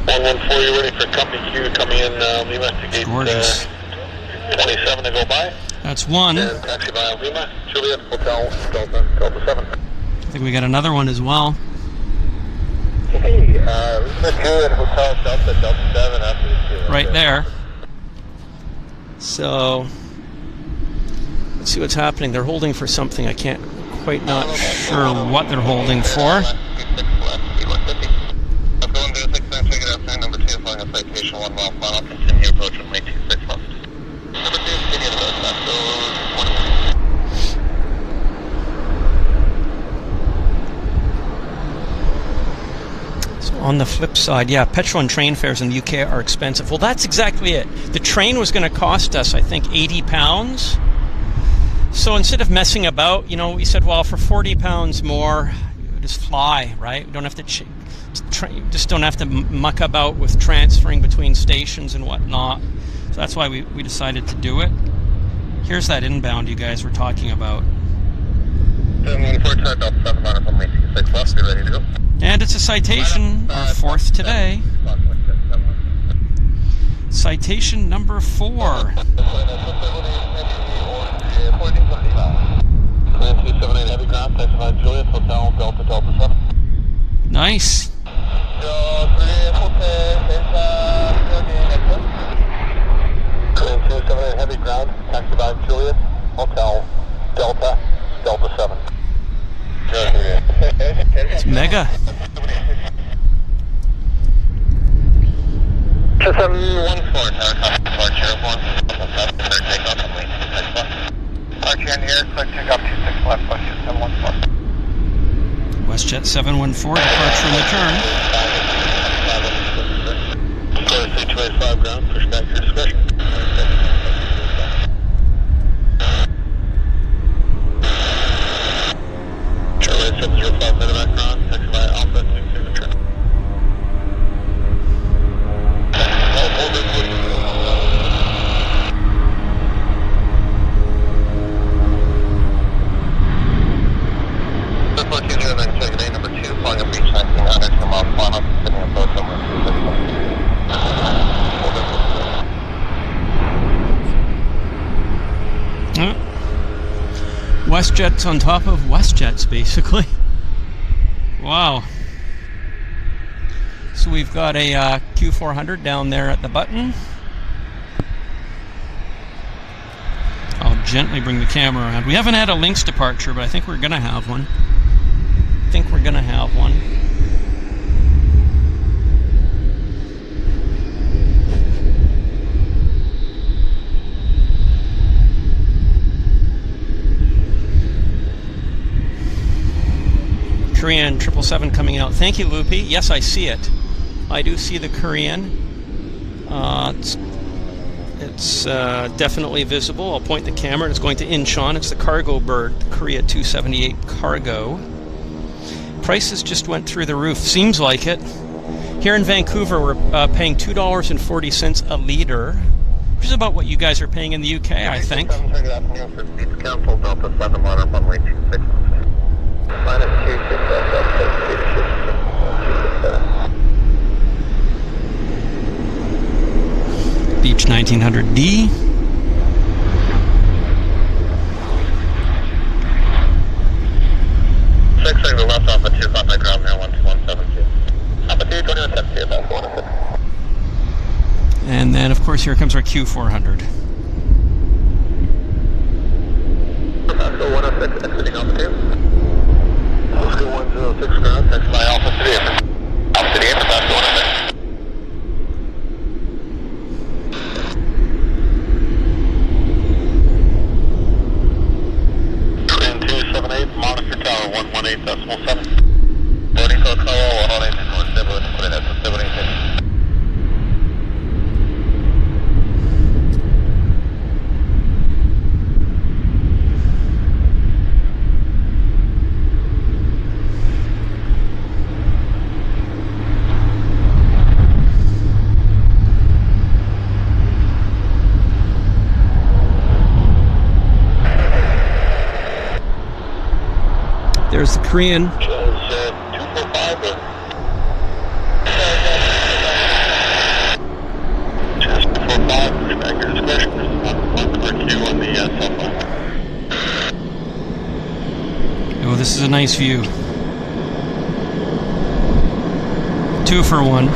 114, you ready for company Q coming in Lima to gate 27 to go by? That's one. And taxi by Lima, Juliet, Hotel, Delta 7. I think we got another one as well. Hey, Lima 2 and Hotel Delta 7 after the 2. Right there. So, let's see what's happening. They're holding for something. I can't quite not sure what they're holding for. Number 2, flying a citation 1 mile final, continue approach on May 26 left. Number 2, continue to So on the flip side, yeah, petrol and train fares in the UK are expensive. Well, that's exactly it. The train was going to cost us, I think, £80. So instead of messing about, you know, we said, well, for £40 more, just fly, right? We don't have to just don't have to muck about with transferring between stations and whatnot. So that's why we decided to do it. Here's that inbound you guys were talking about. And it's a citation, our fourth today. Citation number 4. Nice. Heavy ground, taxi by Juliet, Hotel, Delta 7. It's mega. 714, departure 1. Departure in here, quick check up 26 left, question 714. Westjet 714, departure and return. 285 ground, push back your discretion. Charlie 705 medevac ground, taxi by Alpha 6 signature. Number 2, flying up beach 1900 to mile final, sitting approach somewhere. Westjets on top of Westjets, basically. Wow. So we've got a Q400 down there at the button. gently bring the camera around. We haven't had a Lynx departure, but I think we're going to have one. Korean 777 coming out. Thank you, Loopy. Yes, I see it. I do see the Korean. It's definitely visible. I'll point the camera. It's going to Incheon. It's the cargo bird, the Korea 278 Cargo. Prices just went through the roof. Seems like it. Here in Vancouver, we're paying $2.40 a liter, which is about what you guys are paying in the UK, I think. Cancel Delta 7 ladder runway 26. Minus 26 Beach 1900D. the left off at 2, contact ground now 1272. Alpha 2, 2172, about 406. And then, of course, here comes our Q400. Oscar 106, exiting Alpha 2. Oscar 106 ground, text by Alpha 3. Alpha 3, Oscar 106. Train 278, monitor tower 118.7. Boarding code tower 118.7. There's the Korean. 245. Just 245. Respect your discretion. This is not for Q on the cell phone. Oh, this is a nice view. 2 for 1.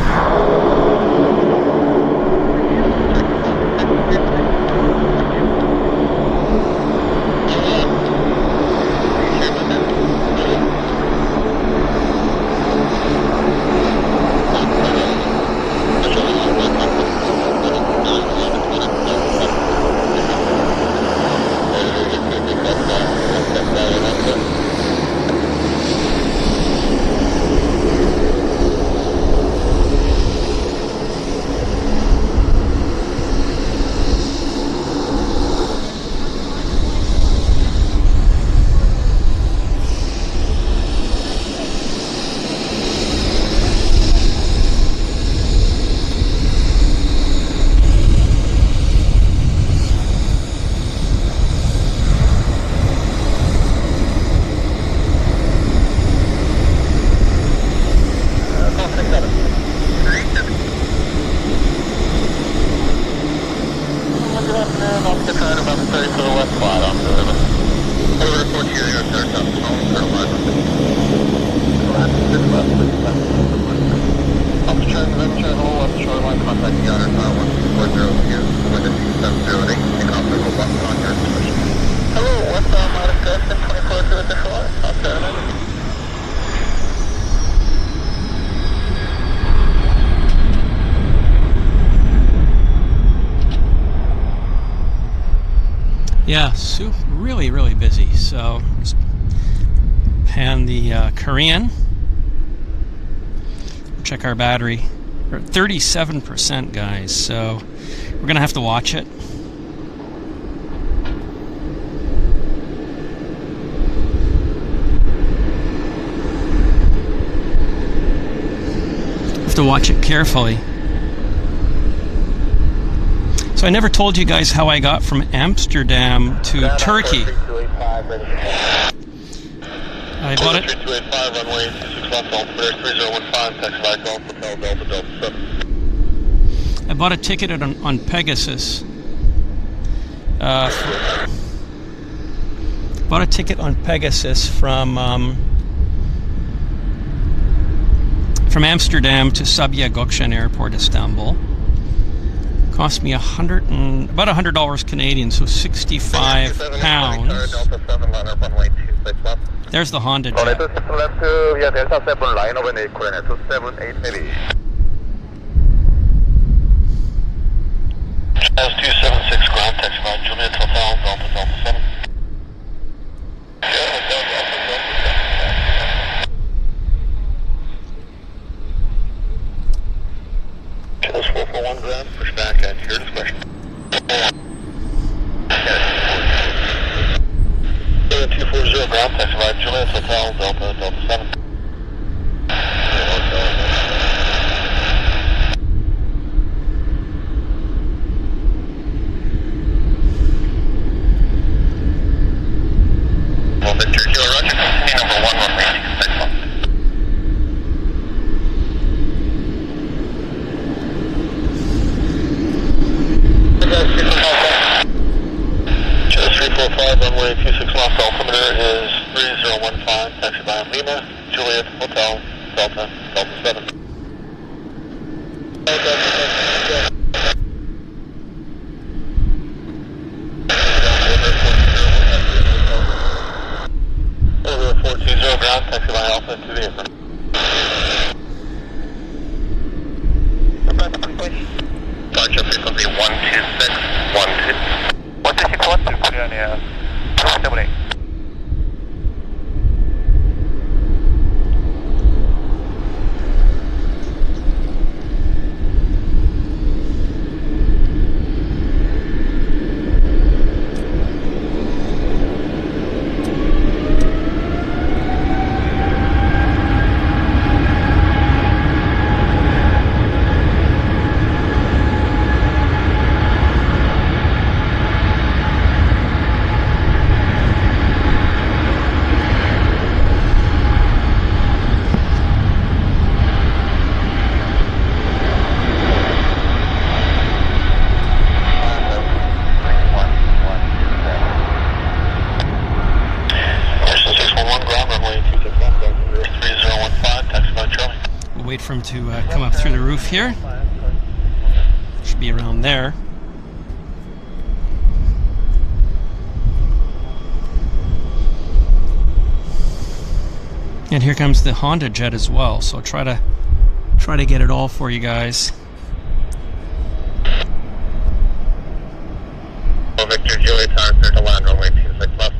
Yeah, really busy. So let's pan the Korean. Check our battery. We're at 37%, guys. So we're gonna have to watch it. Have to watch it carefully. So I never told you guys how I got from Amsterdam to Turkey. I bought it. I bought a ticket on Pegasus. Bought a ticket on Pegasus from Amsterdam to Sabiha Gökçen Airport, Istanbul. Cost me about $100 Canadian, so 65 pounds. There's the Honda jet. Yeah, there's a 7 line over the corner, 278 maybe. That's 276 ground, taxi by Juliet Hotel, Delta 7. Chills 441 ground, push back at your discretion. 240 ground, taxi by Juliet Hotel, Delta 7. Victor, Kilo Roger, continue number 1 runway 26 left. Just 345, runway 26 left, altimeter is 3015, taxi by Lima, Juliet Hotel, Delta 7. Over 420 ground, taxi by Alpha to the airport. Departure frequency 12612. 12612, put it on the 278. Wait for him to come up through the roof here. Should be around there. And here comes the Honda jet as well. So try to get it all for you guys. Victor, Juliet, Tower, clear to land, runway 26 left.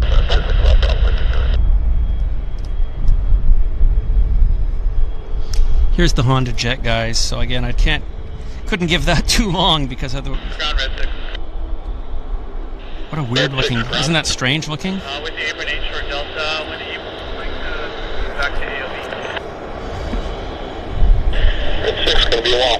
26 left, runway 26. Here's the Honda jet, guys. So again, I couldn't give that too long because of the. What a weird looking. Isn't that strange looking? With the Airman H for Delta, with the back to AOB. It's 6 going to be a while.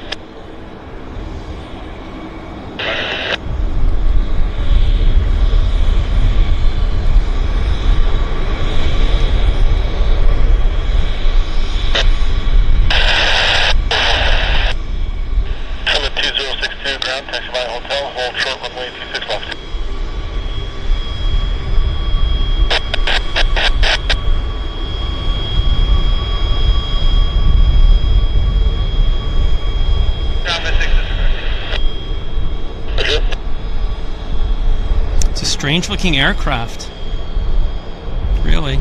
Taxi by hotel, hold short runway 26 left. It's a strange looking aircraft. Really.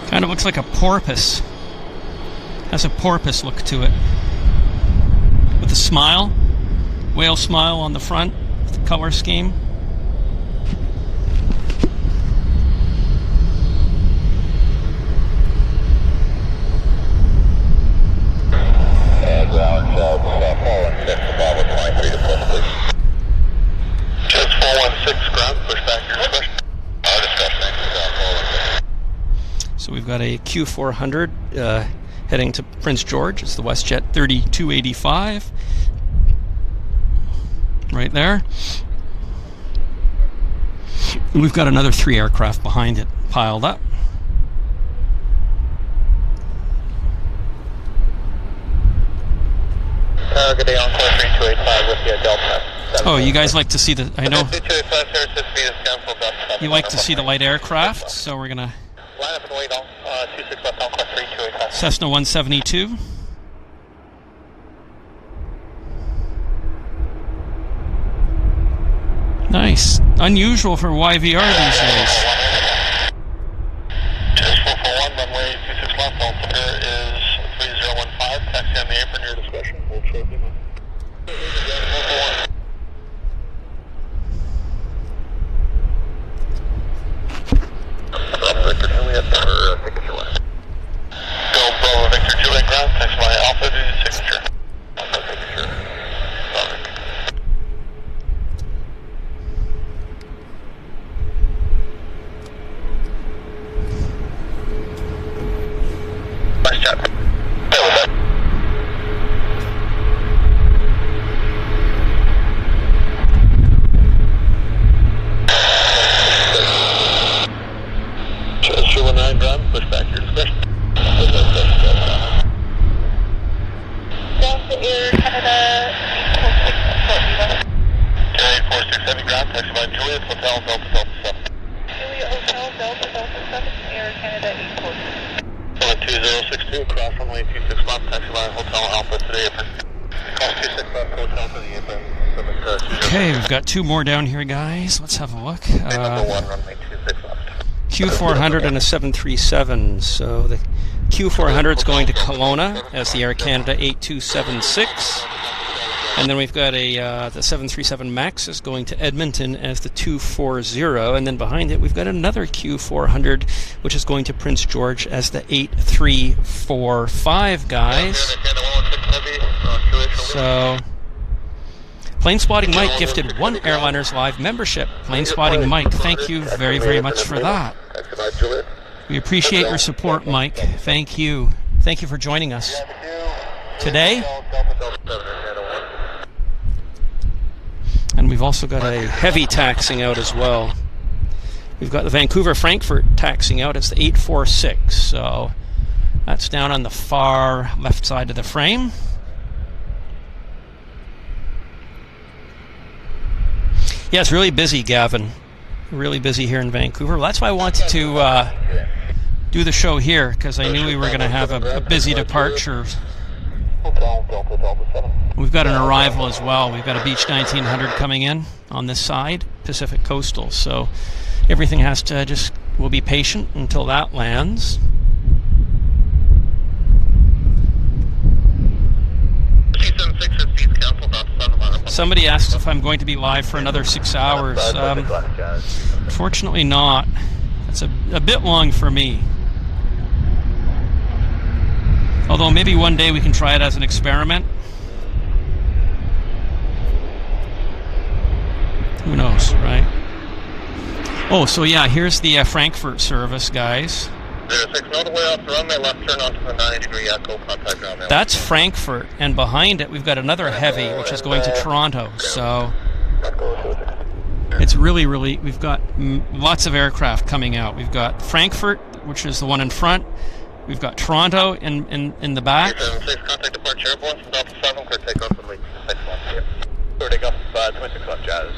Kind of looks like a porpoise. Has a porpoise look to it. With a smile, whale smile on the front, with the color scheme. Ground, 416, Bravo 23 to push, please. Just 416 ground, push back your discretion. Our discretion, 416. So we've got a Q400 heading to Prince George. It's the Westjet 3285. Right there. And we've got another 3 aircraft behind it piled up. Good day, Encore 3285 with you, Delta. Oh, you guys like to see the... I know 3285, sir, speed is canceled. you like to see the light aircraft, so we're going to... Line up and wait on 26 left, Encore 3285. Cessna 172. Nice. Unusual for YVR these days. Just 441, runway 26 left, altimeter is 3015, taxi on the apron, your discretion, hold short people. Victor Juliet, number signature west. Go Bravo Victor Juliet ground, taxi by Alpha, do the signature. Alpha signature. Westjet. Stay with that. Show 9 ground, push back your discretion. Delta Air Canada 846 846 heavy ground, taxi by Juliet, Hotel, Delta, Delta 7. Juliet Hotel Delta Delta 7, Air Canada 846. 2062, cross runway 26 left, taxi by Hotel Alpha to the apron. Cross 26 left, Hotel to the apron. Okay, we've got 2 more down here, guys. Let's have a look. Number 1, runway 26 left. Q400 and a 737. So the Q400 is going to Kelowna as the Air Canada 8276. And then we've got the 737 MAX is going to Edmonton as the 240. And then behind it, we've got another Q400, which is going to Prince George as the 8345, guys. So Plane Spotting Mike gifted 1 Airliners Live membership. Plane Spotting Mike, thank you very, very much for that. We appreciate your support, Mike. Thank you. Thank you for joining us today. And we've also got a heavy taxing out as well. We've got the Vancouver Frankfurt taxing out. It's the 846. So that's down on the far left side of the frame. Yeah, it's really busy, Gavin. Really busy here in Vancouver. Well, that's why I wanted to do the show here, because I knew we were going to have a busy departure. We've got an arrival as well. We've got a Beach 1900 coming in on this side, Pacific Coastal. So everything has to we'll be patient until that lands. Somebody asks if I'm going to be live for another 6 hours. Fortunately not. It's a bit long for me. Although maybe one day we can try it as an experiment. Who knows, right? Oh, so yeah, here's the Frankfurt service, guys. 06, all the way off the runway, left turn onto the 90-degree echo, contact ground. That's Frankfurt, and behind it we've got another heavy, which is going to Toronto. So it's really, we've got lots of aircraft coming out. We've got Frankfurt, which is the one in front. We've got Toronto in the back. 6, contact departure airborne from Delta 7, clear takeoff from Lake 6 left here. Clear takeoff 26 left, Jazz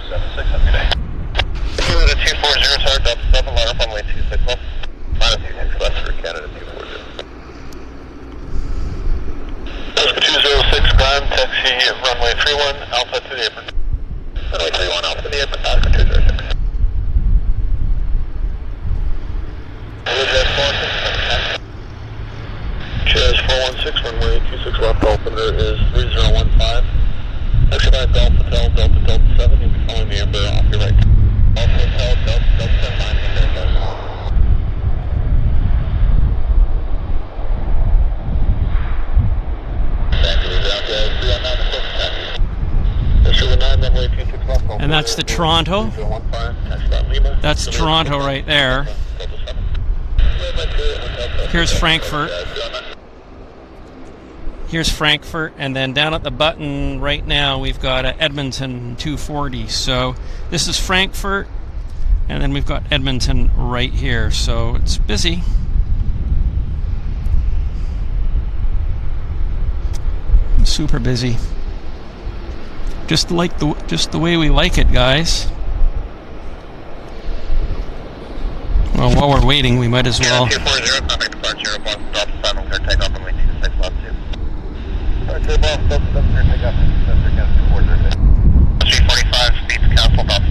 276, have a good day. Canada 240, sorry, Delta 7, line up on way 26 left. Minus 26 left for Canada 240. 206 ground, taxi runway 31, Alpha to the apron. Runway 31, Alpha to the apron, Oscar 206. Chaz 416, runway 26 left, altimeter is 3015. Taxi by Delta Hotel, Delta 7, you'll be following the Amber off your right. Delta Hotel, Delta 7, line in there, guys. And that's the Toronto. That's Toronto right there. Here's Frankfurt. Here's Frankfurt, and then down at the button right now we've got Edmonton 240. So this is Frankfurt, and then we've got Edmonton right here. So it's busy. Super busy. Just the way we like it, guys. Well, while we're waiting, we might as well. 240, contact departure, Delta 7, clear takeoff on way 26 left 2. Delta 7, clear takeoff, 345, speeds cancel, Delta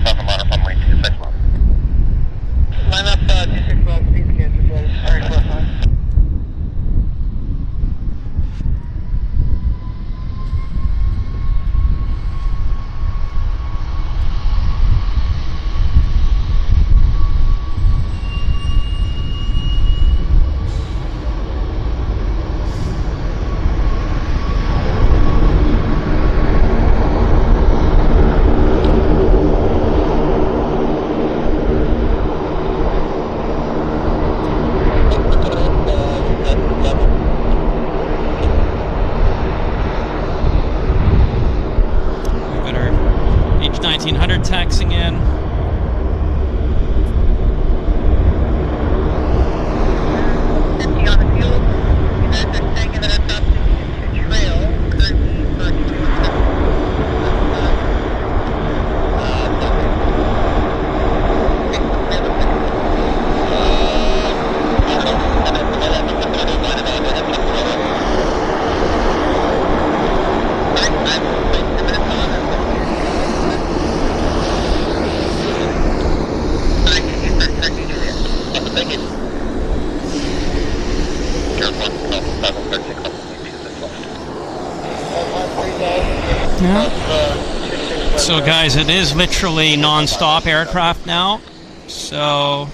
So guys, it is literally non-stop aircraft now. So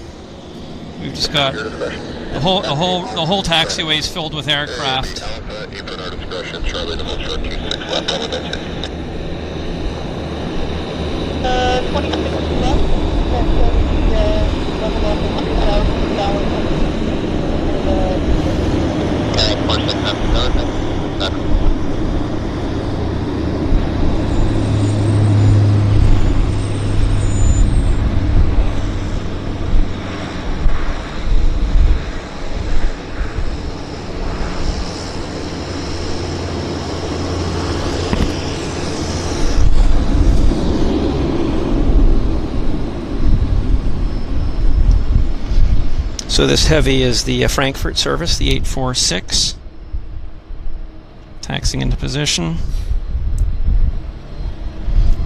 we've just got the whole taxiway is filled with aircraft. So this heavy is the Frankfurt service, the 846. Taxiing into position.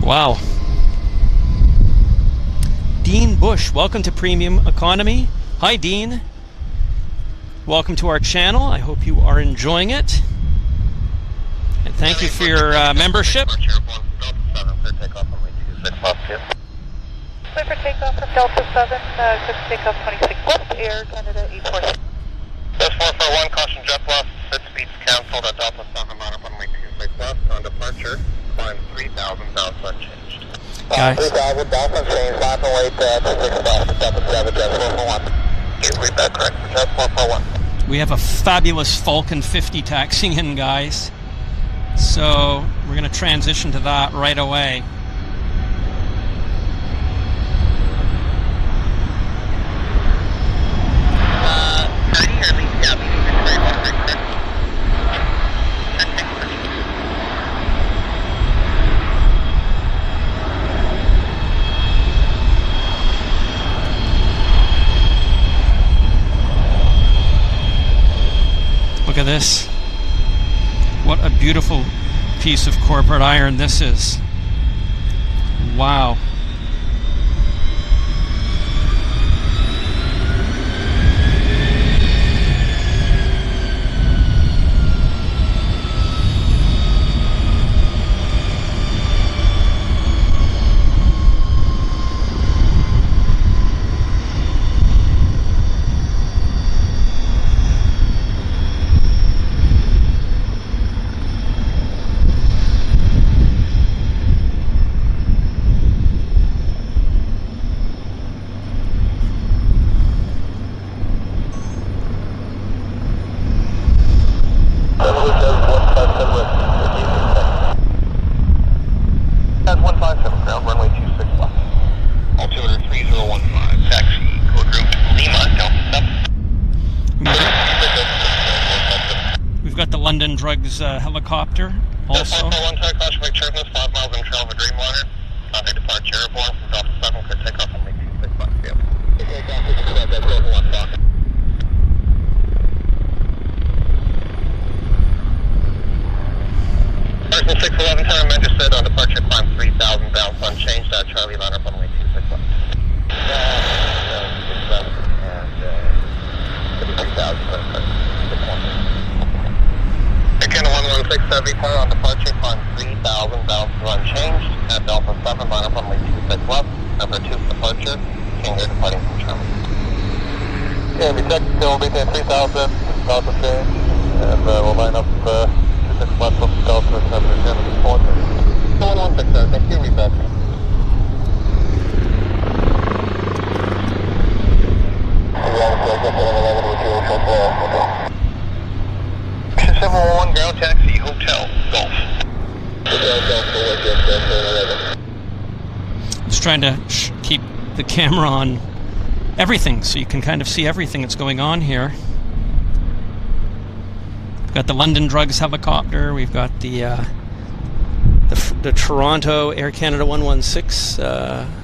Wow. Dean Bush, welcome to Premium Economy. Hi Dean. Welcome to our channel. I hope you are enjoying it. And thank you for your membership. Clear for takeoff from Delta 7, good takeoff 26 left, Air Canada A340. That's 441, caution jet loss, set speeds cancelled at Delta 7, line up runway 26 left, on departure, climb 3,000, bounce unchanged. Guys. 3,000, bounce unchanged, line runway 26 left, Delta 7, jet 441. You read that correct, jet 441. We have a fabulous Falcon 50 taxiing in, guys. So we're going to transition to that right away. Look at this. What a beautiful piece of corporate iron this is. Wow. London Drugs helicopter also. 441, try caution by turbulence, 5 miles in trail of a Dreamliner. Traffic departure airborne from Delta 7, could take off on Lake 26 left field. Take off, this is that 441 Falcon. Person 611, time registered on departure, climb 3,000, bounce unchanged, Charlie line up on Lake 26 left. 67 and 53,000. Again, 116 Heavy car on departure, climb 3,000, bounce unchanged, at Delta 7, line up on Lake 26 left, number 2 departure, King here departing from Germany. Okay, we checked, still be there 3,000, bounce unchanged, and we'll line up 26 left from Delta 7 again at this point. 116 there, thank you, read back. Ground taxi, Hotel Golf. Just trying to keep the camera on everything so you can kind of see everything that's going on here. We've got the London Drugs helicopter. We've got the Toronto Air Canada 116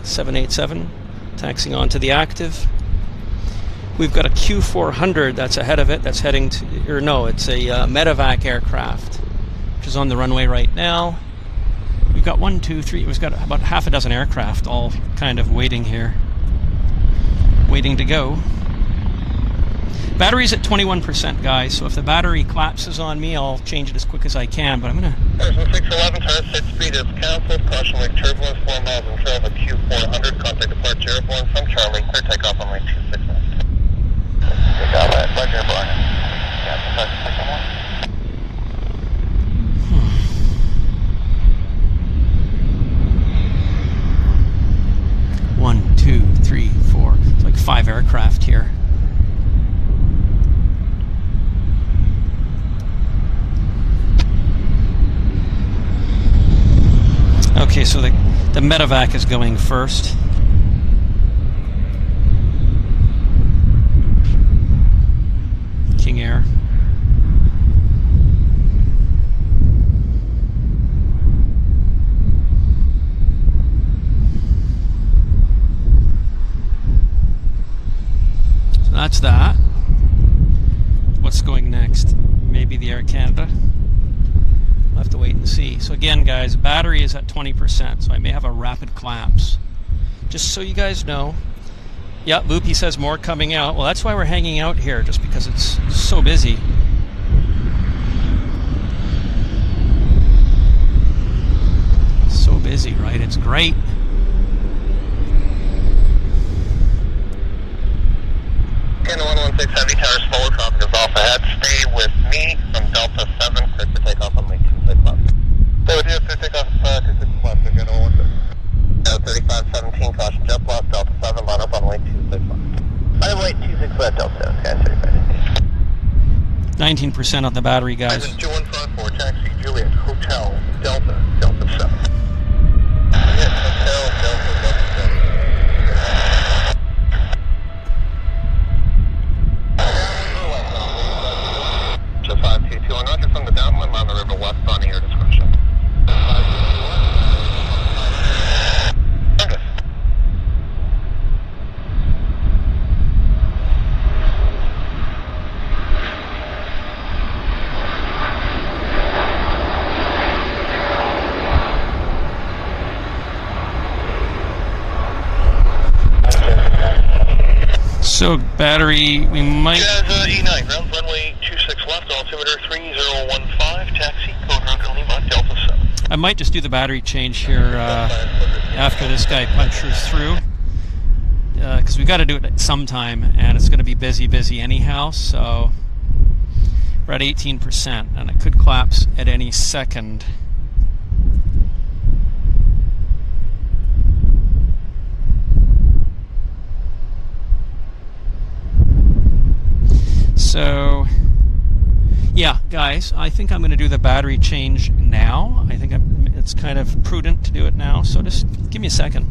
787 taxiing onto the active. We've got a Q400 that's ahead of it, that's heading to, or no, it's a medevac aircraft, which is on the runway right now. We've got 1, 2, 3, we've got about half a dozen aircraft all kind of waiting here, waiting to go. Battery's at 21%, guys, so if the battery collapses on me, I'll change it as quick as I can, but I'm going to... Person 611, turn set speed is canceled. Caution wake turbulence, 4 miles in trail of Q400. Contact departure airborne from Charlie. Clear takeoff on runway 26 left. Got that, departure airborne. Yeah, second one. 1, 2, 3, 4. It's like 5 aircraft here. Okay, so the medevac is going first. King Air. So that's that. What's going next? Maybe the Air Canada? We'll have to wait and see. So again, guys, battery is at 20%, so I may have a rapid collapse. Just so you guys know. Yeah, Loopy says more coming out. Well, that's why we're hanging out here, just because it's so busy. So busy, right? It's great. Canada 116 Heavy Tower, smaller traffic is off ahead. Stay with me from Delta 7, clear for takeoff on runway 26 left. Stay with you, clear takeoff 26 left, Canada 116. 3517, caution jet blast, Delta 7, line up on runway 26 left. Runway 26 left, Delta 7, sky 35. 19% on the battery, guys. Engine 2154, taxi Juliet, Hotel, Delta 7. Yes, Hotel, Delta 7. Just 522 on Roger from the downwind on the river west on your discretion. 522. So battery, we might... E9, ground runway 26 left, altimeter 3015, taxi, code Roger Lima, Delta 7. I might just do the battery change here after this guy punches through. Because we've got to do it at some time, and it's going to be busy anyhow, so... We're at 18%, and it could collapse at any second. So, yeah, guys, I think I'm going to do the battery change now. I think it's kind of prudent to do it now, so just give me a second.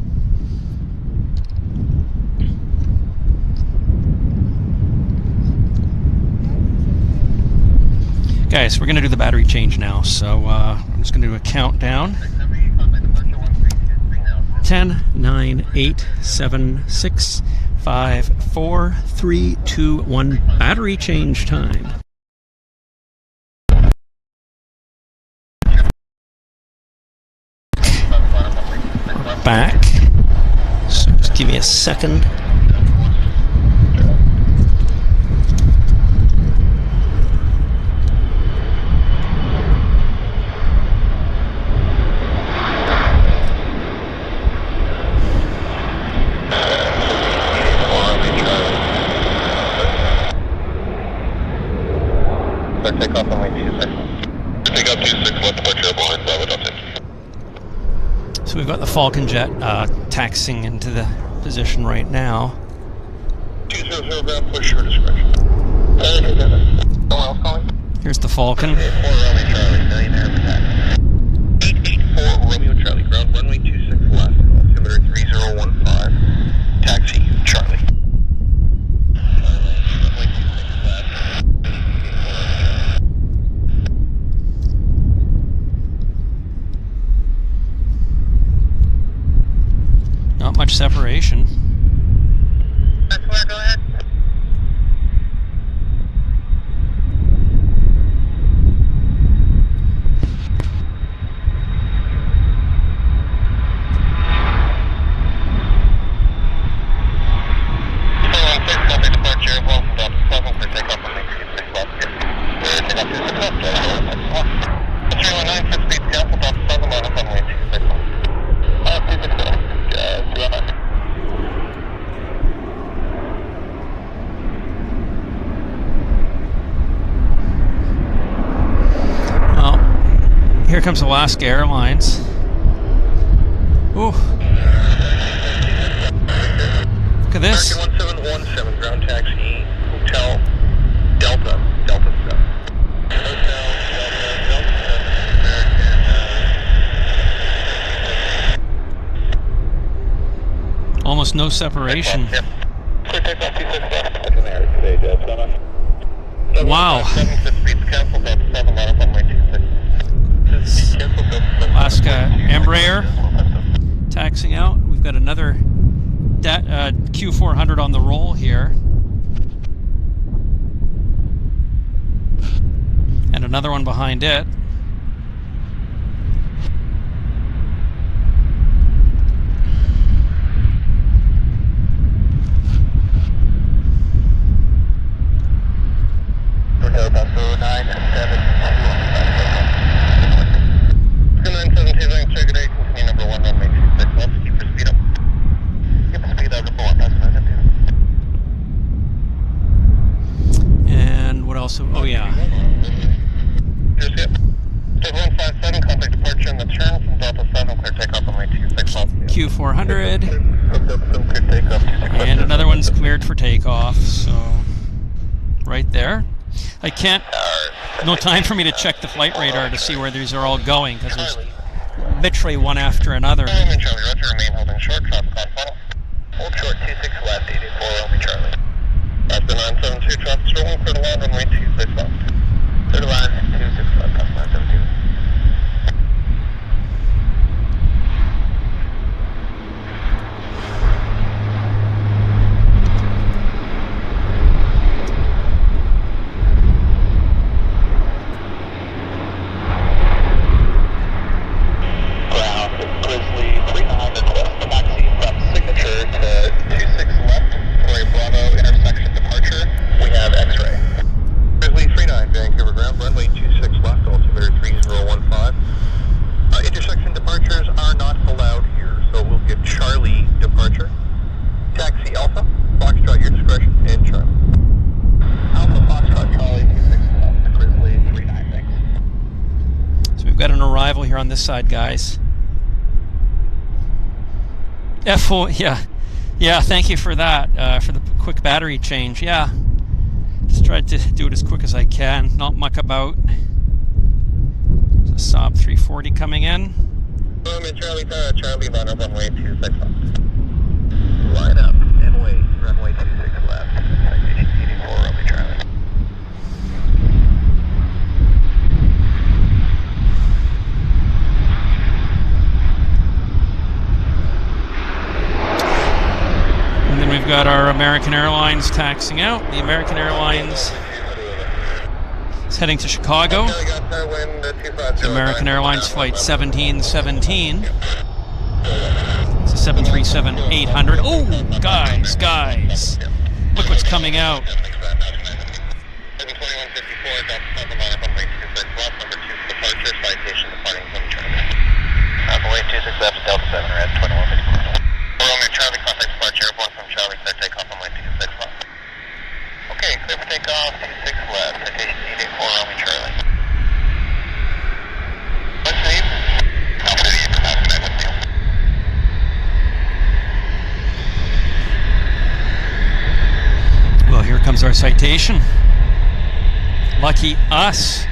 Guys, we're going to do the battery change now, so I'm just going to do a countdown. 10, 9, 8, 7, 6, 5, 4, 3, 2, 1. Battery change time. We're back. So just give me a second. Takeoff on runway 26. Takeoff 26 left, departure behind 7 up 10. So we've got the Falcon jet taxiing into the position right now. 200 ground, push your discretion. Someone else calling? Here's the Falcon. 884 Romeo Charlie, millionaire attack. 884 Romeo Charlie, ground runway 26 left, altimeter 3015, taxi Charlie. Not much separation. That's where, go ahead. comes Alaska Airlines. Ooh. Look at this. American 1717, ground taxi, Hotel Delta 7. Hotel Delta 7, American. Almost no separation. Yep. Clear takeoff 26 left. I can air today, Delta 7. Wow. 76 speeds canceled, Delta 7, line up on my 26. Alaska Embraer taxing out. We've got another Q400 on the roll here. And another one behind it. Hotel Paso 972. 972, check it out. Continue number 1 runway 26 left. Keep your speed up. Keep the speed up to 4. Paso 972. And what else? Oh, yeah. Just hit. Take 157, contact departure in the turn from Delta 7, clear takeoff on my 26 left. Q400. Clear takeoff 26 left. And another one's cleared for takeoff. So, right there. I can't, no time for me to check the flight radar to see where these are all going, because there's literally one after another. Charlie, Roger, remain holding short, traffic on funnel. Hold short 26 left, 884, Romeo Charlie. That's the 972, traffic rolling, clear to line, runway 26 left. Clear to line, 26 left, that's 972. On this side, guys. FO, yeah, thank you for that, for the quick battery change. Yeah, just tried to do it as quick as I can, not muck about. There's a Saab 340 coming in. Charlie, line up runway 26 left. Line up and wait, runway 26 left. Citation 84, Romeo Charlie. We've got our American Airlines taxiing out. The American Airlines is heading to Chicago. It's American Airlines flight 1717. It's a 737-800. Oh, guys. Look what's coming out. Runway 26 left, Delta 7, red 2154. Romeo Charlie, contact departure airborne from Charlie, clear takeoff on my 26 left. Okay, clear for takeoff, 26 left, citation 84, Romeo Charlie. What's the name? Alpha 8 for Paso 972. Well, here comes our citation. Lucky us.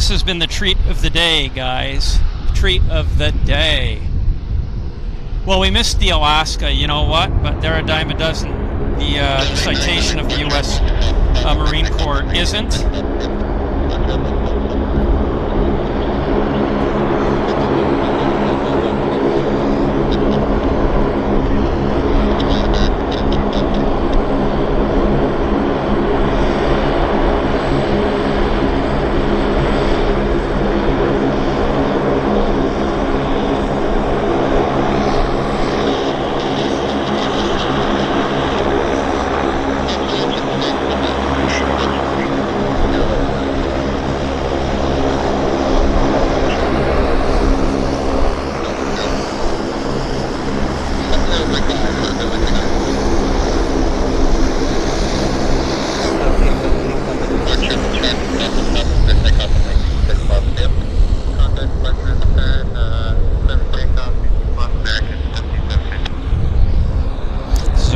This has been the treat of the day, guys. Treat of the day. Well, we missed the Alaska, you know what? But they're a dime a dozen. The citation of the U.S. Marine Corps isn't.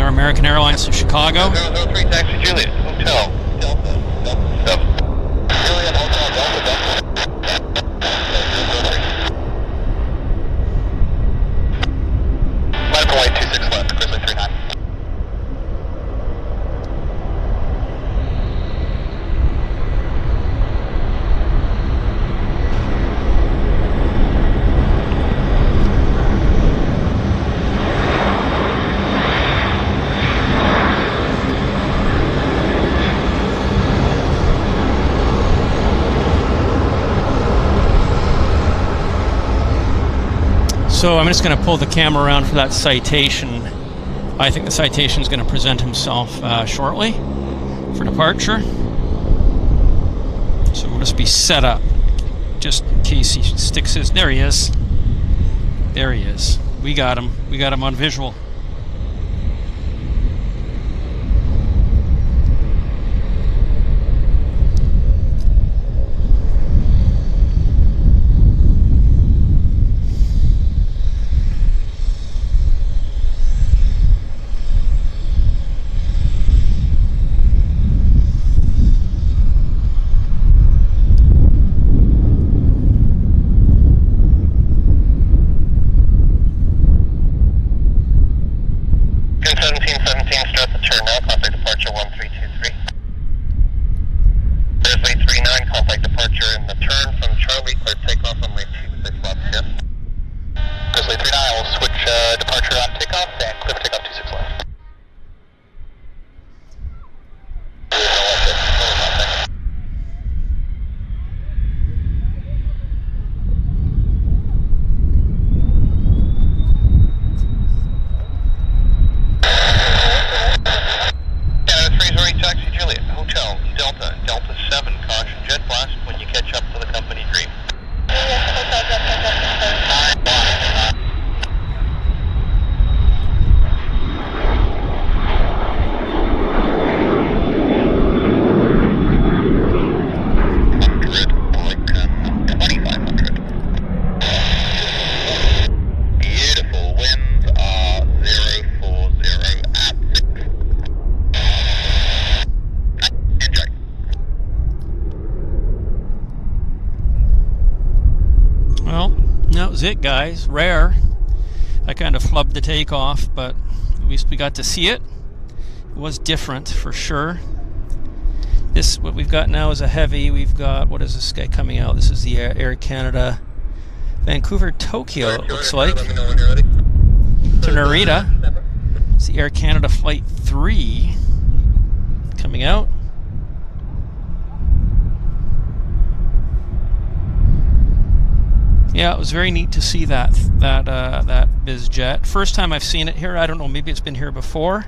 American Airlines to Chicago. 003 Taxi Juliet, Hotel, Delta, Delta 7. Juliet, Hotel, Delta, Delta. 9.26 left, Grizzly 39. So I'm just going to pull the camera around for that citation. I think the citation is going to present himself shortly for departure. So we'll just be set up just in case he sticks his... There he is. There he is. We got him. We got him on visual. It, guys. Rare. I kind of flubbed the takeoff, but at least we got to see it. It was different for sure. This, what we've got now is a heavy. We've got, what is this guy coming out? This is the Air Canada Vancouver Tokyo, it looks like. Let me know when you're ready. To Narita. It's the Air Canada Flight 3 coming out. Yeah, it was very neat to see that BizJet. First time I've seen it here. I don't know, maybe it's been here before.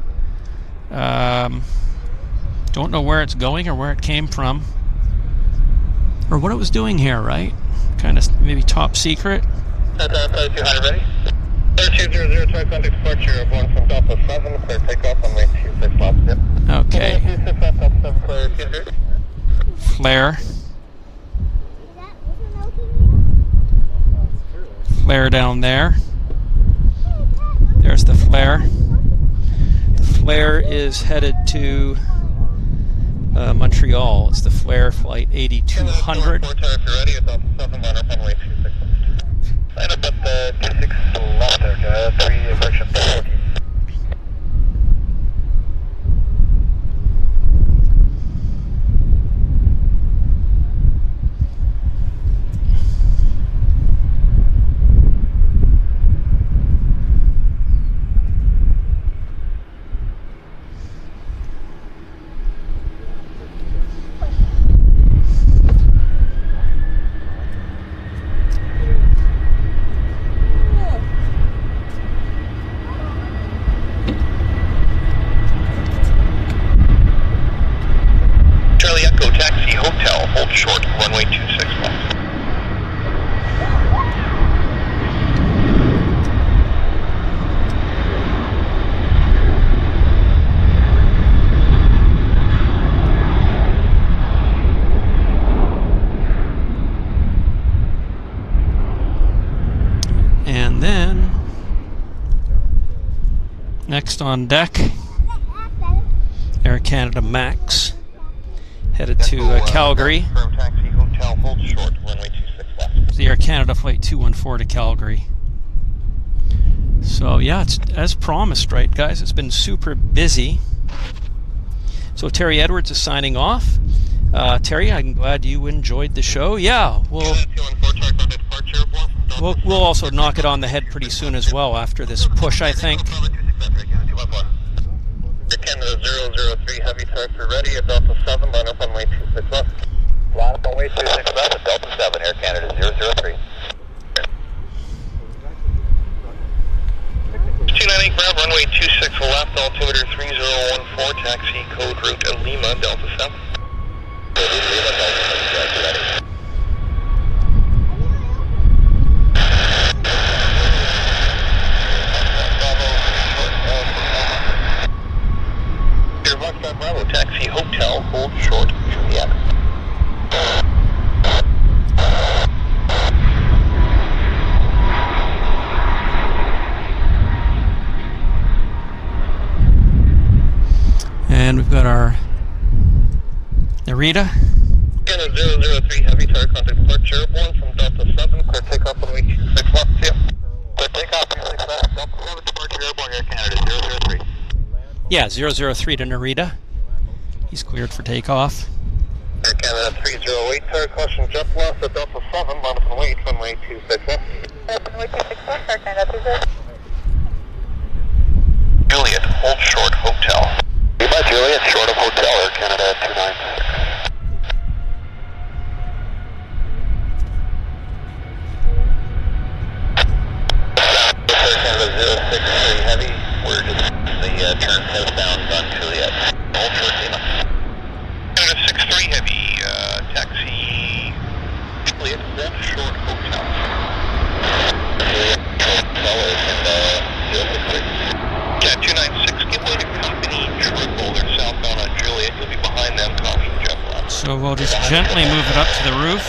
Don't know where it's going or where it came from. Or what it was doing here, right? Kind of maybe top secret. That's 200 ready. 3200, try contact departure of 1 from Delta 7, clear takeoff on way 26 left. Yep. Okay. 26 left, Delta 7, clear, Caesar. Flare. Flare down there. There's the flare. The flare is headed to Montreal. It's the Flair Flight 8200. If you're ready, it's off the 7 line up runway 26 left. Line up at the 26 left there, 3 correction 14. Next on deck, Air Canada Max, headed to Calgary. Taxi hotel, hold short, runway 26 left. The Air Canada Flight 214 to Calgary. So yeah, it's as promised, right guys? It's been super busy. So Terry Edwards is signing off. Terry, I'm glad you enjoyed the show. Yeah, we'll also knock it on the head pretty soon as well after this push, I think. Canada 003 heavy taxi ready at Delta 7, line up runway 26 left. Line up runway 26 left at Delta 7, Air Canada 003. 298 grab, runway 26 left, altimeter 3014, taxi code route Lima, Delta 7. Lima, Delta 7, taxi ready. Bravo, taxi hotel, hold short, Juliet. And we've got our Narita. Canada 003 heavy tire contact departure airborne from Delta 7, clear takeoff on way 26 left, see ya. Clear takeoff, 26 left, Delta 7 departure airborne, Air Canada 003. Yeah, 003 to Narita. He's cleared for takeoff. Air Canada 308, tire caution jet loss at Delta 7, line up and wait, runway 26 left. Runway 26 left, Air Canada 30. Juliet, hold short, hotel. Lima, Juliet, short of hotel, Air Canada 296. Air Canada 063 heavy, we're just the turn southbound on Juliet. Hold short, Lima. Canada 63 heavy, taxi Juliet, hold short, hotel. Juliet, hotel, Air Canada 063. Cat 296, give way to company triple. They're southbound on Juliet. You'll be behind them, caution jet loss. So we'll just gently move it up to the roof,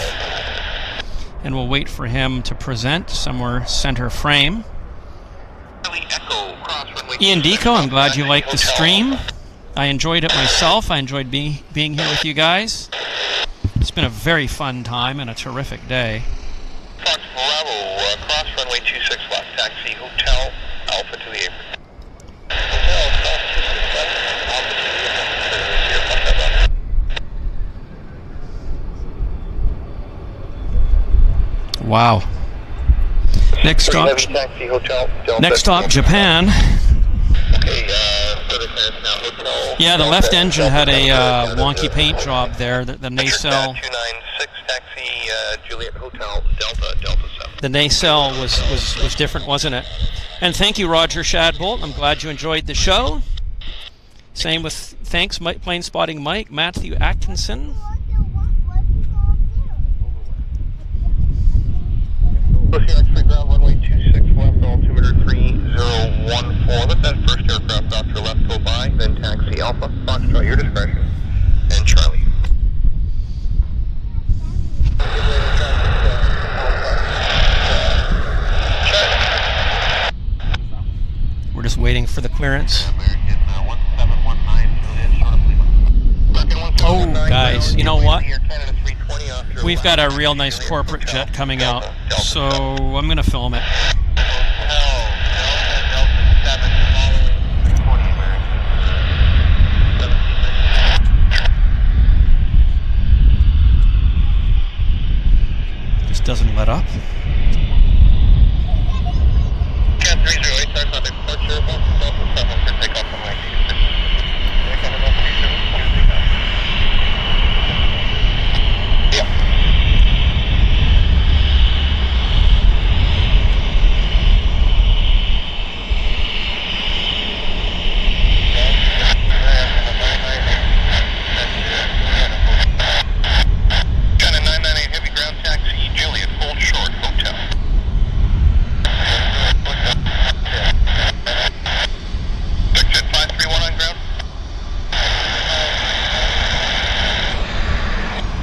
and we'll wait for him to present somewhere center frame. Ian Deco, I'm glad you liked the stream. I enjoyed it myself. I enjoyed being here with you guys. It's been a very fun time and a terrific day. Fox Bravo, cross runway 26 left, taxi hotel, Alpha to the apron. Hotel, cross 26 left, Alpha to the apron. Wow. Next stop, taxi hotel, next stop, Japan. Okay, now hotel. Yeah, the left engine had a wonky paint job there. The nacelle. 296 taxi Juliet Hotel Delta 7. The nacelle was different, wasn't it? And thank you, Roger Shadbolt. I'm glad you enjoyed the show. Same with thanks, Plane Spotting Mike, Matthew Atkinson. X-ray ground runway 26 left, altimeter 3014. Let that first aircraft off your left go by, then taxi Alpha, Foxtrot, your discretion, and Charlie. We're just waiting for the clearance. American 1719, Juliet, short of Lima. Oh, guys, you know what? Your Canada 320 off your We've left. got a real nice corporate jet coming out, so I'm going to film it. Just doesn't let up. Cat 308, starts on departure, Delta 7 for takeoff on line 26. Yeah. China 998 heavy ground taxi, Juliet, hold short, hotel. Westjet 531 on ground.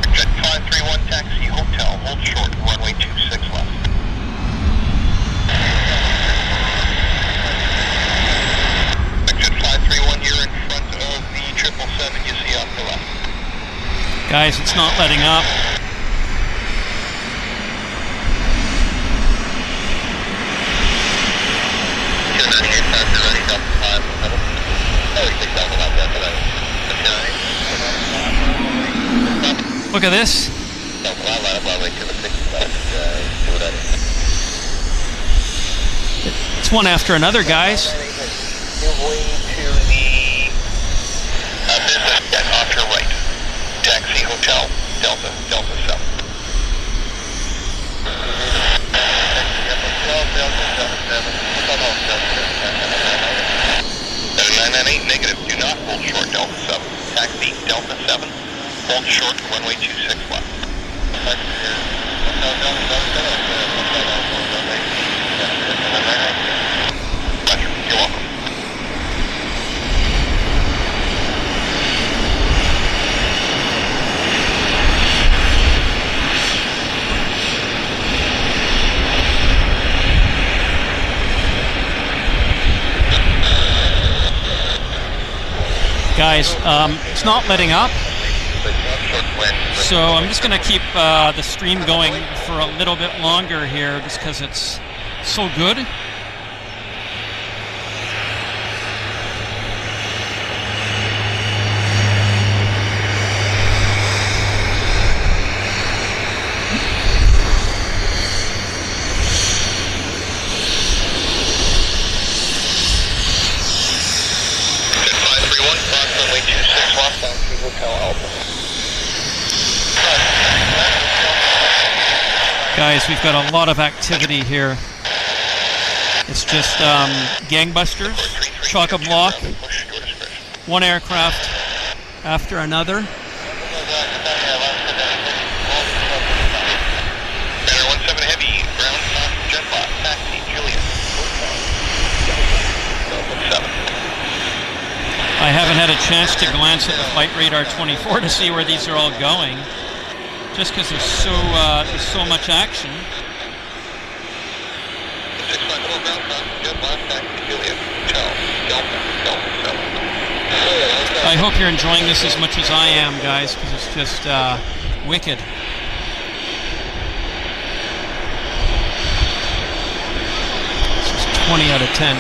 Westjet 531 taxi, hotel, hold short, runway 26 left. Westjet 531, you're in front of the 777 you see off the left. Guys, it's not letting up. Look at this. It's one after another, guys. You're going to the business jet off your right. Taxi, hotel, Delta 7. Negative, do not hold short, Delta 7. Taxi, Delta 7, hold short, runway 26 left. Roger, you're welcome. Guys, it's not letting up, so I'm just going to keep the stream going for a little bit longer here just because it's so good. Guys, we've got a lot of activity here. It's just gangbusters, chock-a-block, one aircraft after another. I haven't had a chance to glance at the Flight Radar 24 to see where these are all going, just because there's so much action. I hope you're enjoying this as much as I am, guys, because it's just wicked. This is 20 out of 10.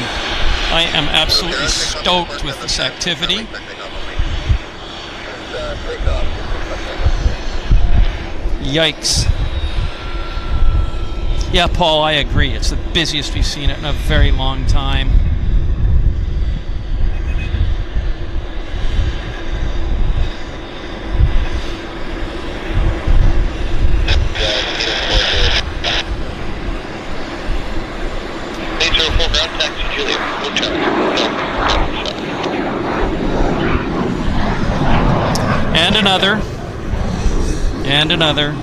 I am absolutely stoked with this activity. Yikes. Yeah, Paul, I agree. It's the busiest we've seen it in a very long time. And another. And another.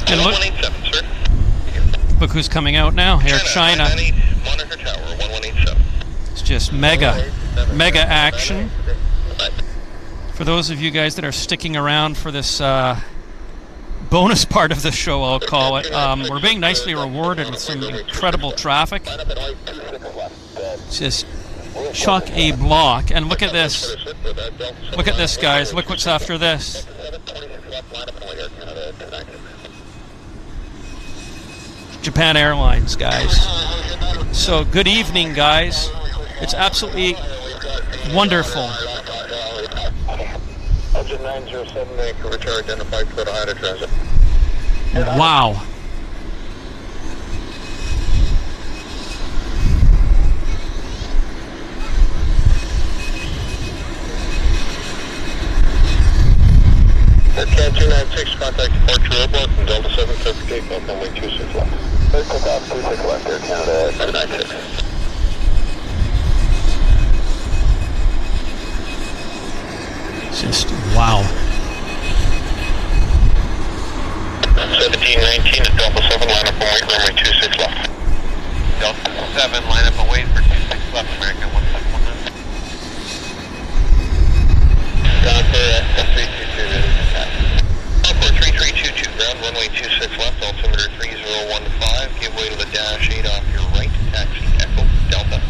And look, 1187, sir. look who's coming out now. Air China. 998, Monitor Tower, 1187. It's just mega action. For those of you guys that are sticking around for this bonus part of the show, I'll call it, we're being nicely rewarded with some incredible traffic. Just chock a block. And look at this. Look at this, guys. Look what's after this. Japan Airlines, guys. So good evening, guys. It's absolutely wonderful. Engine 907 Vancouver Tower identified for the higher transit. Wow. Air 296, contact departure roadblock from Delta 7, clear for takeoff, runway 26 left. Clear takeoff, 26 left, Air Canada 296. Just wow. 1719 is Delta 7, line up and wait, runway 26 left. Delta 7, line up and wait for 26 left, American 1719. Down for S322, for 3322, ground, runway 26 left, altimeter 3015, give way to the dash 8 off your right, taxi, Echo, Delta,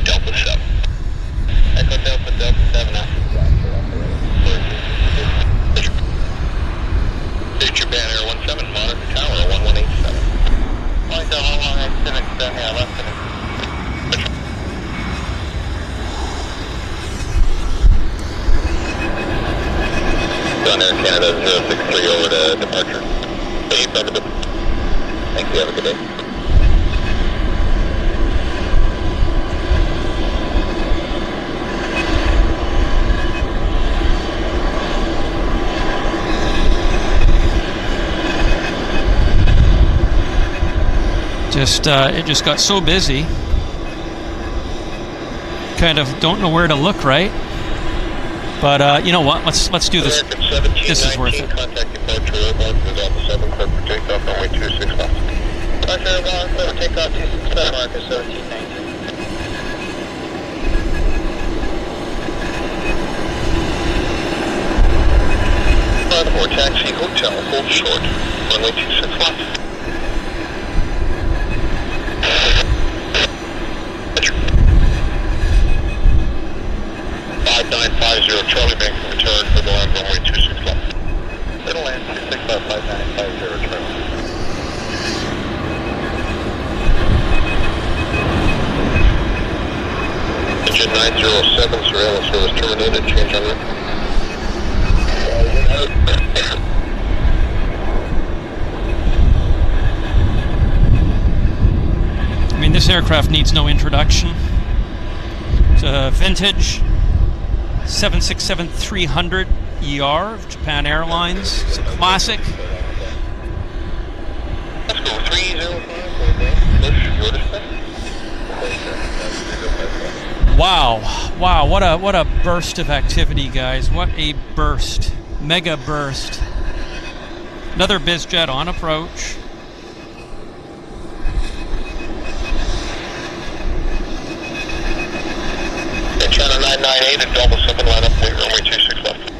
Delta 7. Echo, Delta, Delta 7 after the dash 8 off the right. Japan Air 17, Monitor Tower 1187. Flight to Hong Kong Civic, yeah, left Civic. On Air Canada 063 over to departure. Thank you, have a good day. It just got so busy. Kind of don't know where to look, right? But you know what? Let's do this. This is worth it. Contact departure roadblock for Delta 7, clear for takeoff, runway 26 left. Departure roadblock, clear for takeoff, 26 left, Marcus 1719. For taxi hotel, hold short, runway 26 left. 5950 Charlie Vancouver Tower for the land, runway 26 left. Middle land 26 left, 5950 Charlie. Engine 907, surveillance service terminated, change on route. I mean, this aircraft needs no introduction. It's a vintage 767-300 ER of Japan Airlines. It's a classic. Let's go 305. Push your display. Wow, what a burst of activity, guys. What a burst. Mega burst. Another bizjet on approach. China 998 and Delta 7 line up, wait, runway 26 left.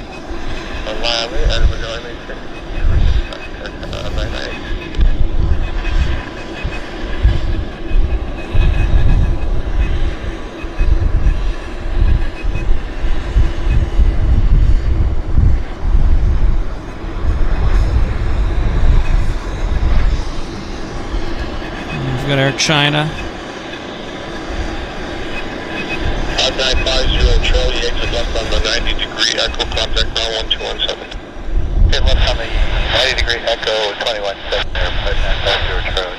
We've got Air China. 5950 Charlie, exit left on the 90-degree Echo, contact ground 1217. Okay, left on the 90-degree Echo, 217 there, 5950 Charlie.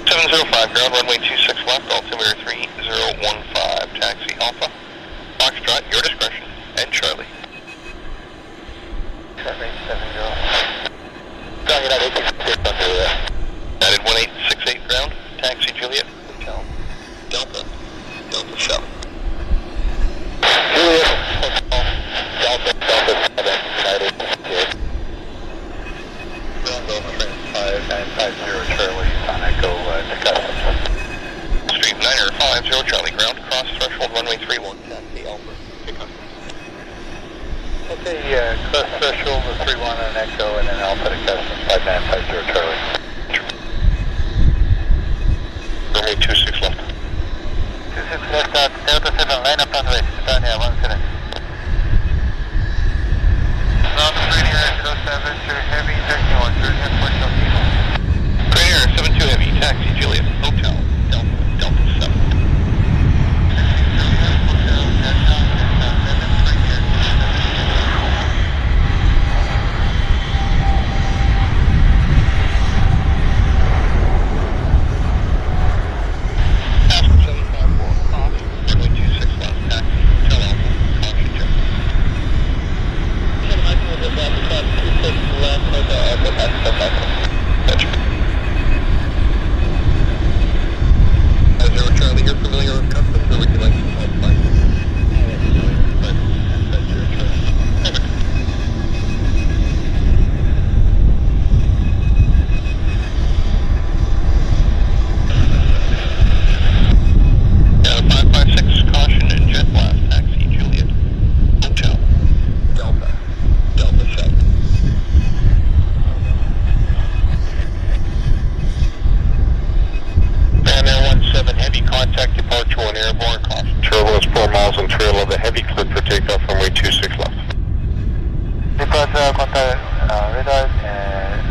705, ground runway 26 left, altimeter 3015, taxi Alpha. Foxtrot, your discretion, and Charlie. 770. United 1868 ground, taxi Juliet, Hotel, Delta 7. Juliet, Hotel, Delta 7, United 68. southbound, Delta train 5950 Charlie on Echo to Customs. Street 950 Charlie, ground, cross threshold, runway 31, taxi Alpha to Customs. Okay, cross threshold with 31 on Echo and then Alpha to Customs, 5950 Charlie. Runway 26 left. 26 left, Delta 7, line up on the way, Stefania, 17. Heavy, taxi 1, Premier 72 Heavy, taxi Juliet, Hotel, Delta 7. Passenger 754, cross, runway 26 left, taxi, Hotel Alpha, Cargojet. 0 Charlie, you're familiar with Customs, or would you like some help? Yeah, 556, caution and jet blast, taxi Juliet, Hotel, Delta 7. And 17 Heavy, contact departure on airborne, caution. Turbulence 4 miles on trail of the Heavy, cleared for takeoff, runway 26 left. Departure, contact radar,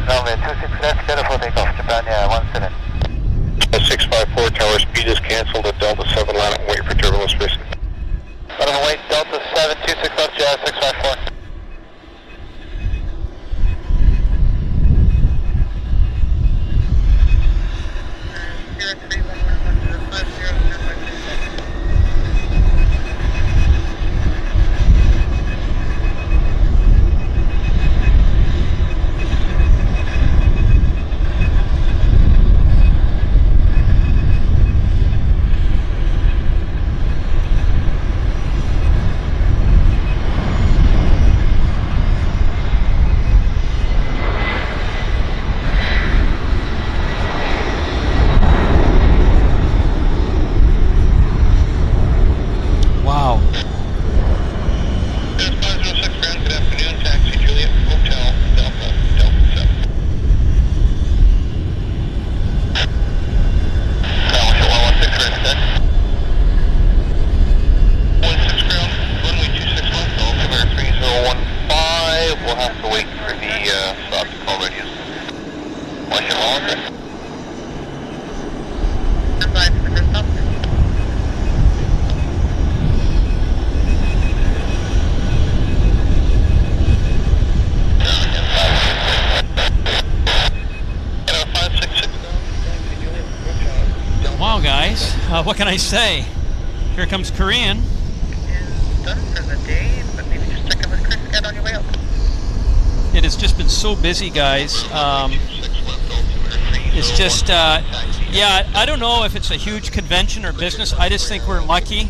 runway 26 left, clear for takeoff, Japan, 17. 654, tower speed is cancelled at Delta 7, line up and wait for turbulence spacing. Let him wait, Delta 7, 26 left, 654. Wow, guys, what can I say? Here comes Korean. Is done for the day, but maybe just check in with Chris again on your way out. It has just been so busy, guys. It's just, yeah, I don't know if it's a huge convention or business. I just think we're lucky.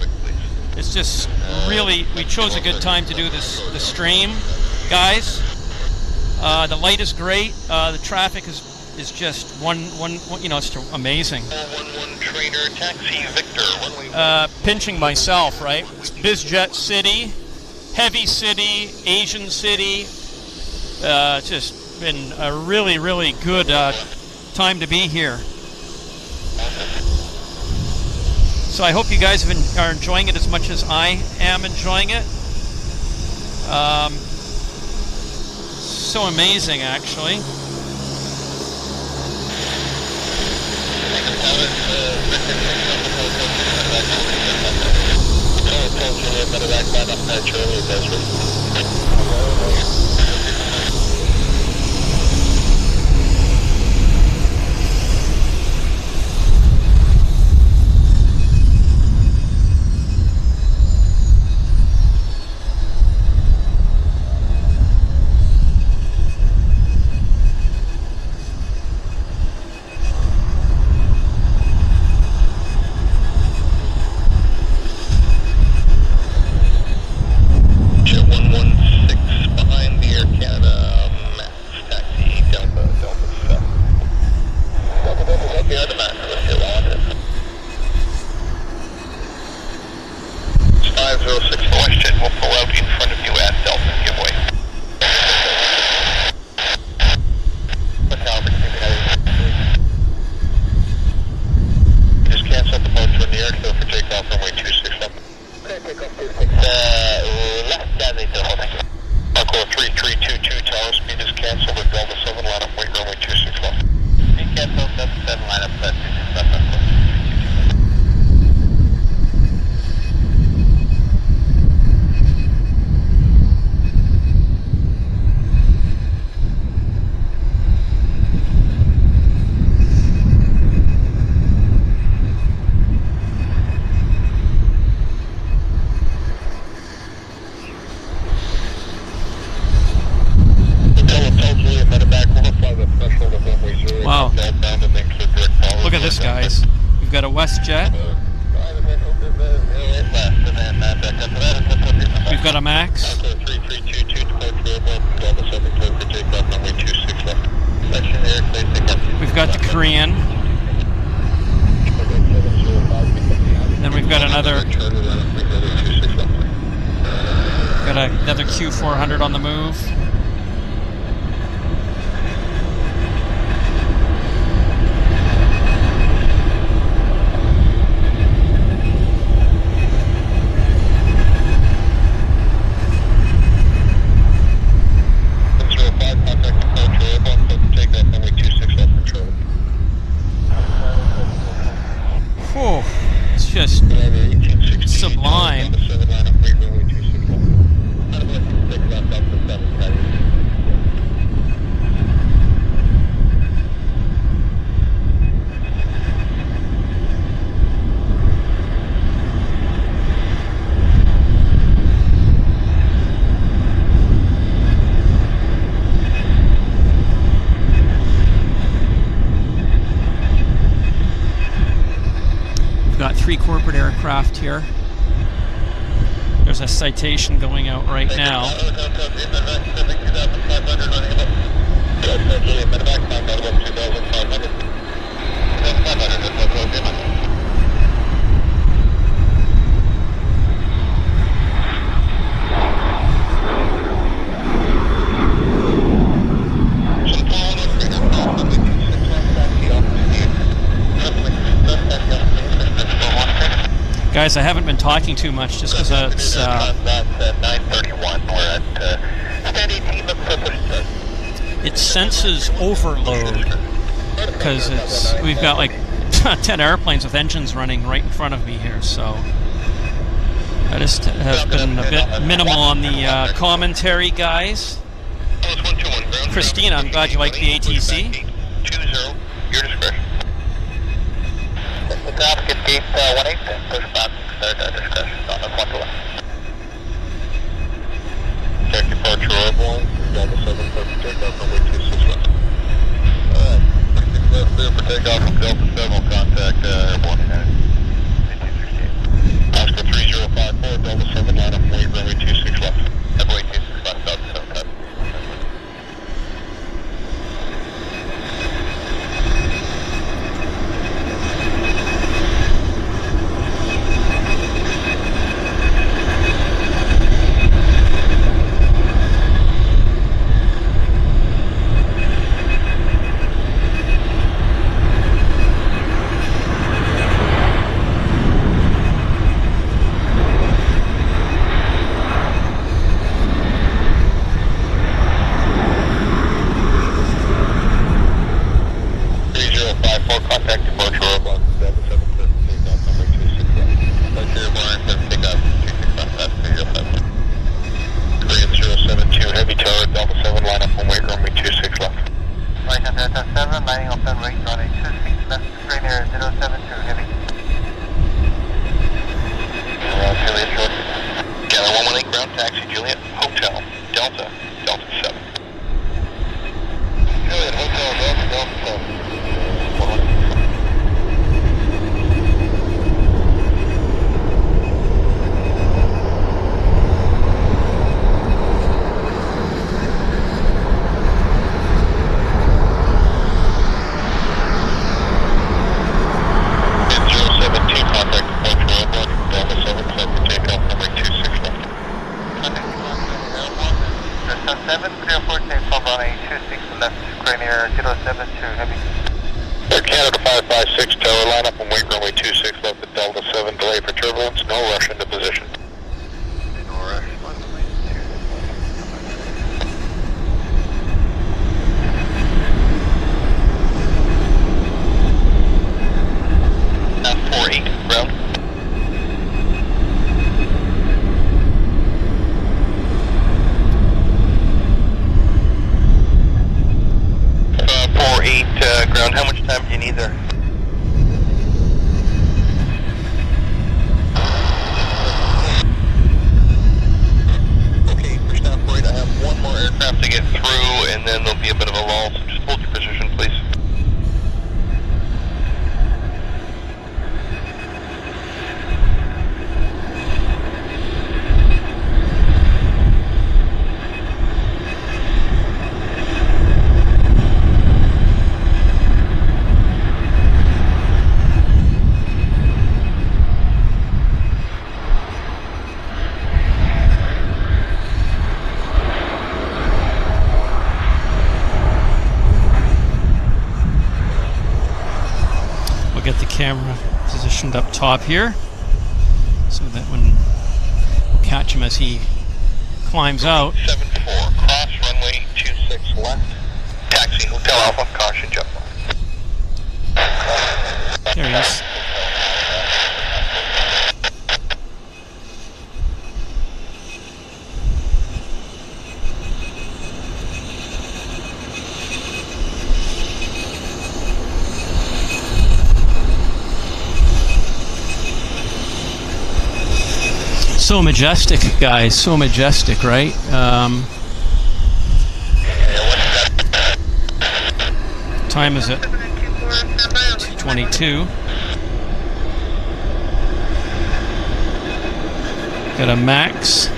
It's just really, we chose a good time to do the stream, guys. The light is great. The traffic is just one, you know, it's amazing. 11 trainer, taxi Victor. Pinching myself, right? It's Bizjet City, heavy city, Asian city. It's just been a really, really good time to be here. So I hope you guys are enjoying it as much as I am enjoying it. So amazing, actually. Jet 116 behind the Yeah, the max. Let's see what it is. It's 506 Westjet. We'll pull out in front of you at Delta. Give way. Just cancel the motor in the air clear for takeoff runway 26 left. Okay, takeoff 26. Left, yeah, they do. Thank you. Marco 3322, tower speed is canceled at Delta 7, line up, wait runway 26 left. Speed canceled, Delta 7, line up, 26 left. Wow. Look at this, guys. We've got a Westjet. We've got a Max. We've got the Korean. Then we've got another Q400 on the move. It's just sublime. Got 3 corporate aircraft here. There's a citation going out right now. Guys, I haven't been talking too much just because it's 9:31. We're at steady team of it senses overload because we've got like 10 airplanes with engines running right in front of me here, so I just have been a bit minimal on the commentary, guys. Christina, I'm glad you like the ATC. 20, your discretion. The traffic is gate 18, push back, start discussion on the 1 to 1. Check departure airborne, Delta 7, perfect takeoff, runway 26 left. 26 left, clear for takeoff from Delta 7, will contact airborne. 1868. Oscar 3054, Delta 7, line up, wait, runway 26 left. Runway 26 left, Delta 7, cut. 56 tower, line up and wait, runway 26 left at Delta 7, delay for turbulence, no rush into position. No rush, F48, ground. Ground, how much time do you need there? Okay, push down for it. I have one more aircraft to get through, and then there'll be a bit of a lull, so just hold your position, please. Get the camera positioned up top here so that when we'll catch him as he climbs out. 74, cross runway 26 left, taxi Hotel Alpha, caution jet lag. There he is. So majestic, guys. So majestic, right? Time is it? 2:22. Got a Max,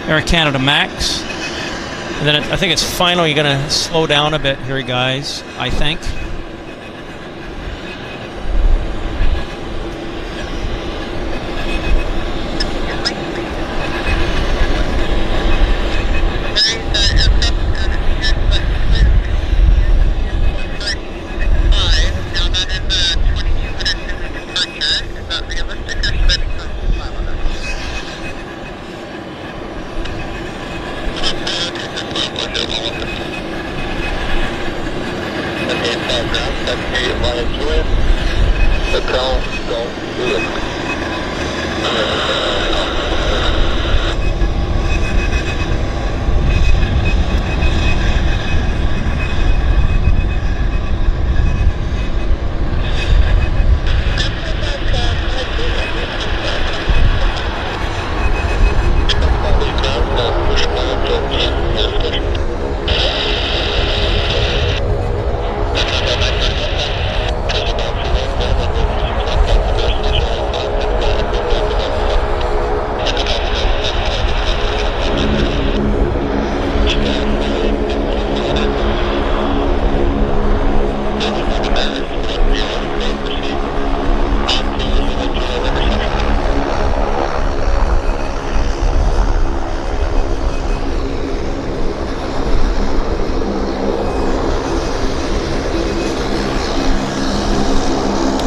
Air Canada Max, and then I think it's finally going to slow down a bit here, guys. I think.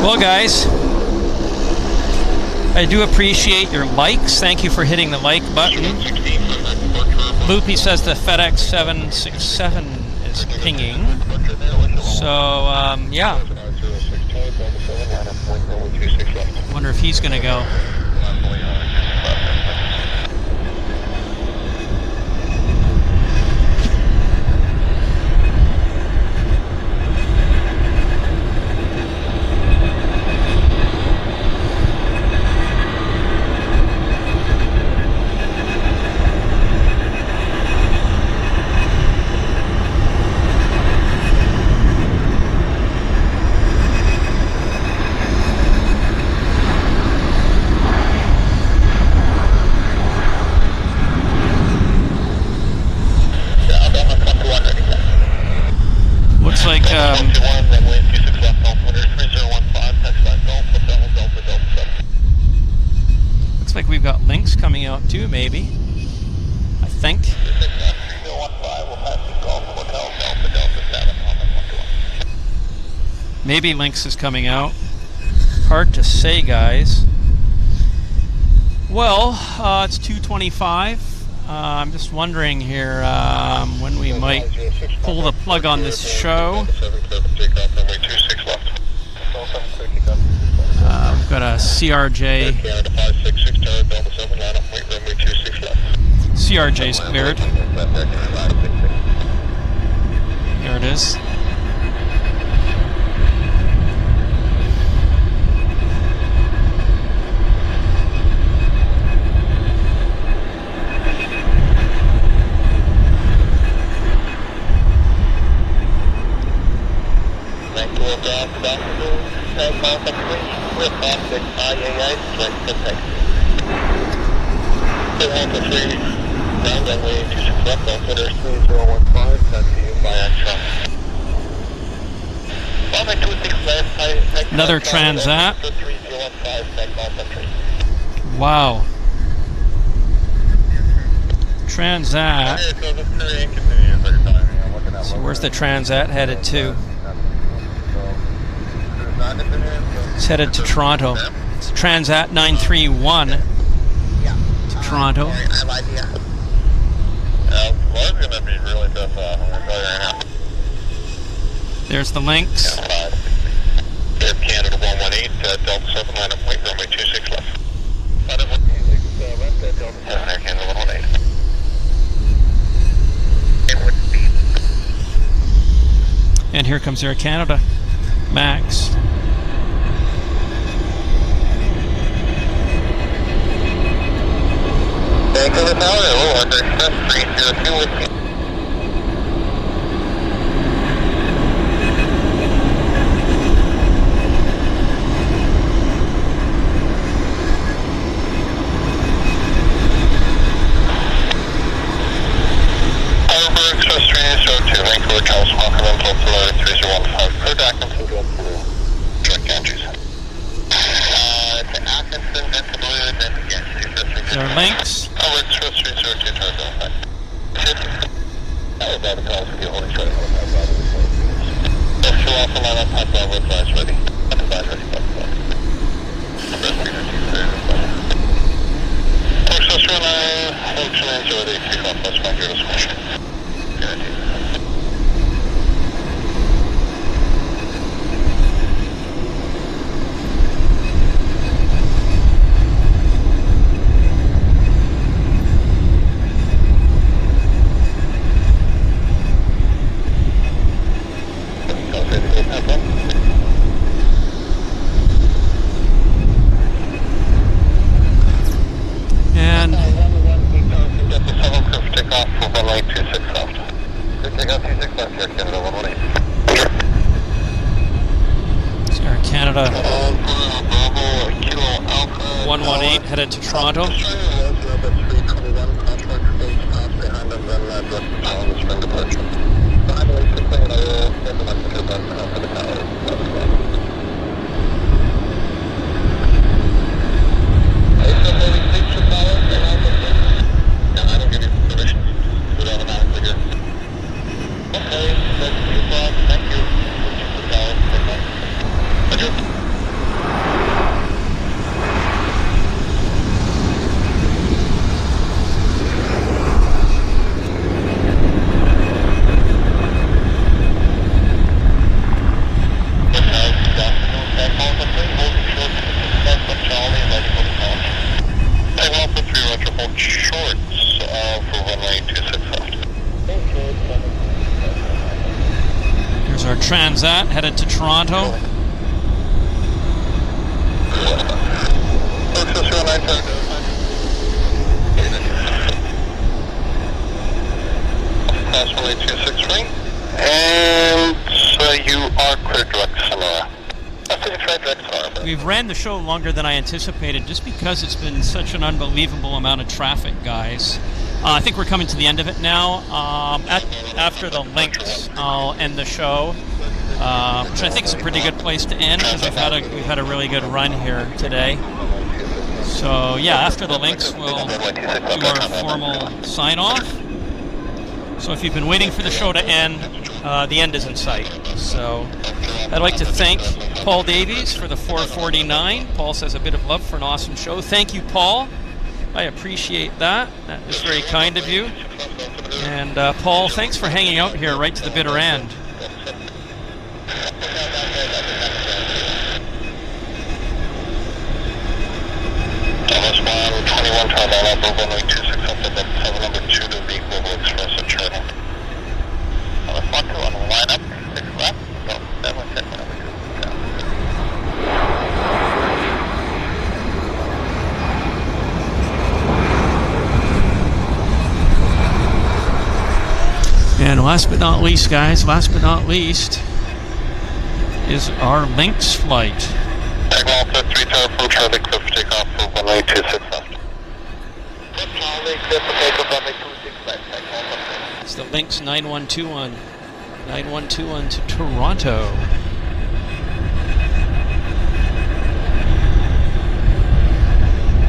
Well, guys, I do appreciate your likes. Thank you for hitting the like button. Loopy says the FedEx 767 is pinging. So, yeah. Wonder if he's going to go. Looks like we've got links coming out too, maybe. I think. Maybe Lynx is coming out. Hard to say, guys. Well, it's 2:25. I'm just wondering here when we might pull the plug on this show. We've got a CRJ. CRJ's cleared. There it is. Another Transat. Wow. Transat. So where's the Transat headed to? It's headed to Toronto. It's Transat 931 to Toronto. There's the Lynx. Air Canada 118, Delta 7, line up, wait, runway 26 left. Air Canada 118. And here comes Air Canada. Max. Vancouver Tower, hello, Under Express 302 with me. There are Lynx. Canada 118 headed to Toronto. Here's our Transat headed to Toronto. And you are clear direct Sonora. We've ran the show longer than I anticipated just because it's been such an unbelievable amount of traffic, guys. I think we're coming to the end of it now. After the Lynx, I'll end the show, which I think is a pretty good place to end because we've had a really good run here today. So yeah, after the Lynx, we'll do our formal sign-off. So if you've been waiting for the show to end, the end is in sight. So I'd like to thank Paul Davies for the 449. Paul says a bit of love for an awesome show. Thank you, Paul. I appreciate that. That is very kind of you. And Paul, thanks for hanging out here right to the bitter end. And last but not least, guys, last but not least, is our Lynx flight. Technology 3 tower from Charlie Cliff, takeoff for runway 26 left. It's the Lynx 9121. 9121 to Toronto.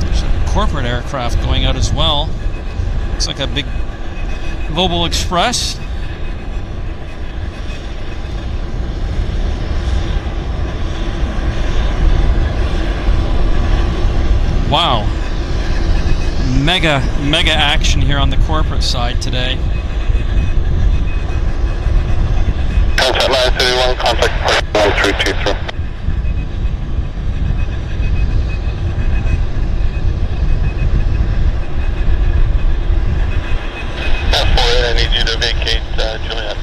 There's a corporate aircraft going out as well. Looks like a big Global Express. Wow. Mega action here on the corporate side today. Contact 931, contact 1323. I need you to vacate Juliet.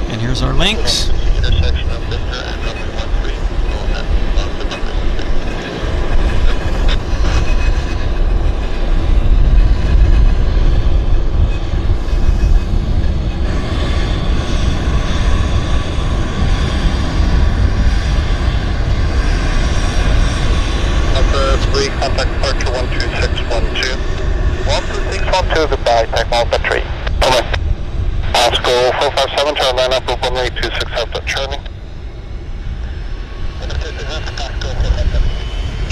And here's our Lynx. Contact departure 12612. 12612, goodbye, Technology 3. Over. Oscar 457 to our lineup of runway 26 left at Charlie.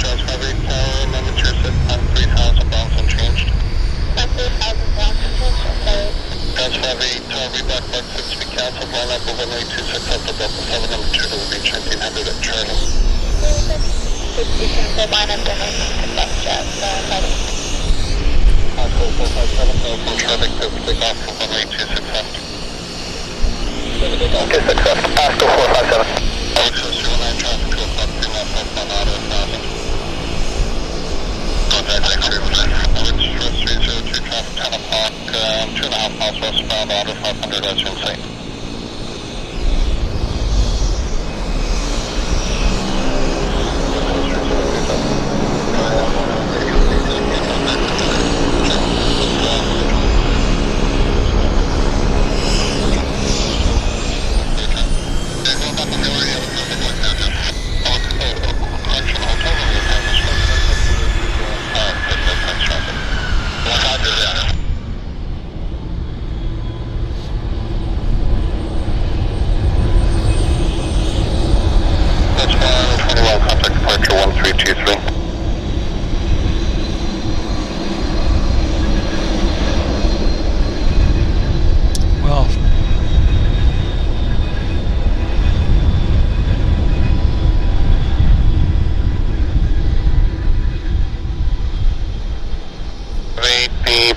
Charles Covery Tower, number 26 on 3,000 pounds unchanged. 3,000 pounds unchanged. Charles Covery Tower, back back 6 feet canceled, lineup of runway 26 left at Delta 7, number 2 will reach 1900 at Charlie. The line up runway 26 left, Jet, Oscar 457 from Charlie Cliff, take off from runway 26 left. 26 left, Oscar 457. Ocean 09 traffic 2 o'clock, 3 miles southbound out of 1000. Contact X-ray flight. Express 302 traffic 10 o'clock, 2.5 miles westbound out of 500 as in sight.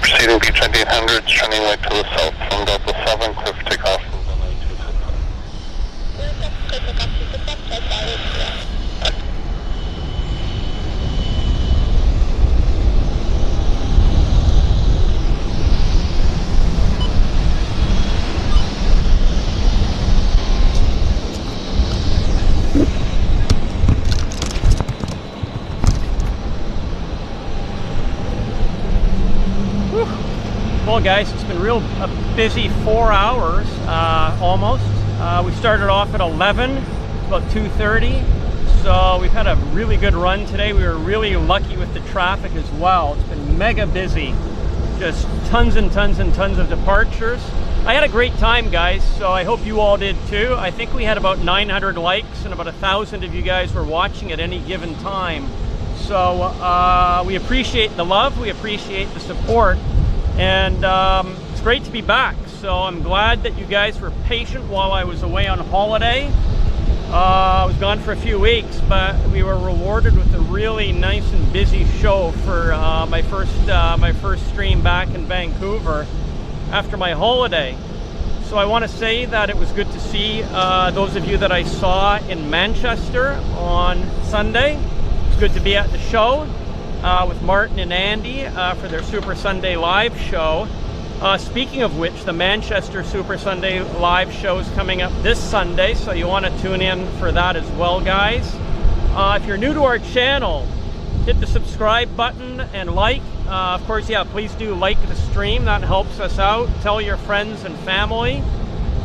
Proceeding B-2800, turning right to the south from Delta 7, Cliff takeoff from runway 26. Well, guys, it's been a busy 4 hours, almost. We started off at 11, it's about 2:30. So we've had a really good run today. We were really lucky with the traffic as well. It's been mega busy. Just tons and tons and tons of departures. I had a great time, guys, so I hope you all did too. I think we had about 900 likes and about 1,000 of you guys were watching at any given time. So we appreciate the love, we appreciate the support, and it's great to be back. So I'm glad that you guys were patient while I was away on holiday. I was gone for a few weeks, but we were rewarded with a really nice and busy show for my first stream back in Vancouver after my holiday. So I want to say that it was good to see those of you that I saw in Manchester on Sunday. It's good to be at the show with Martin and Andy for their Super Sunday Live show. Speaking of which, the Manchester Super Sunday Live show is coming up this Sunday, so you want to tune in for that as well, guys. If you're new to our channel, hit the subscribe button and like. Of course, yeah, please do like the stream. That helps us out. Tell your friends and family.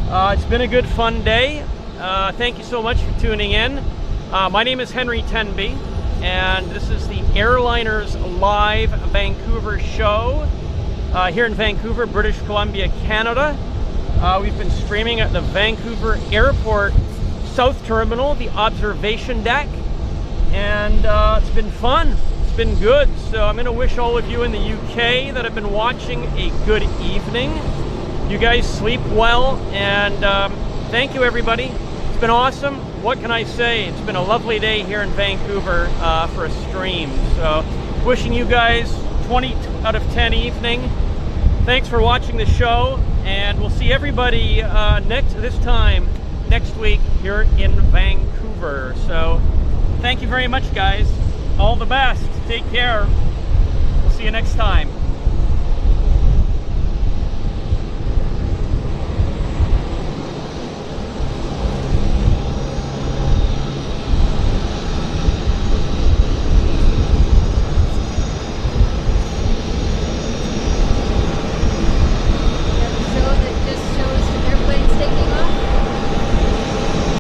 It's been a good, fun day. Thank you so much for tuning in. My name is Henry Tenby, and this is the Airliners Live Vancouver show here in Vancouver, British Columbia, Canada. We've been streaming at the Vancouver Airport South Terminal, the observation deck, and it's been fun. Been good. So I'm going to wish all of you in the UK that have been watching a good evening. You guys sleep well, and thank you, everybody. It's been awesome. What can I say? It's been a lovely day here in Vancouver for a stream. So wishing you guys 20 out of 10 evening. Thanks for watching the show, and we'll see everybody this time next week here in Vancouver. So thank you very much, guys. All the best. Take care. We'll see you next time.